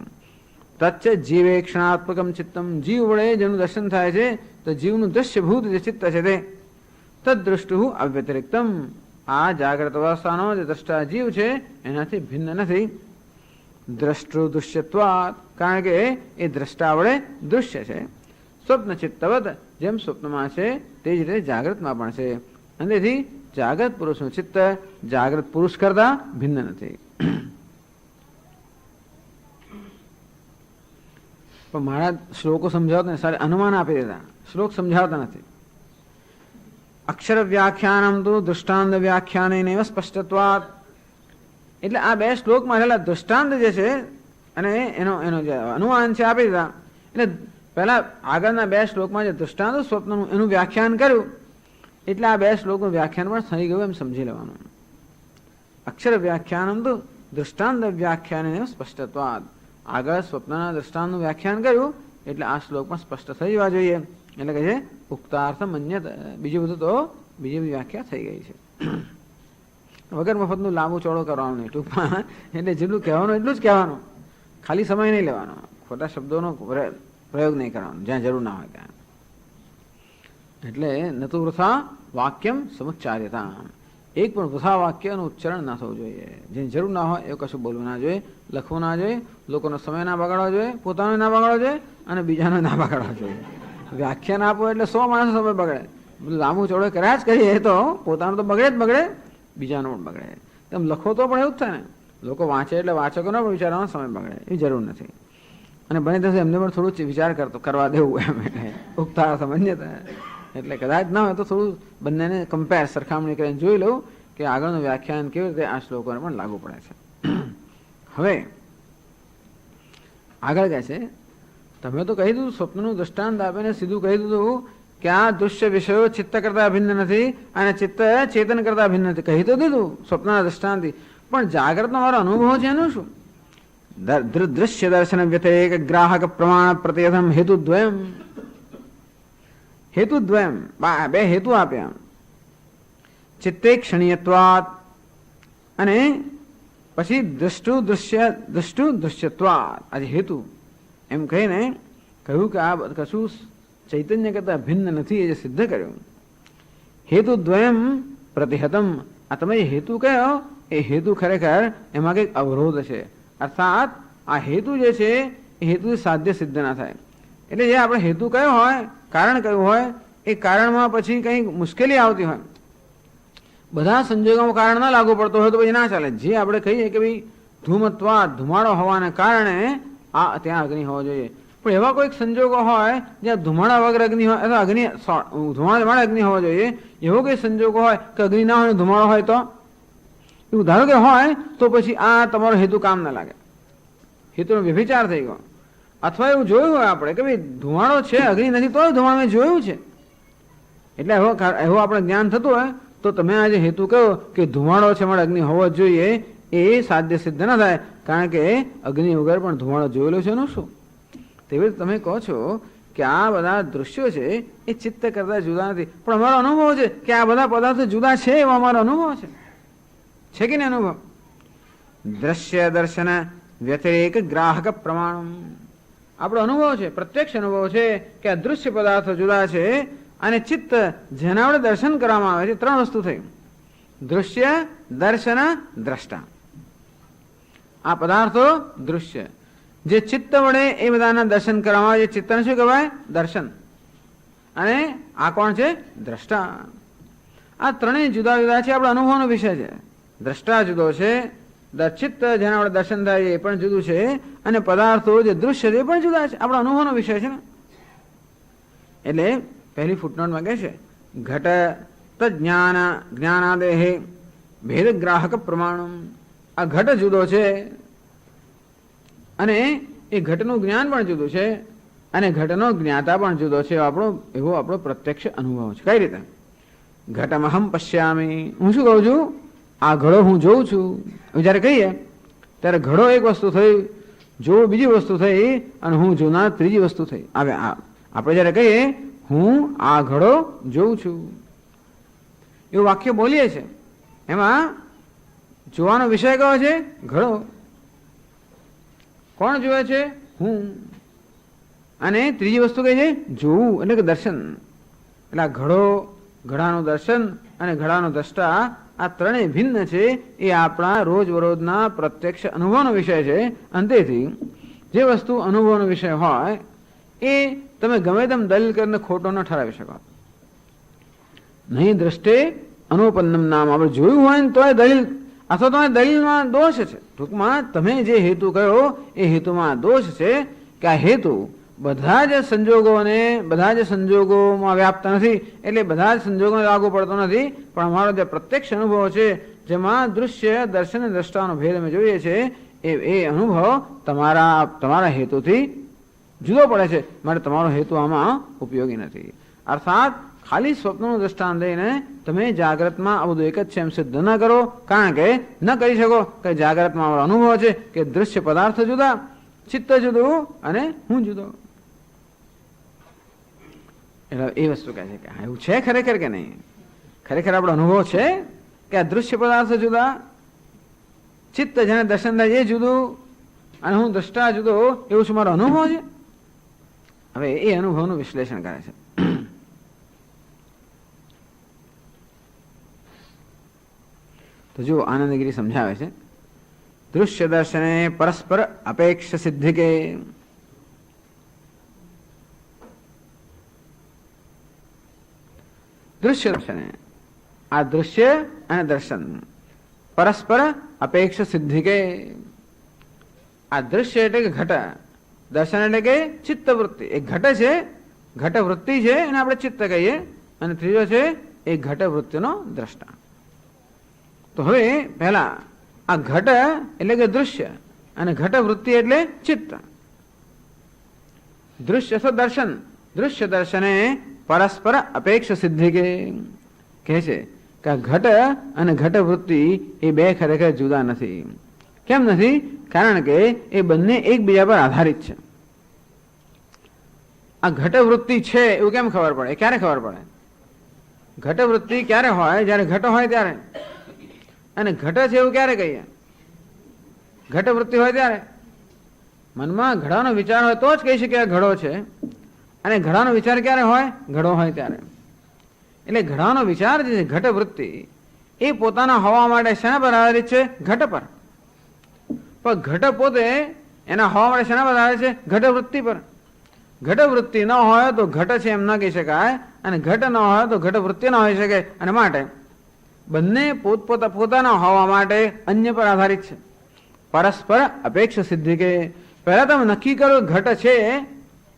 તચ્ચ જીવેક્ષણાત્મકમ ચિત્તમ, જીવ વડે જેનું દર્શન થાય છે તો જીવનું દ્રશ્યભૂત જે ચિત્ત છે તે તદ્દૃષ્ટુ અવ્યતિરિક્તમ, આ જાગ્રત અવસ્થાનો જે દ્રષ્ટા જીવ છે એનાથી ભિન્ન નથી. દ્રષ્ટુ દૃશ્યત્વાદ, કારણ કે એ દ્રષ્ટા વડે દૃશ્ય છે. સ્વપ્ન ચિત્તવત, જેમ સ્વપ્નમાં છે તે જ રીતે જાગ્રતમાં પણ છે. અને તેથી જાગ્રત પુરુષનું ચિત્ત જાગ્રત પુરુષ કરતા ભિન્ન નથી. પણ મારા શ્લોકો સમજાવતા ને સારા અનુમાન આપી દેતા, શ્લોક સમજાવતા નથી. અક્ષર વ્યાખ્યાનમ તો દૃષ્ટાંત વ્યાખ્યાન સ્પષ્ટત્વાદ, એટલે આ બે શ્લોકમાં રહેલા દૃષ્ટાંત જે છે અને એનો જે અનુમાન છે આપી દીધા. એટલે પહેલા આગળના બે શ્લોકમાં જે દૃષ્ટાંત સ્વપ્નનું એનું વ્યાખ્યાન કર્યું, એટલે આ બે શ્લોકનું વ્યાખ્યાન પણ થઈ ગયું એમ સમજી લેવાનું. અક્ષર વ્યાખ્યાનમ તો દૃષ્ટાંત વ્યાખ્યાન સ્પષ્ટત્વાદ, આગળ સ્વપ્નના દૃષ્ટાંતનું વ્યાખ્યાન કર્યું એટલે આ શ્લોકમાં સ્પષ્ટ થઈ જવા જોઈએ. એટલે કે છે ઉક્તાર્થ મન્યત, બીજું બધું તો બીજી વ્યાખ્યા થઈ ગઈ છે. વગર મફતનું લાંબુ ચોળો કરવાનું નહીં ટૂંકમાં. એટલે જેટલું કહેવાનું એટલું જ કહેવાનું, ખાલી સમય નહીં લેવાનો, ખોટા શબ્દોનો પ્રયોગ નહીં કરવાનો જ્યાં જરૂર ના હોય ત્યાં. એટલે નતુ વૃથા વાક્યમ સમુચ્ચાર્યતા, એક પણ વૃથા વાક્યનું ઉચ્ચારણ ના થવું જોઈએ. જેની જરૂર ના હોય એવું કશું બોલવું ના જોઈએ, લખવું ના જોઈએ, લોકોનો સમય ના બગાડવો જોઈએ, પોતાનો ના બગાડવો જોઈએ અને બીજાનો ના બગાડવો જોઈએ. વ્યાખ્યાન આપો એટલે 100 માણસો સમય બગડે. લાંબુ ચોળો કર્યા જ કરીએ તો પોતાનો તો બગડે જ બગડે, બીજાનો પણ બગડે. તેમ લખો તો પણ એવું જ થાય ને, લોકો વાંચે એટલે વાંચકોનો પણ વિચારવાનો સમય બગડે, એવી જરૂર નથી. અને બને થશે એમને પણ થોડું વિચાર કરવા દેવું એમ. એટલે ઉક્તા સમન્યતા, એટલે કદાચ ના હોય તો થોડું બંનેને કમ્પેર સરખામણી કરીને જોઈ લઉં કે આગળનું વ્યાખ્યાન કેવી રીતે આ શ્લોકોને પણ લાગુ પડે છે. હવે આગળ કહે છે, તમે તો કહી દીધું સ્વપ્નનું દ્રષ્ટાંત આપીને સીધું કહી દીધું કે આ દૃશ્ય વિષયો ચિત્ત કરતા ભિન્ન નથી અને ચિત્ત ચેતન કરતા ભિન્ન નથી. કહી તો દીધું સ્વપ્નના દ્રષ્ટાંતથી, પણ જાગ્રતનો મારો અનુભવ છે એનું શું? દૃશ્ય દર્શન વ્યતિરેક ગ્રાહક પ્રમાણ પ્રત્યથમ હેતુદ્વયમ. હેતુદ્વયમ બે હેતુ આપ્યા. ચિત્તે ક્ષણીયત્વાત અને પછી દ્રષ્ટુ દૃશ્યત્વાત. આજે હેતુ એમ કહીને કહ્યું કે આ કશું ચૈતન્ય કરતા ભિન્ન નથી, એ જે સિદ્ધ કર્યું. હેતુદ્વયમ પ્રતિહતમ. આ તમે હેતુ કહ્યો એ હેતુ ખરેખર એમાં કંઈક અવરોધ છે. અર્થાત આ હેતુ જે છે એ હેતુ સાધ્ય સિદ્ધ ના થાય. એટલે જે આપણે હેતુ કયો હોય, કારણ કયું હોય, એ કારણમાં પછી કંઈક મુશ્કેલી આવતી હોય, બધા સંજોગોમાં કારણ ના લાગુ પડતો હોય તો પછી ના ચાલે. જે આપણે કહીએ કે ભાઈ ધૂમત્વા ધુમાડો હોવાને કારણે આ ત્યાં અગ્નિ હોવો જોઈએ, પણ એવા કોઈક સંજોગો હોય જ્યાં ધુમાડા વગર અગ્નિ હોય અથવા અગ્નિ ધુમાડા અગ્નિ હોવો જોઈએ, એવો કોઈ સંજોગો હોય કે અગ્નિ ના હોય ધુમાડો હોય તો એવું ધારો કે હોય તો પછી આ તમારો હેતુ કામ ના લાગે, હેતુનો વ્યભિચાર થઈ ગયો. અથવા એવું જોયું હોય આપણે કે ભાઈ ધુમાડો છે અગ્નિ નથી તો ધુમાડો મેં જોયું છે, એટલે એવું આપણે જ્ઞાન થતું હોય તો તમે આજે હેતુ કહો કે ધુમાડો છે મારે અગ્નિ હોવો જ જોઈએ, એ સાધ્ય સિદ્ધ ના થાય, કારણ કે અગ્નિ વગર પણ ધુમાડો જોયેલો છે એનું શું? તેવી રીતે તમે કહો છો કે આ બધા દૃશ્યો છે એ ચિત્ત કરતા જુદા નથી, પણ અમારો અનુભવ છે કે આ બધા પદાર્થો જુદા છે, એવો અમારો અનુભવ છે કે નહીં અનુભવ? દ્રશ્ય દર્શન વ્યતિરેક ગ્રાહક પ્રમાણ. આપણો અનુભવ છે, પ્રત્યક્ષ અનુભવ છે કે આ દૃશ્ય પદાર્થો જુદા છે અને ચિત્ત જેના વડે દર્શન કરવામાં આવે છે. ત્રણ વસ્તુ થઈ: દૃશ્ય, દર્શન, દ્રષ્ટા. આ પદાર્થો દૃશ્ય, જે ચિત્ત વડે એ બધાના દર્શન કરવામાં આવે છે, ચિત્તને શું કહેવાય? દર્શન. અને આ કોણ છે? દ્રષ્ટા. આ ત્રણેય જુદા જુદા છે, આપણો અનુભવનો વિષય છે. દ્રષ્ટા જુદો છે, ચિત્ત જેના વડે દર્શન થાય એ પણ જુદું છે, અને પદાર્થો જે દૃશ્ય છે એ પણ જુદા છે, આપણો અનુભવનો વિષય છે ને. એટલે પહેલી ફૂટનોટમાં કહે છે ઘટ જ્ઞાન જ્ઞાનાદેહે ભેદ ગ્રાહક પ્રમાણ. આ ઘટ જુદો છે અને એ ઘટનું જ્ઞાન પણ જુદું છે અને ઘટનો જ્ઞાતા પણ જુદો છે, એવો આપણો પ્રત્યક્ષ અનુભવ છે. કઈ રીતે? ઘટમહમ પશ્યામી. હું શું કહું છું? આ ઘડો હું જોઉં છું. જયારે કહીએ ત્યારે ઘડો એક વસ્તુ થઈ, જોવું બીજી વસ્તુ થઈ, અને હું જોનાર ત્રીજી વસ્તુ થઈ. આપણે જયારે કહીએ હું આ ઘડો જોઉં છું એવું વાક્ય બોલીએ છીએ, એમાં જોવાનો વિષય કયો છે? ઘડો. કોણ જોવે છે? હું. અને ત્રીજી વસ્તુ કઈ છે? જોવું, એટલે કે દર્શન. એટલે આ ઘડો, ઘડાનું દર્શન અને ઘડાનો દ્રષ્ટા, આ ત્રણેય ભિન્ન છે. એ આપણા રોજબરોજના પ્રત્યક્ષ અનુભવનો વિષય છે. અંતેથી જે વસ્તુ અનુભવનો વિષય હોય એ તમે ગમે તેમ દલીલ કરીને ખોટો ન ઠરાવી શકો. નહીં દ્રષ્ટે અનુપન્નમ નામ. આપણે જોયું હોય ને તો એ દલીલ, અથવા તો દલીલમાં દોષ છે. ટૂંકમાં તમે જે હેતુ કહ્યો એ હેતુમાં દોષ છે કે આ હેતુ બધા જ સંજોગોમાં વ્યાપ્ત નથી, એટલે બધા જ સંજોગોને લાગુ પડતો નથી. પણ અમારો જે પ્રત્યક્ષ અનુભવ છે, જેમાં દૃશ્ય દર્શન અને દ્રષ્ટાનો ભેદ અમે જોઈએ છે, એ અનુભવ તમારા હેતુથી જુદો પડે છે, માટે તમારો હેતુ આમાં ઉપયોગી નથી. અર્થાત ખાલી સ્વપ્નનું દ્રષ્ટાંત દઈને તમે જાગ્રતમાં આ બધું એક જ છે એમ સિદ્ધ ન કરો, કારણ કે ન કરી શકો કે જાગ્રતમાં અમારો અનુભવ છે કે દૃશ્ય પદાર્થ જુદા, ચિત્ત જુદું અને હું જુદો. એટલે એ વસ્તુ કહે છે કે એવું છે ખરેખર કે નહીં? ખરેખર આપણો અનુભવ છે કે આ દૃશ્ય પદાર્થ જુદા, ચિત્ત જેને દર્શન થાય એ જુદું અને હું દ્રષ્ટા જુદો, એવું શું મારો અનુભવ છે? હવે એ અનુભવનું વિશ્લેષણ કરે છે. તો જો આનંદગીરી સમજાવે છે, દૃશ્ય દર્શને પરસ્પર અપેક્ષ સિદ્ધિકે. દૃશ્ય દર્શને, આ દૃશ્ય અને દર્શન પરસ્પર અપેક્ષ સિદ્ધિકે. આ દૃશ્ય એટલે કે ઘટ, દર્શન એટલે કે ચિત્ત વૃત્તિ. એક ઘટ છે, ઘટ વૃત્તિ છે, એને આપણે ચિત્ત કહીએ, અને ત્રીજો છે એ ઘટ વૃત્તિનો દ્રષ્ટા. તો હવે પહેલા આ ઘટ એટલે કે દૃશ્ય, અને ઘટ વૃત્તિ એટલે ચિત્ત. દૃશ્ય દર્શન, દૃશ્ય દર્શને પરસ્પર અપેક્ષ સિદ્ધિ કહે છે કે ઘટ અને ઘટ વૃત્તિ એ બે ખરેખર જુદા નથી. કેમ નથી? કારણ કે એ બંને એકબીજા પર આધારિત છે. આ ઘટ વૃત્તિ છે એવું કેમ ખબર પડે? ક્યારે ખબર પડે? ઘટ વૃત્તિ ક્યારે હોય? જયારે ઘટ હોય ત્યારે. અને ઘટ છે એવું ક્યારે કહીએ? ઘટ વૃત્તિ હોય ત્યારે. મનમાં ઘડાનો વિચાર હોય તો જ કહી શકીએ ઘડો છે. અને ઘડાનો વિચાર ક્યારે હોય? ઘડો હોય ત્યારે. એટલે ઘડાનો વિચાર જે છે ઘટ વૃત્તિ એ પોતાના હોવા માટે શેના પર આધારિત છે? ઘટ પર. પણ ઘટ પોતે એના હોવા માટે શેના પર આધારિત છે? ઘટ વૃત્તિ પર. ઘટ વૃત્તિ ન હોય તો ઘટ છે એમ ન કહી શકાય, અને ઘટ ન હોય તો ઘટ વૃત્તિ ન હોઈ શકે. અને માટે બંને પોતાના હોવા માટે અન્ય પર આધારિત છે. પરસ્પર અપેક્ષ સિદ્ધિ કે પહેલા તમે નક્કી કરો ઘટ છે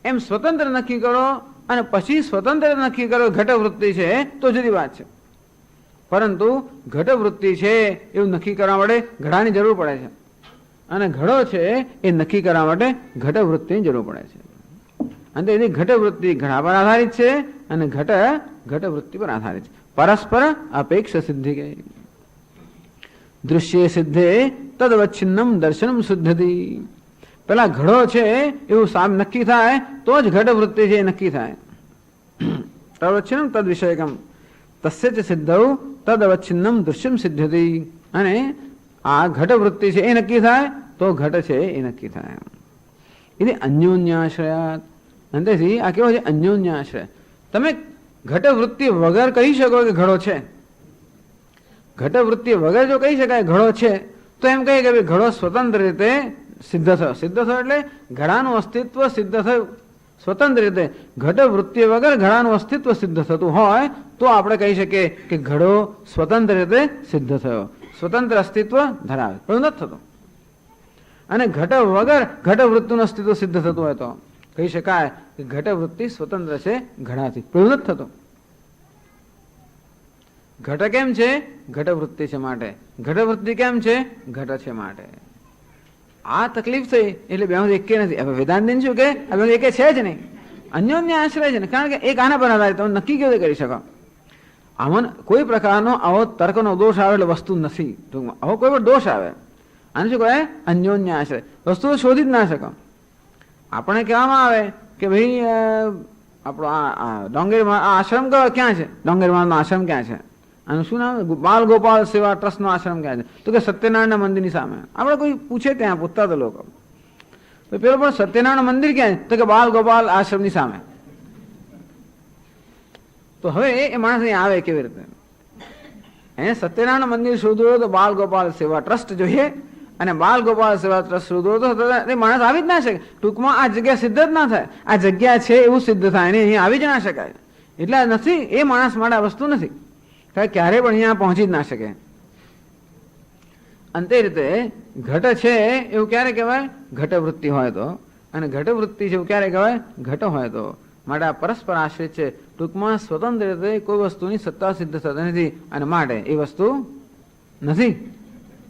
એમ સ્વતંત્ર નક્કી કરો, અને પછી સ્વતંત્ર નક્કી કરો ઘટ વૃત્તિ છે તો જુદી વાત છે. પરંતુ ઘટ વૃત્તિ છે એવું નક્કી કરવા માટે ઘડાની જરૂર પડે છે, અને ઘડો છે એ નક્કી કરવા માટે ઘટ વૃત્તિની જરૂર પડે છે. અને એની ઘટ વૃત્તિ ઘડા પર આધારિત છે, અને ઘટ વૃત્તિ પર આધારિત છે. પરસ્પર અપેક્ષ સિદ્ધિ કે દૃશ્ય સિદ્ધે તદવચ્છિન્નમ દર્શનમ શુદ્ધતિ. પેલા ઘડો છે એવું સામ નક્કી થાય તો જ ઘટ વૃત્તિ છે એ નક્કી થાય. તદવચ્છિન્નમ તદ વિષયકમ તસ્ય ચ સિદ્ધૌ તદવચ્છિન્નમ દૃશ્યમ સિદ્ધતિ. અને આ ઘટ વૃત્તિ છે એ નક્કી થાય તો ઘટ છે એ નક્કી થાય. એટલે અન્યોન્યાશ્રયાત. અંતેથી આ કેવો છે? અન્યોન્યાશ્રય. તમે ઘટ વૃત્તિ વગર કહી શકો કે ઘડો છે. ઘટ વૃત્તિ વગર જો કહી શકાય ઘડો છે તો એમ કહીએ કે ઘડો સ્વતંત્ર રીતે સિદ્ધ થયો. સિદ્ધ થયો એટલે ઘડાનું અસ્તિત્વ સિદ્ધ થયું સ્વતંત્ર રીતે. ઘટ વૃત્તિ વગર ઘડાનું અસ્તિત્વ સિદ્ધ થતું હોય તો આપણે કહી શકીએ કે ઘડો સ્વતંત્ર રીતે સિદ્ધ થયો, સ્વતંત્ર અસ્તિત્વ ધરાવે. પણ નથી થતું. અને ઘટ વગર ઘટ વૃત્તિનું અસ્તિત્વ સિદ્ધ થતું હોય તો કહી શકાય કે ઘટ વૃત્તિ સ્વતંત્ર છે ઘડાથી. પણ નથી થતું. ઘટ કેમ છે? ઘટ વૃત્તિ છે માટે. ઘટ વૃત્તિ કેમ છે? ઘટ છે માટે. આ તકલીફ થઈ એટલે બે એકે નથી. હવે વેદાંત શું કે આ બે એકે છે જ નહીં, અન્યોન્ય આશ્રય છે ને. કારણ કે એક આના પર આધારિત તમે નક્કી કેવી રીતે કરી શકો? આમાં કોઈ પ્રકારનો આવો તર્કનો દોષ આવે એટલે વસ્તુ નથી. ટૂંકમાં આવો કોઈ પણ દોષ આવે આને શું કહેવાય? અન્યોન્ય આશ્રય. વસ્તુઓ શોધી જ ના શકો. આપણે કહેવામાં આવે કે ભાઈ આપણો આ ડોંગેરમાં આ આશ્રમ ક્યાં છે? ડોંગેરમાંનો આશ્રમ ક્યાં છે? આનું શું નામ? બાલ ગોપાલ સેવા ટ્રસ્ટનો આશ્રમ ક્યાં છે? તો કે સત્યનારાયણ મંદિરની સામે. આપણે કોઈ પૂછે ત્યાં પૂછતા તો લોકો પેલો પણ સત્યનારાયણ મંદિર ક્યાં છે? તો કે બાલ ગોપાલ આશ્રમની સામે. તો હવે એ માણસ અહીં આવે કેવી રીતે? એને સત્યનારાયણ મંદિર શોધવું હોય તો બાલ ગોપાલ સેવા ટ્રસ્ટ જોઈએ, અને બાલ ગોપાલ સેવા ટ્રસ્ટ શોધવું તો એ માણસ આવી જ ના શકે. ટૂંકમાં આ જગ્યા સિદ્ધ જ ના થાય. આ જગ્યા છે એવું સિદ્ધ થાય ને અહીં આવી જ ના શકાય. એટલે નથી, એ માણસ માટે આ વસ્તુ નથી. ક્યારે પણ અહીંયા પહોંચી જ ના શકે. અંતે રીતે ઘટ છે એવું ક્યારે કહેવાય? ઘટ વૃત્તિ હોય તો. અને ઘટ વૃત્તિ છે એવું ક્યારે કહેવાય? ઘટ હોય તો. માટે આ પરસ્પર આશ્રિત છે. ટૂંકમાં સ્વતંત્ર રીતે કોઈ વસ્તુની સત્તા સિદ્ધ થતી નથી, અને માટે એ વસ્તુ નથી,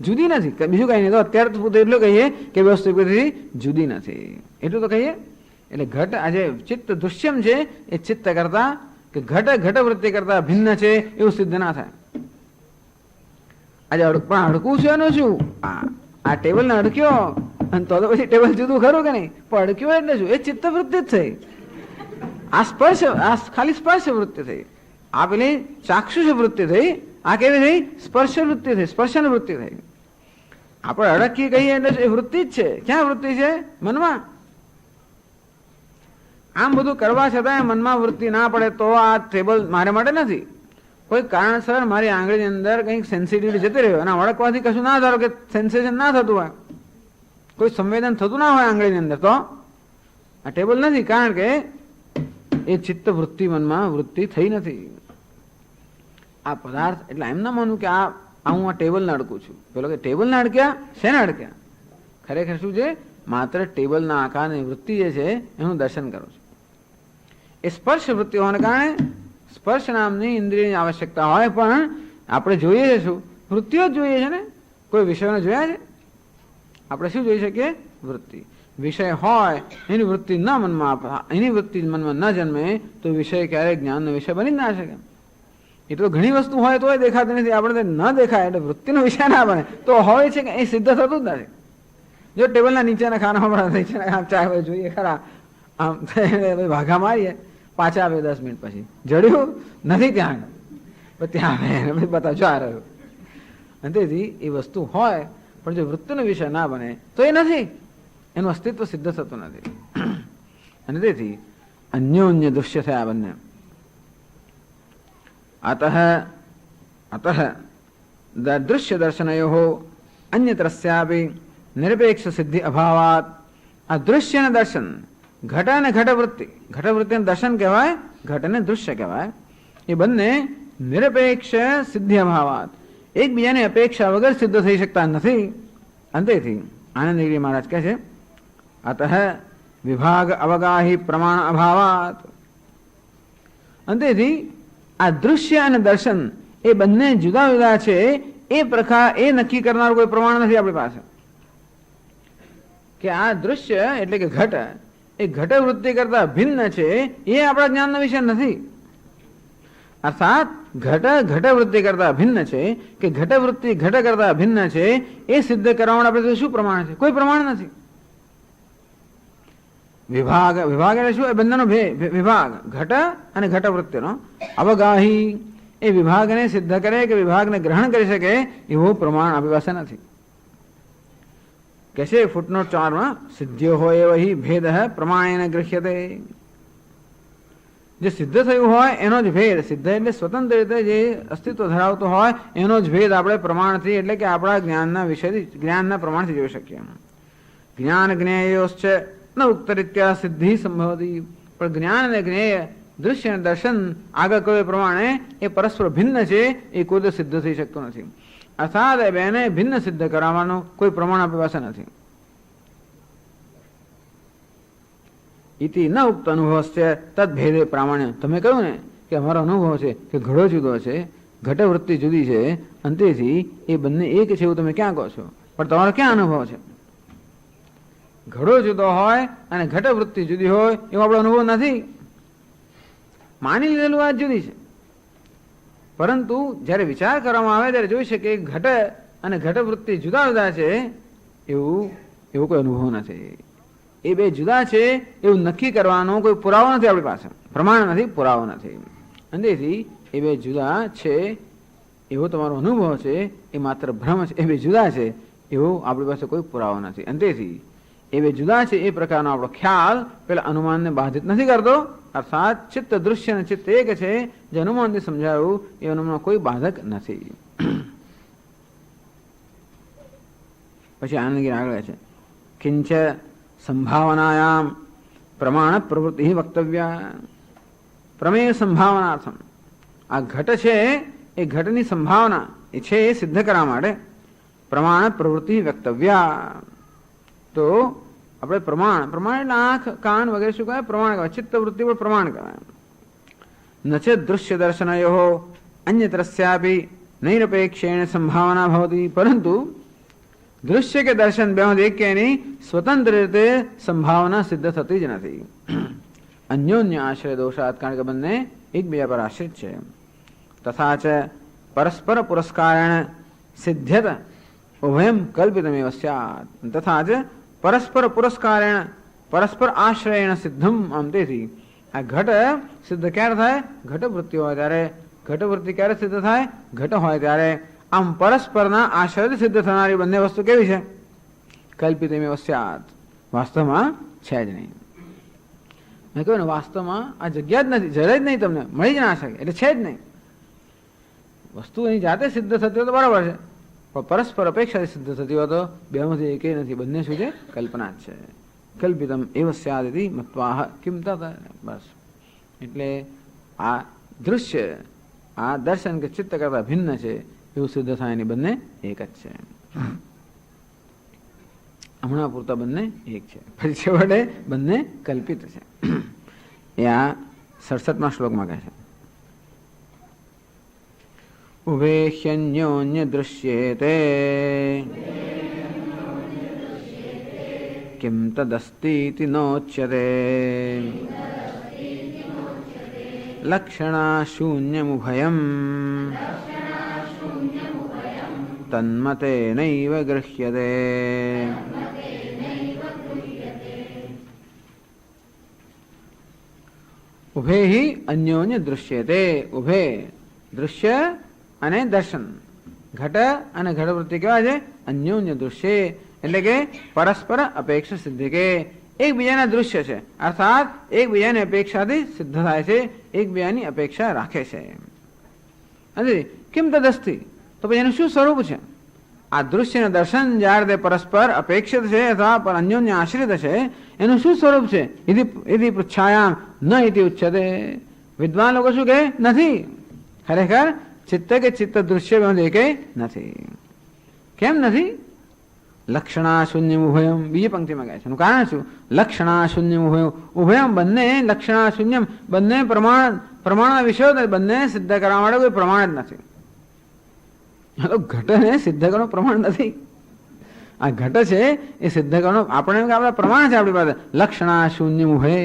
જુદી નથી. બીજું કઈ નહીં. તો અત્યારે તો એટલું કહીએ કે વસ્તુ જુદી નથી એટલું તો કહીએ. એટલે ઘટ આજે ચિત્ત દૃશ્યમ છે એ ચિત્ત કરતા કે ઘટ વૃત્તિ કરતા ભિન્ન છે એવું સિદ્ધ ના થાય. આજે પણ અડકું છે એનું શું? આ ટેબલ ને અડક્યો અને તો પછી ટેબલ જુદું ખરું કે નહીં? પણ અડક્યો એટલે શું? એ ચિત્ત વૃત્તિ જ થઈ. આ સ્પર્શ, આ ખાલી સ્પર્શ વૃત્તિ થઈ. આ પેલી ચાક્ષુષ વૃત્તિ થઈ. આ કેવી થઈ? સ્પર્શ વૃત્તિ થઈ, સ્પર્શન વૃત્તિ થઈ. આપણે અડકી કહીએ એટલે એ વૃત્તિ જ છે. ક્યાં વૃત્તિ છે? મનમાં. આમ બધું કરવા છતાં મનમાં વૃત્તિ ના પડે તો આ ટેબલ મારે માટે નથી. કોઈ કારણસર મારી આંગળીની અંદર કંઈક સેન્સિટિવિટી જતી રહ્યો અને વળકવાથી કશું ના ધારો કે સેન્સેશન ના થતું હોય, કોઈ સંવેદન થતું ના હોય આંગળીની અંદર, તો આ ટેબલ નથી. કારણ કે એ ચિત્ત વૃત્તિ મનમાં વૃત્તિ થઈ નથી. આ પદાર્થ એટલે એમ ના માનું કે આ હું આ ટેબલને અડકું છું. પેલો કે ટેબલને અડક્યા, શેને અડક્યા? ખરેખર શું છે? માત્ર ટેબલના આકારની વૃત્તિ જે છે એનું દર્શન કરું છું. એ સ્પર્શ વૃત્તિ હોવાને કારણે સ્પર્શ નામની ઇન્દ્રિયની આવશ્યકતા હોય, પણ આપણે જોઈએ છે શું? વૃત્તિઓ જ જોઈએ છે ને. કોઈ વિષયોને જોયા છે? આપણે શું જોઈ શકીએ? વૃત્તિ. વિષય હોય એની વૃત્તિ ન મનમાં, એની વૃત્તિ મનમાં ન જન્મે તો વિષય ક્યારેય જ્ઞાનનો વિષય બની જ ના શકે. એ તો ઘણી વસ્તુ હોય તોય દેખાતી નથી, આપણે ન દેખાય એટલે વૃત્તિનો વિષય ના બને તો હોય છે કે એ સિદ્ધ થતું જ નથી. જો ટેબલના નીચેના ખાનામાં નીચેના ચાય જોઈએ ખરા, આમ ભાગા મારીએ, પાછા આવે 10 મિનિટ પછી જડ્યું નથી ત્યાં ત્યાં આવે બતાવજો આ રહ્યું. અને તેથી એ વસ્તુ હોય પણ જો વૃત્તિનો વિષય ના બને તો એ નથી, એનું અસ્તિત્વ સિદ્ધ થતું નથી. અને તેથી અન્યોન્ય દૃશ્ય થયા બંને. અતઃ દૃશ્ય દર્શનયો અન્યત્રસ્યાપી નિરપેક્ષ સિદ્ધિ અભાવાત. આ દૃશ્ય અને દર્શન, ઘટ અને ઘટવૃત્તિ, ઘટવૃત્તિને દર્શન કહેવાય, ઘટને દૃશ્ય કહેવાય, એ બંને નિરપેક્ષ સિદ્ધિ અભાવાત, એકબીજાની અપેક્ષા વગર સિદ્ધ થઈ શકતા નથી. અંતેથી આનંદગીરી મહારાજ કહે છે અતઃ વિભાગ અવગાહી પ્રમાણ અભાવાત. અંતેથી આ દૃશ્ય અને દર્શન એ બંને જુદા જુદા છે એ પ્રકાર એ નક્કી કરનાર કોઈ પ્રમાણ નથી આપણી પાસે. કે આ દૃશ્ય એટલે કે ઘટ એ ઘટવૃત્તિ કરતા ભિન્ન છે એ આપણા જ્ઞાનનો વિષય નથી. અર્થાત ઘટ ઘટવૃત્તિ કરતા ભિન્ન છે કે ઘટવૃત્તિ ઘટ કરતા ભિન્ન છે એ સિદ્ધ કરવા માટે આપણે શું પ્રમાણ છે? કોઈ પ્રમાણ નથી. વિભાગ, વિભાગ એટલે શું? એ બંનેનો વિભાગ, ઘટ અને ઘટવૃત્તિનો અવગાહી, એ વિભાગને સિદ્ધ કરે કે વિભાગને ગ્રહણ કરી શકે એવું પ્રમાણ આપણી પાસે નથી. कैसे फुटनोट 4 में सिद्ध्यो હોય વહી ભેદ પ્રમાણેન ગૃહ્યતે. જે સિદ્ધ થયું હોય એનો જ ભેદ, સિદ્ધ એટલે સ્વતંત્ર રીતે જે અસ્તિત્વ ધરાવતો હોય એનો જ ભેદ આપણે પ્રમાણથી એટલે કે આપણા જ્ઞાનના વિષયથી, જ્ઞાનના પ્રમાણથી જોઈ શકીએ. જ્ઞાન જ્ઞેયોશ્ચ ન ઉક્તરીત્યા સિદ્ધિ સંભવતી. પણ જ્ઞાન અને જ્ઞેય, દૃશ્ય અને દર્શન આગળ કહ્યું પ્રમાણે એ પરસ્પર ભિન્ન છે, એ કોઈ સિદ્ધ થઈ શકતું નથી. અર્થાત એ બેને ભિન્ન સિદ્ધ કરાવવાનું કોઈ પ્રમાણ આપણી પાસે નથી. ઇતિ ન ઉક્ત અનુભવ છે તદભેદે પ્રામાણ્ય. તમે કહ્યું ને કે અમારો અનુભવ છે કે ઘડો જુદો છે, ઘટવૃત્તિ જુદી છે, અંતેથી એ બંને એક છે એવું તમે ક્યાં કહો છો? પણ તમારો ક્યાં અનુભવ છે? ઘડો જુદો હોય અને ઘટવૃત્તિ જુદી હોય એવો આપણો અનુભવ નથી. માની લીધેલું વાત જુદી છે, પરંતુ જ્યારે વિચાર કરવામાં આવે ત્યારે જોઈ શકે ઘટ અને ઘટવૃત્તિ જુદા જુદા છે એવો કોઈ અનુભવ નથી. એ બે જુદા છે એવું નક્કી કરવાનો કોઈ પુરાવો નથી આપણી પાસે, પ્રમાણ નથી, પુરાવો નથી. અને તેથી એ બે જુદા છે એવો તમારો અનુભવ છે એ માત્ર ભ્રમ છે. એ બે જુદા છે એવો આપણી પાસે કોઈ પુરાવો નથી. અને તેથી એ બે જુદા છે એ પ્રકારનો આપણો ખ્યાલ પેલા અનુમાનને બાધિત નથી કરતો. અર્થાત ચિત્ત દૃશ્ય અને ચિત્ત એક છે, જે અનુમાનથી સમજાયું એ અનુમાન કોઈ બાધક નથી. પછી આનંદગીરી આગળ છે કિંચ સંભાવનાયામ પ્રમાણ પ્રવૃત્તિ વક્તવ્ય. પ્રમેય સંભાવનાર્થમ, આ ઘટ છે એ ઘટની સંભાવના એ છે એ સિદ્ધ કરવા માટે પ્રમાણ પ્રવૃત્તિ વક્તવ્ય. તો આપણે પ્રમાણ, પ્રમાણ એટલે આંખ કાન વગેરે શું કહેવાય? પ્રમાણ કહેવાય. ચિત્તવૃત્તિ પણ પ્રમાણ કહેવાય. ન છે દૃશ્ય દર્શનયો અન્યત્રસ્યાપી નૈરપેક્ષેણ સંભાવના ભવતી. પરંતુ દૃશ્ય કે દર્શન બેમાંથી એક કે એની સ્વતંત્ર રીતે સંભાવના સિદ્ધ થતી જ નથી. અન્યોન્ય આશ્રય દોષાત, કારણ કે બંને એકબીજા પર આશ્રિત છે. તથા ચ પરસ્પર પુરસ્કારેણ સિદ્ધ્યત ઉભયમ કલ્પિતમેવ સ્યાત. તથા જ પરસ્પર પુરસ્કારેણ પરસ્પર આશ્રયેણ સિદ્ધમ. આમ તેથી આ ઘટ સિદ્ધ ક્યારે થાય? ઘટવૃત્તિ હોય ત્યારે. ઘટવૃત્તિ ક્યારે સિદ્ધ થાય? ઘટ હોય ત્યારે. આમ પરસ્પરના આશ્રયથી સિદ્ધ થનારી બંને વસ્તુ કેવી છે? કલ્પિતમેવ સ્યાત, વાસ્તવમાં છે જ નહીં. મેં કહ્યું ને વાસ્તવમાં આ જગ્યા જ નથી, જરે જ નહીં, તમને મળી જ ના શકે, એટલે છે જ નહીં. વસ્તુ એની જાતે સિદ્ધ થતી હોય તો બરાબર છે, પણ પરસ્પર અપેક્ષાથી સિદ્ધ થતી હોય તો બેમાંથી એકે નથી, બંને શું છે? કલ્પના જ છે. કલ્પિતમ એવ સ્યાદિતિ મત્વાહ કિમ તત. બસ એટલે આ દૃશ્ય, આ દર્શન કે ચિત્ત કરતા ભિન્ન છે એવું સિદ્ધ થાય એની બંને એક જ છે. હમણાં પૂરતા બંને એક છે, પછી છેવટે બંને કલ્પિત છે. એ આ 67મા શ્લોકમાં કહે છે ઉભે હ્યન્યોન્ય દૃશ્યેતે કિમ તદસ્તીતિ નોચ્યતે લક્ષણા શૂન્યમુભયમ તન્મતે નૈવ ગૃહ્યતે. ઉભે હિ અન્યોન્ય દૃશ્યતે. ઉભે દૃશ્ય અને દર્શન, ઘટ અને ઘટવૃત્તિ કેવા છે? અન્યોન્ય દૃશ્ય, એટલે કે પરસ્પર અપેક્ષા સિદ્ધિ, કે એકબીજાના દૃશ્ય છે, અર્થાત એકબીજાની અપેક્ષાથી સિદ્ધ થાય છે, એકબીજાની અપેક્ષા રાખે છે. કેમ તદસ્તિ, તો પછી એનું શું સ્વરૂપ છે? આ દૃશ્ય દર્શન જ્યારે તે પરસ્પર અપેક્ષિત છે અથવા અન્યોન્ય આશ્રિત છે, એનું શું સ્વરૂપ છે? ઇતિ પૃચ્છાયામ ન ઇતિ ઉચ્યતે. વિદ્વાન લોકો શું કહે? નથી. ખરેખર ચિત્ત કે ચિત્ત દૃશ્ય એકે નથી. કેમ નથી? લક્ષણા શૂન્ય ઉભયમ, બીજી પંક્તિમાં કહે છે. એનું કારણ શું? લક્ષણા શૂન્ય ઉભયમ, ઉભયમ બંને લક્ષણા શૂન્યમ, બંને પ્રમાણ વિષયો, બંને સિદ્ધ કરવા માટે કોઈ પ્રમાણ જ નથી. ઘટને સિદ્ધ કરવાનું પ્રમાણ નથી. આ ઘટ છે એ સિદ્ધ કરવાનું આપણે પ્રમાણ છે આપણી પાસે. લક્ષણા શૂન્ય ઉભય,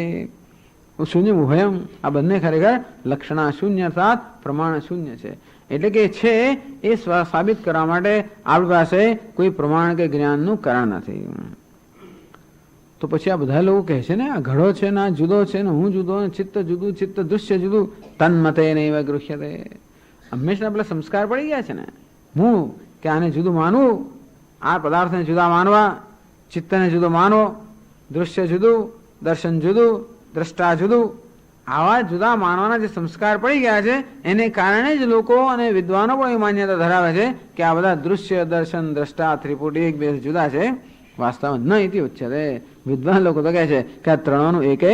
શૂન્ય ઉભયમ, આ બંને ખરેખર લક્ષણા શૂન્ય અર્થાત પ્રમાણ શૂન્ય છે. એટલે કે છે એ સાબિત કરવા માટે આપણી પાસે કોઈ પ્રમાણ કે જ્ઞાનનું કારણ નથી. તો પછી આ બધા લોકો કહે છે ને આ ઘડો છે ને આ જુદો છે ને હું જુદો, ચિત્ત જુદું, ચિત્ત દૃશ્ય જુદું, તન્મતે નૈવ ગૃહ્યતે. હંમેશા પેલા સંસ્કાર પડી ગયા છે ને, હું કે આને જુદું માનવું, આ પદાર્થને જુદા માનવા, ચિત્તને જુદો માનવો, દૃશ્ય જુદું, દર્શન જુદું, દ્રષ્ટા જુદું, આવા જુદા માનવાના જે સંસ્કાર પડી ગયા છે એને કારણે જ લોકો અને વિદ્વાનો પણ એ માન્યતા ધરાવે છે કે આ બધા દૃશ્ય, દર્શન, દ્રષ્ટા, ત્રિપુટી એક બે જુદા છે. વાસ્તવમાં ન ઇતિ ઉચ્યતે. વિદ્વાન લોકો તો કહે છે કે આ ત્રણોનું એકે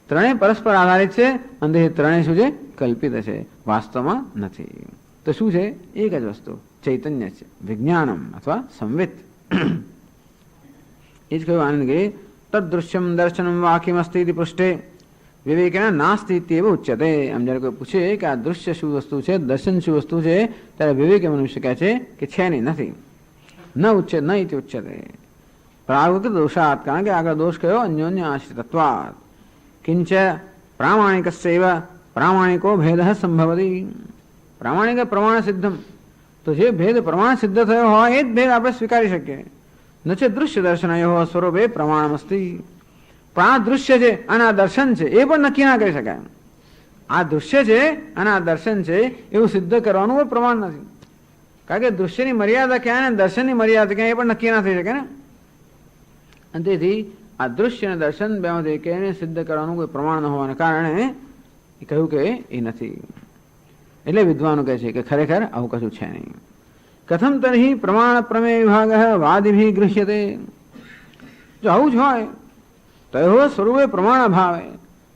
ત્રણેય પરસ્પર આધારિત છે અને એ ત્રણેય શું છે? કલ્પિત છે, વાસ્તવમાં નથી. તો શું છે? એક જ વસ્તુ ચૈતન્ય છે, વિજ્ઞાનમ અથવા સંવિત. એ જ કહ્યું આનંદગીરી, તદ્દૃશ્યમ દર્શનમ વાક્યમસ્તિ ઇતિ પૃષ્ઠે વિવેકેન નાસ્તિ ઇત્યેવ ઉચ્યતે. આમ જ્યારે કોઈ પૂછે કે આ દૃશ્ય શું વસ્તુ છે, દર્શન શું વસ્તુ છે, ત્યારે વિવેક મનુષ્ય કહે છે કે છે નહીં, નથી. ન ઉચ્ય ન ઇતિ ઉચ્યતે પ્રાગૃત દોષાત, કારણ કે આગળ દોષ કયો? અન્યોન્ય આશ્રિતત્વાત. કિંચ પ્રામાણિકસ્યૈવ પ્રામાણિકો ભેદ સંભવતી. પ્રામાણિક પ્રમાણ સિદ્ધમ, તો જે ભેદ પ્રમાણ સિદ્ધ થયો હોય એ જ ભેદ આપણે સ્વીકારી શકીએ. ન છે દૃશ્ય દર્શનયો સ્વરૂપે પ્રમાણમસ્તિ. પણ આ દૃશ્ય છે અને આ દર્શન છે એ પણ નક્કી ના કરી શકાય. આ દૃશ્ય છે અને આ દર્શન છે એવું સિદ્ધ કરવાનું કોઈ પ્રમાણ નથી. કારણ કે દૃશ્યની મર્યાદા ક્યાં ને દર્શનની મર્યાદા ક્યાં એ પણ નક્કી ના થઈ શકે ને. અને તેથી આ દૃશ્ય અને દર્શન બેમાંથી એકેને સિદ્ધ કરવાનું કોઈ પ્રમાણ ન હોવાને કારણે એ કહ્યું કે એ નથી. એટલે વિદ્વાનો કહે છે કે ખરેખર આવું કશું છે નહીં. કથમ તર્હિ પ્રમાણ પ્રમેય વિભાગ વાદિભી ગૃહ્યતે. જો આવું જ હોય તો એવો સ્વરૂપે પ્રમાણ અભાવે,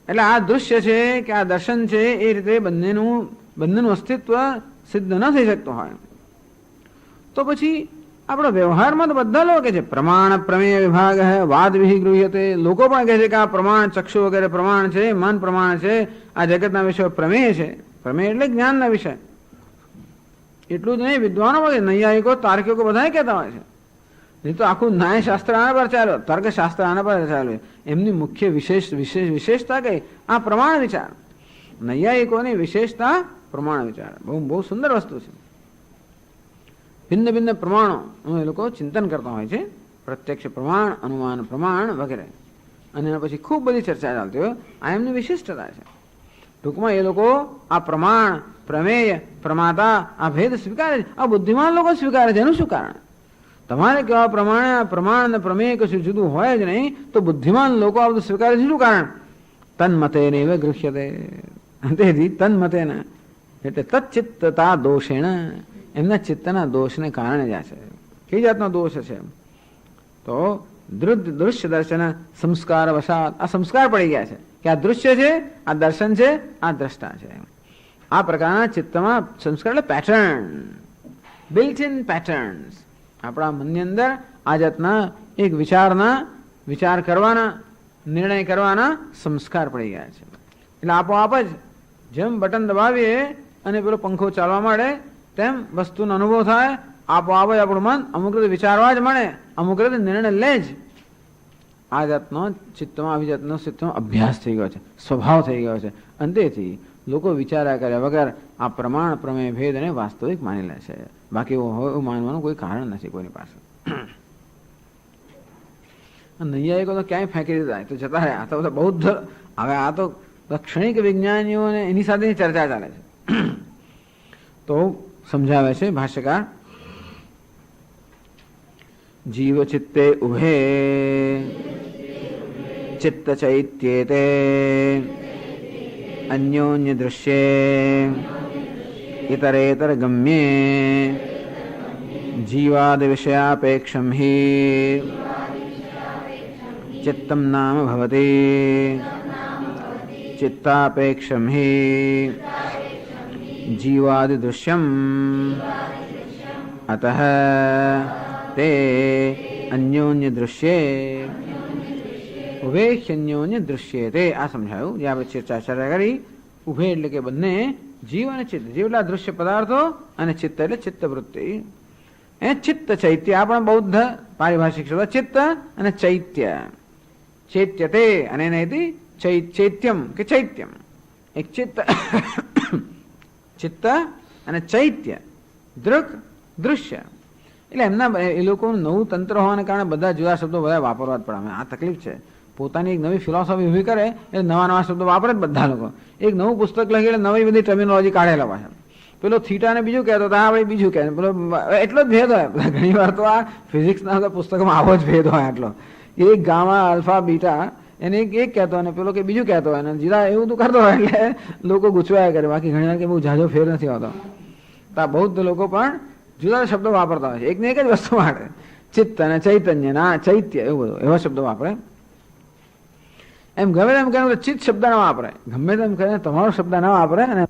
એટલે આ દૃશ્ય છે કે આ દર્શન છે એ રીતે બંનેનું અસ્તિત્વ સિદ્ધ ન થઈ શકતું હોય તો પછી આપણો વ્યવહારમાં તો બધા લોકો કહે છે પ્રમાણ પ્રમેય વિભાગ વાદિભી ગૃહ્યતે. લોકો પણ કહે છે કે આ પ્રમાણ ચક્ષુ વગેરે પ્રમાણ છે, મન પ્રમાણ છે, આ જગતના વિષયો પ્રમેય છે. પ્રમેય એટલે જ્ઞાનના વિષય. એટલું જ નહીં, વિદ્વાનો પણ નૈયાયિકો, તાર્કિકો બધા કહેતા હોય છે. નહીં તો આખું ન્યાયશાસ્ત્ર આના પર ચાલ્યો, તર્કશાસ્ત્ર આના પર ચાલ્યો. એમની મુખ્ય વિશેષતા કઈ? આ પ્રમાણ વિચાર. નૈયાયિકોની વિશેષતા પ્રમાણ વિચાર. બહુ સુંદર વસ્તુ છે. ભિન્ન ભિન્ન પ્રમાણો એ લોકો ચિંતન કરતા હોય છે, પ્રત્યક્ષ પ્રમાણ, અનુમાન પ્રમાણ વગેરે. અને એના પછી ખૂબ બધી ચર્ચા ચાલતી હોય. આ એમની વિશિષ્ટતા છે. ટૂંકમાં એ લોકો આ પ્રમાણ, પ્રમેય, પ્રમાતા આ ભેદ સ્વીકારે છે. આ બુદ્ધિમાન લોકો સ્વીકારે છે. એનું શું કારણ? તમારે કહેવા પ્રમાણે આ પ્રમાણ અને પ્રમેય કશું જુદું હોય જ નહીં તો બુદ્ધિમાન લોકો આ બધું સ્વીકારે છે. શું કારણ? તન્મતે નૈવ ગૃહ્યતે. તેથી તન્મતેન એટલે તચ્ચિત્તતા દોષેણ, એમના ચિત્તના દોષને કારણે જ આ છે. કઈ જાતનો દોષ છે? તો દૃશ્ય દર્શન સંસ્કાર વસાત, આ સંસ્કાર પડી ગયા છે કે આ દૃશ્ય છે, આ દર્શન છે, આ દ્રષ્ટા છે. આ પ્રકારના ચિત્તમાં સંસ્કાર એટલે પેટર્ન, બિલ્ટ ઇન પેટર્ન્સ. આપણા મનની અંદર આ જાતના એક વિચાર કરવાના, નિર્ણય કરવાના સંસ્કાર પડી ગયા છે. એટલે આપોઆપ જ જેમ બટન દબાવીએ અને પેલો પંખો ચાલવા માંડે તેમ વસ્તુનો અનુભવ થાય. આપોઆપ જ આપણું મન અમુક રીતે વિચારવા જ મળે, અમુક રીતે નિર્ણય લે જ. આ જાતનો ચિત્તમાં આવી જાતનો ચિત્તમાં અભ્યાસ થઈ ગયો છે, સ્વભાવ થઈ ગયો છે. અંતેથી લોકો વિચાર્યા કર્યા વગર આ પ્રમાણ પ્રમેય ભેદને વાસ્તવિક માની લે છે. બાકી એવું માનવાનું કોઈ કારણ નથી કોઈની પાસે. નૈયાયિકો તો ક્યાંય ફેંકી દીધા, તો જતા રહ્યા. આ તો બધા બૌદ્ધ, હવે આ તો ક્ષણિક વિજ્ઞાનીઓને એની સાથે ચર્ચા ચાલે છે. તો સમજાવે છે ભાષ્યકાર, જીવ ચિત્તે ઉભે ચિત્ત ચૈત્યેતે અન્યોન્ય દૃશ્યે ઇતરેતર ગમ્યે જીવાદ વિષયાપેક્ષમ હિ ચિત્તમ નામ ભવતિ ચિત્તાપેક્ષમ હિ જીવાદિ દૃશ્યમ અતઃ તે અન્યોન્ય દૃશ્યે ઉભેખ્યન્યોન્ય દૃશ્યે. તે આ સમજાયું જે આપણે ચર્ચા કરી. ઉભે એટલે કે બંને જીવ અને ચિત્ત. જીવ એટલે દૃશ્ય પદાર્થો અને ચિત્ત એટલે ચિત્તવૃત્તિ. એ ચિત્ત ચૈત્ય, આ પણ બૌદ્ધ પારિભાષિક શબ્દ. ચિત્ત અને ચૈત્ય, ચૈત્ય તે અને ચૈત્યમ કે ચૈત્યમ. એક ચિત્ત ચિત્ત અને ચૈત્ય, દૃક દૃશ્ય. એટલે એમના એ લોકોનું નવું તંત્ર હોવાને કારણે બધા જુદા શબ્દો બધા વાપરવા જ પડે. આ તકલીફ છે. પોતાની એક નવી ફિલોસોફી ઊભી કરે એટલે નવા નવા શબ્દો વાપરે જ બધા લોકો. એક નવું પુસ્તક લખી એટલે નવી બધી ટર્મિનોલોજી કાઢેલા પાછળ. પેલો થીટાને બીજું કહેતો હતો, આ વળી બીજું કહે. પેલો એટલો જ ભેદ હોય. ઘણી વાર તો આ ફિઝિક્સના પુસ્તકમાં આવો જ ભેદ હોય આટલો. એક ગામા અલ્ફા બીટા એને એક કહેતો અને પેલો કે બીજું કહેતો હોય, અને જીરા એવું તો કરતો હોય એટલે લોકો ગુચવાયા કરે. બાકી ઘણી વાર કે બહુ ઝાઝો ફેર નથી હોતો. તો આ બૌદ્ધ લોકો પણ જુદા શબ્દો વાપરતા હોય છે એકને એક જ વસ્તુ માટે. ચિત્ત અને ચૈતન્ય ના ચૈત્ય એવું બધું એવા શબ્દો વાપરે. એમ ગમે તેમ કહે ચિત્ત શબ્દ ના વાપરે, ગમે તેમ કહે તમારો શબ્દ ના વાપરે. અને